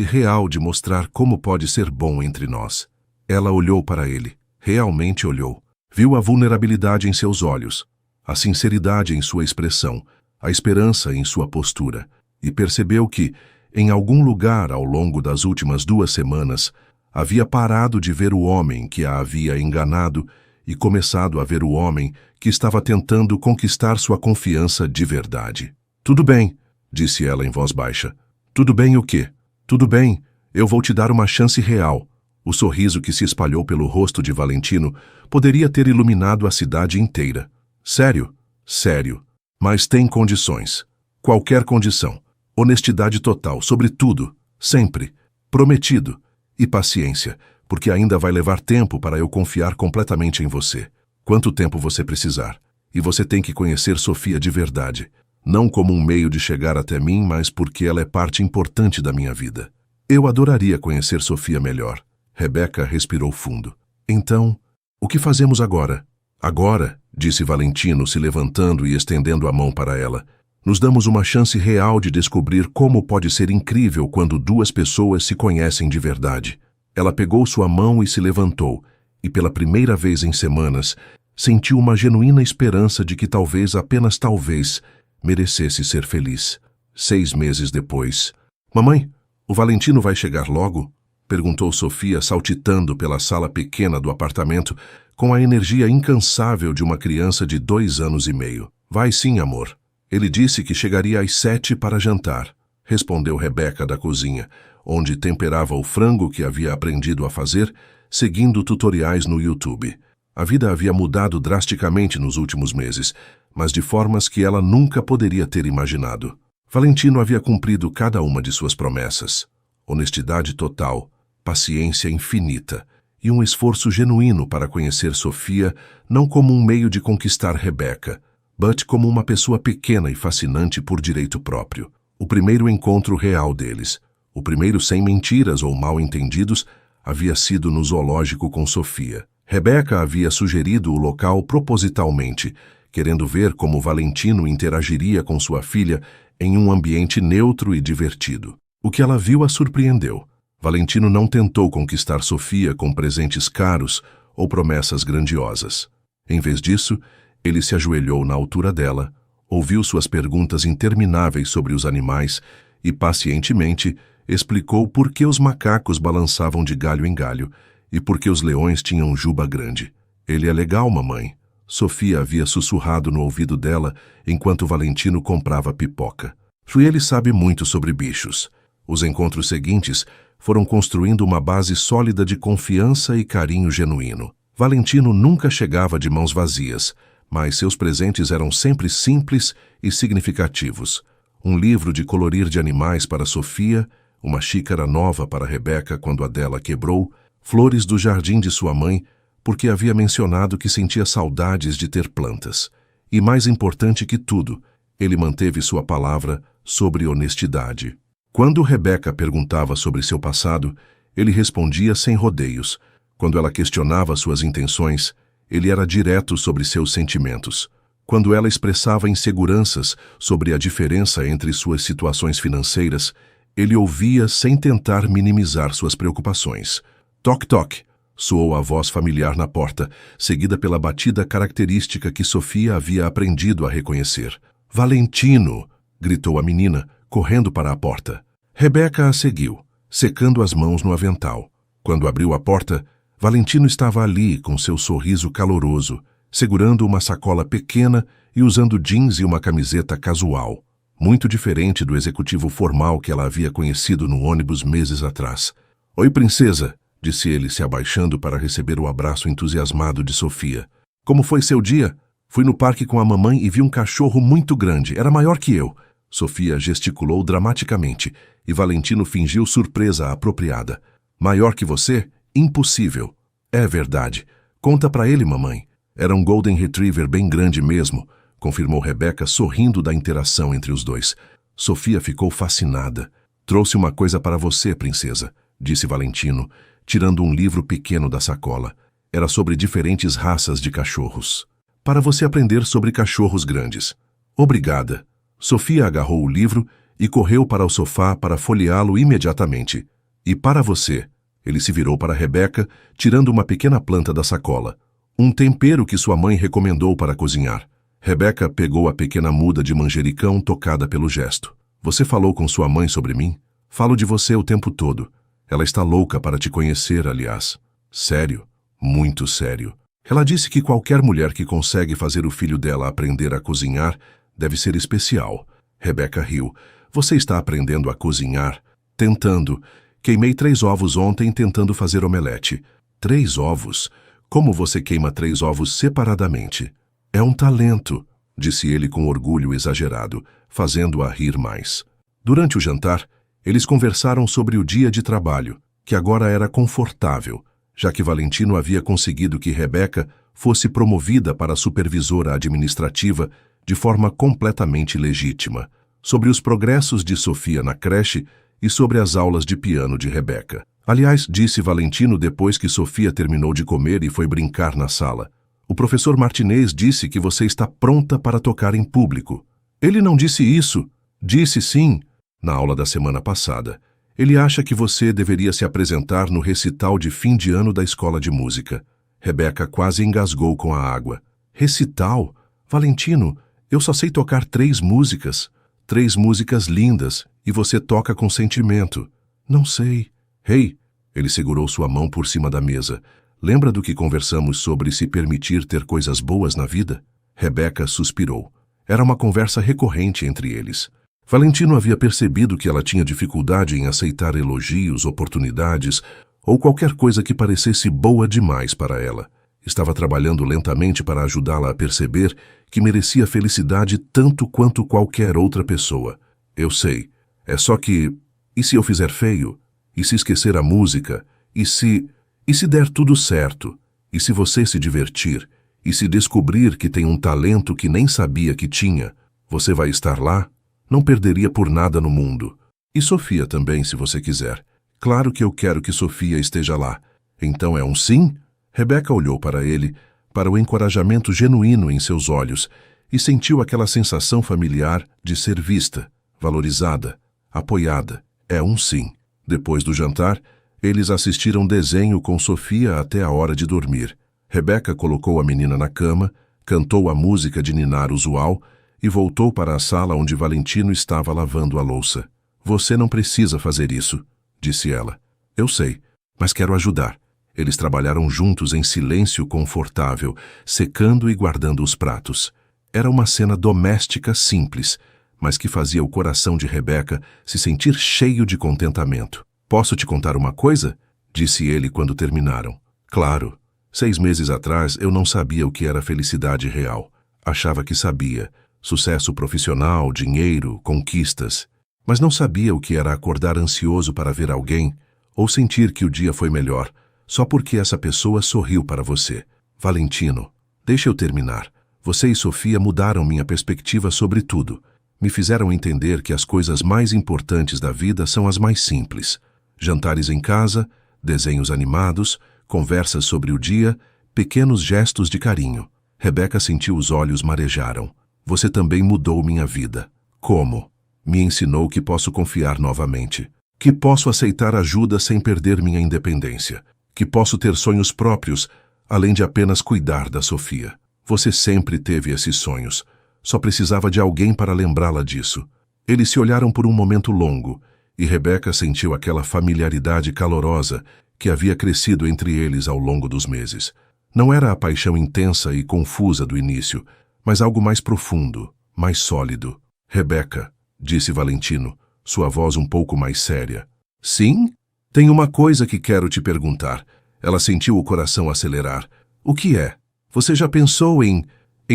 real de mostrar como pode ser bom entre nós." Ela olhou para ele, realmente olhou. Viu a vulnerabilidade em seus olhos, a sinceridade em sua expressão, a esperança em sua postura, e percebeu que, em algum lugar ao longo das últimas 2 semanas, havia parado de ver o homem que a havia enganado e começado a ver o homem que estava tentando conquistar sua confiança de verdade. "Tudo bem", disse ela em voz baixa. Tudo bem o quê? Tudo bem, eu vou te dar uma chance real. O sorriso que se espalhou pelo rosto de Valentino poderia ter iluminado a cidade inteira. Sério? Sério. Mas tem condições. Qualquer condição. Honestidade total, sobretudo, sempre. Prometido. E paciência, porque ainda vai levar tempo para eu confiar completamente em você. Quanto tempo você precisar. E você tem que conhecer Sofia de verdade. Não como um meio de chegar até mim, mas porque ela é parte importante da minha vida. Eu adoraria conhecer Sofia melhor. Rebeca respirou fundo. Então, o que fazemos agora? Agora, disse Valentino, se levantando e estendendo a mão para ela, nos damos uma chance real de descobrir como pode ser incrível quando duas pessoas se conhecem de verdade. Ela pegou sua mão e se levantou, e pela primeira vez em semanas, sentiu uma genuína esperança de que talvez, apenas talvez, merecesse ser feliz. 6 meses depois. Mamãe, o Valentino vai chegar logo? Perguntou Sofia, saltitando pela sala pequena do apartamento, com a energia incansável de uma criança de 2 anos e meio. Vai sim, amor. Ele disse que chegaria às 7 para jantar, respondeu Rebeca da cozinha, onde temperava o frango que havia aprendido a fazer, seguindo tutoriais no YouTube. A vida havia mudado drasticamente nos últimos meses, mas de formas que ela nunca poderia ter imaginado. Valentino havia cumprido cada uma de suas promessas. Honestidade total, paciência infinita e um esforço genuíno para conhecer Sofia não como um meio de conquistar Rebeca, mas como uma pessoa pequena e fascinante por direito próprio. O primeiro encontro real deles, o primeiro sem mentiras ou mal-entendidos, havia sido no zoológico com Sofia. Rebeca havia sugerido o local propositalmente, querendo ver como Valentino interagiria com sua filha em um ambiente neutro e divertido. O que ela viu a surpreendeu. Valentino não tentou conquistar Sofia com presentes caros ou promessas grandiosas. Em vez disso, ele se ajoelhou na altura dela, ouviu suas perguntas intermináveis sobre os animais e, pacientemente, explicou por que os macacos balançavam de galho em galho e por que os leões tinham juba grande. Ele é legal, mamãe. Sofia havia sussurrado no ouvido dela enquanto Valentino comprava pipoca. Ele sabe muito sobre bichos. Os encontros seguintes foram construindo uma base sólida de confiança e carinho genuíno. Valentino nunca chegava de mãos vazias, mas seus presentes eram sempre simples e significativos. Um livro de colorir de animais para Sofia, uma xícara nova para Rebeca quando a dela quebrou, flores do jardim de sua mãe, porque havia mencionado que sentia saudades de ter plantas. E mais importante que tudo, ele manteve sua palavra sobre honestidade. Quando Rebeca perguntava sobre seu passado, ele respondia sem rodeios. Quando ela questionava suas intenções, ele era direto sobre seus sentimentos. Quando ela expressava inseguranças sobre a diferença entre suas situações financeiras, ele ouvia sem tentar minimizar suas preocupações. Toc, toc, soou a voz familiar na porta, seguida pela batida característica que Sofia havia aprendido a reconhecer. Valentino! Gritou a menina, correndo para a porta. Rebeca a seguiu, secando as mãos no avental. Quando abriu a porta, Valentino estava ali com seu sorriso caloroso, segurando uma sacola pequena e usando jeans e uma camiseta casual, muito diferente do executivo formal que ela havia conhecido no ônibus meses atrás. Oi, princesa, disse ele, se abaixando para receber o abraço entusiasmado de Sofia. Como foi seu dia? Fui no parque com a mamãe e vi um cachorro muito grande, era maior que eu. Sofia gesticulou dramaticamente e Valentino fingiu surpresa apropriada. Maior que você? Impossível. É verdade. Conta pra ele, mamãe. Era um Golden Retriever bem grande mesmo, confirmou Rebeca, sorrindo da interação entre os dois. Sofia ficou fascinada. Trouxe uma coisa para você, princesa, disse Valentino, tirando um livro pequeno da sacola. Era sobre diferentes raças de cachorros. Para você aprender sobre cachorros grandes. Obrigada. Sofia agarrou o livro e correu para o sofá para folheá-lo imediatamente. E para você, ele se virou para Rebeca, tirando uma pequena planta da sacola. Um tempero que sua mãe recomendou para cozinhar. Rebeca pegou a pequena muda de manjericão tocada pelo gesto. Você falou com sua mãe sobre mim? Falo de você o tempo todo. Ela está louca para te conhecer, aliás. Sério? Muito sério. Ela disse que qualquer mulher que consegue fazer o filho dela aprender a cozinhar deve ser especial. Rebeca riu. Você está aprendendo a cozinhar? Tentando. Queimei 3 ovos ontem tentando fazer omelete. 3 ovos? Como você queima 3 ovos separadamente? É um talento, disse ele com orgulho exagerado, fazendo-a rir mais. Durante o jantar, eles conversaram sobre o dia de trabalho, que agora era confortável, já que Valentino havia conseguido que Rebeca fosse promovida para supervisora administrativa de forma completamente legítima, sobre os progressos de Sofia na creche e sobre as aulas de piano de Rebeca. Aliás, disse Valentino depois que Sofia terminou de comer e foi brincar na sala. O professor Martinez disse que você está pronta para tocar em público. Ele não disse isso. Disse sim, na aula da semana passada. Ele acha que você deveria se apresentar no recital de fim de ano da escola de música. Rebeca quase engasgou com a água. Recital? Valentino, eu só sei tocar 3 músicas. 3 músicas lindas, e você toca com sentimento. Não sei. Hey, ele segurou sua mão por cima da mesa. Lembra do que conversamos sobre se permitir ter coisas boas na vida? Rebeca suspirou. Era uma conversa recorrente entre eles. Valentino havia percebido que ela tinha dificuldade em aceitar elogios, oportunidades ou qualquer coisa que parecesse boa demais para ela. Estava trabalhando lentamente para ajudá-la a perceber que merecia felicidade tanto quanto qualquer outra pessoa. Eu sei. É só que... E se eu fizer feio? E se esquecer a música? E se der tudo certo? E se você se divertir? E se descobrir que tem um talento que nem sabia que tinha? Você vai estar lá? Não perderia por nada no mundo. E Sofia também, se você quiser. Claro que eu quero que Sofia esteja lá. Então é um sim? Rebeca olhou para ele, para o encorajamento genuíno em seus olhos, e sentiu aquela sensação familiar de ser vista, valorizada, apoiada. É um sim. Depois do jantar, eles assistiram desenho com Sofia até a hora de dormir. Rebeca colocou a menina na cama, cantou a música de ninar usual e voltou para a sala onde Valentino estava lavando a louça. Você não precisa fazer isso, disse ela. Eu sei, mas quero ajudar. Eles trabalharam juntos em silêncio confortável, secando e guardando os pratos. Era uma cena doméstica simples, mas que fazia o coração de Rebeca se sentir cheio de contentamento. Posso te contar uma coisa? Disse ele quando terminaram. Claro. 6 meses atrás eu não sabia o que era felicidade real. Achava que sabia. Sucesso profissional, dinheiro, conquistas. Mas não sabia o que era acordar ansioso para ver alguém ou sentir que o dia foi melhor, só porque essa pessoa sorriu para você. Valentino, deixa eu terminar. Você e Sofia mudaram minha perspectiva sobre tudo. Me fizeram entender que as coisas mais importantes da vida são as mais simples. Jantares em casa, desenhos animados, conversas sobre o dia, pequenos gestos de carinho. Rebeca sentiu os olhos marejaram. Você também mudou minha vida. Como? Me ensinou que posso confiar novamente. Que posso aceitar ajuda sem perder minha independência. Que posso ter sonhos próprios, além de apenas cuidar da Sofia. Você sempre teve esses sonhos. Só precisava de alguém para lembrá-la disso. Eles se olharam por um momento longo, e Rebeca sentiu aquela familiaridade calorosa que havia crescido entre eles ao longo dos meses. Não era a paixão intensa e confusa do início, mas algo mais profundo, mais sólido. Rebeca, disse Valentino, sua voz um pouco mais séria. Sim? Tem uma coisa que quero te perguntar. Ela sentiu o coração acelerar. O que é? Você já pensou em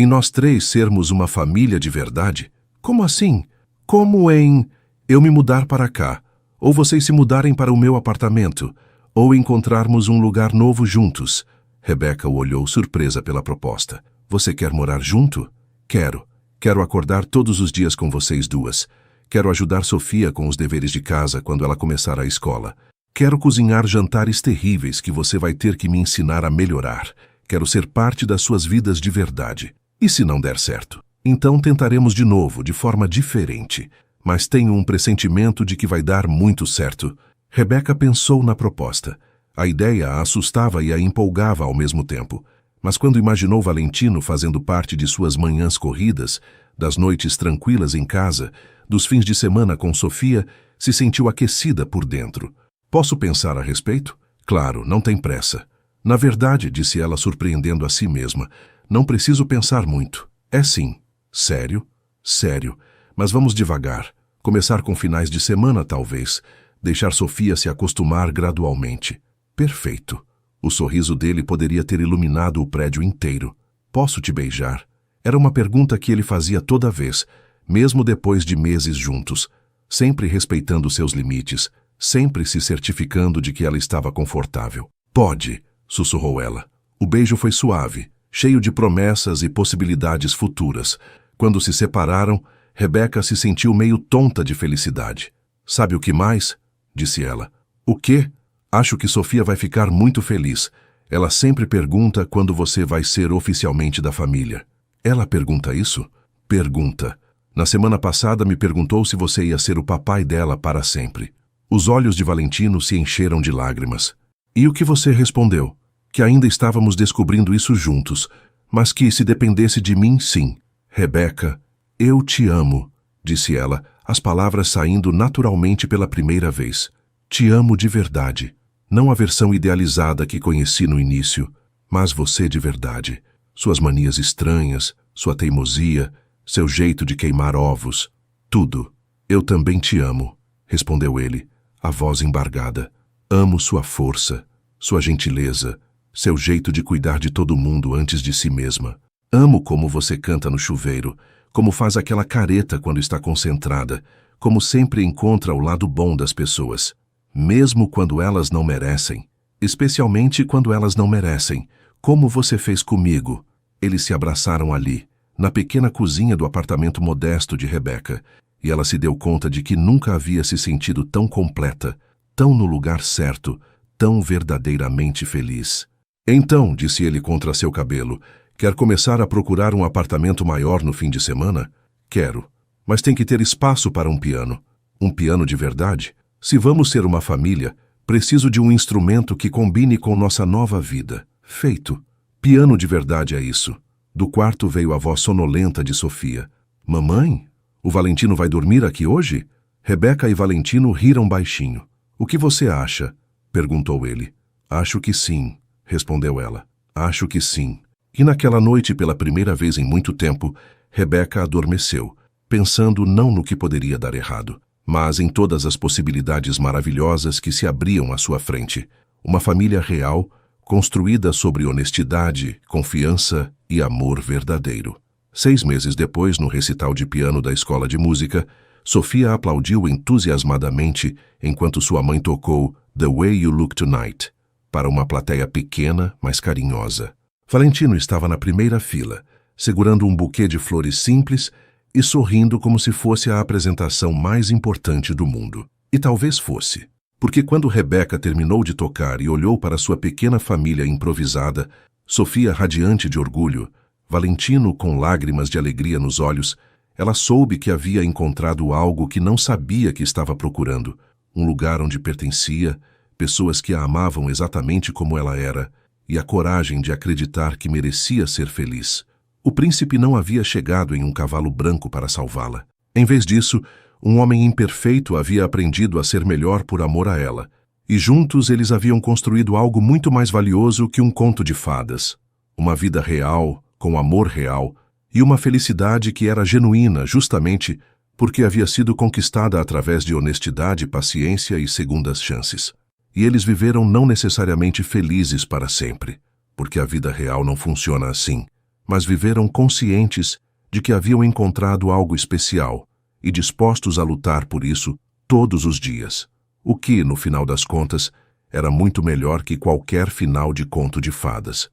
nós 3 sermos uma família de verdade? Como assim? Como em eu me mudar para cá, ou vocês se mudarem para o meu apartamento, ou encontrarmos um lugar novo juntos? Rebeca o olhou surpresa pela proposta. Você quer morar junto? Quero. Quero acordar todos os dias com vocês 2. Quero ajudar Sofia com os deveres de casa quando ela começar a escola. Quero cozinhar jantares terríveis que você vai ter que me ensinar a melhorar. Quero ser parte das suas vidas de verdade. E se não der certo? Então tentaremos de novo, de forma diferente. Mas tenho um pressentimento de que vai dar muito certo. Rebeca pensou na proposta. A ideia a assustava e a empolgava ao mesmo tempo. Mas quando imaginou Valentino fazendo parte de suas manhãs corridas, das noites tranquilas em casa, dos fins de semana com Sofia, se sentiu aquecida por dentro. Posso pensar a respeito? Claro, não tem pressa. Na verdade, disse ela surpreendendo a si mesma, não preciso pensar muito. É sim. Sério? Sério. Mas vamos devagar. Começar com finais de semana, talvez. Deixar Sofia se acostumar gradualmente. Perfeito. O sorriso dele poderia ter iluminado o prédio inteiro. Posso te beijar? Era uma pergunta que ele fazia toda vez, mesmo depois de meses juntos, sempre respeitando seus limites, sempre se certificando de que ela estava confortável. Pode, sussurrou ela. O beijo foi suave, cheio de promessas e possibilidades futuras. Quando se separaram, Rebeca se sentiu meio tonta de felicidade. Sabe o que mais? Disse ela. O quê? Acho que Sofia vai ficar muito feliz. Ela sempre pergunta quando você vai ser oficialmente da família. Ela pergunta isso? Pergunta. Na semana passada me perguntou se você ia ser o papai dela para sempre. Os olhos de Valentino se encheram de lágrimas. E o que você respondeu? Que ainda estávamos descobrindo isso juntos, mas que se dependesse de mim, sim. Rebeca, eu te amo, disse ela, as palavras saindo naturalmente pela primeira vez. Te amo de verdade. Não a versão idealizada que conheci no início, mas você de verdade. Suas manias estranhas, sua teimosia, seu jeito de queimar ovos. Tudo. Eu também te amo, respondeu ele, a voz embargada. Amo sua força, sua gentileza, seu jeito de cuidar de todo mundo antes de si mesma. Amo como você canta no chuveiro, como faz aquela careta quando está concentrada, como sempre encontra o lado bom das pessoas. Mesmo quando elas não merecem, especialmente quando elas não merecem, como você fez comigo. Eles se abraçaram ali, na pequena cozinha do apartamento modesto de Rebeca, e ela se deu conta de que nunca havia se sentido tão completa, tão no lugar certo, tão verdadeiramente feliz. Então, disse ele contra seu cabelo, quer começar a procurar um apartamento maior no fim de semana? Quero, mas tem que ter espaço para um piano. Um piano de verdade? Se vamos ser uma família, preciso de um instrumento que combine com nossa nova vida. Feito. Piano de verdade é isso. Do quarto veio a voz sonolenta de Sofia. Mamãe? O Valentino vai dormir aqui hoje? Rebeca e Valentino riram baixinho. O que você acha? Perguntou ele. Acho que sim, respondeu ela. Acho que sim. E naquela noite, pela primeira vez em muito tempo, Rebeca adormeceu, pensando não no que poderia dar errado, mas em todas as possibilidades maravilhosas que se abriam à sua frente. Uma família real, construída sobre honestidade, confiança e amor verdadeiro. 6 meses depois, no recital de piano da escola de música, Sofia aplaudiu entusiasmadamente enquanto sua mãe tocou The Way You Look Tonight, para uma plateia pequena, mas carinhosa. Valentino estava na primeira fila, segurando um buquê de flores simples e sorrindo como se fosse a apresentação mais importante do mundo. E talvez fosse, porque quando Rebeca terminou de tocar e olhou para sua pequena família improvisada, Sofia radiante de orgulho, Valentino com lágrimas de alegria nos olhos, ela soube que havia encontrado algo que não sabia que estava procurando, um lugar onde pertencia, pessoas que a amavam exatamente como ela era, e a coragem de acreditar que merecia ser feliz. O príncipe não havia chegado em um cavalo branco para salvá-la. Em vez disso, um homem imperfeito havia aprendido a ser melhor por amor a ela, e juntos eles haviam construído algo muito mais valioso que um conto de fadas. Uma vida real, com amor real, e uma felicidade que era genuína justamente porque havia sido conquistada através de honestidade, paciência e segundas chances. E eles viveram não necessariamente felizes para sempre, porque a vida real não funciona assim, mas viveram conscientes de que haviam encontrado algo especial e dispostos a lutar por isso todos os dias, o que, no final das contas, era muito melhor que qualquer final de conto de fadas.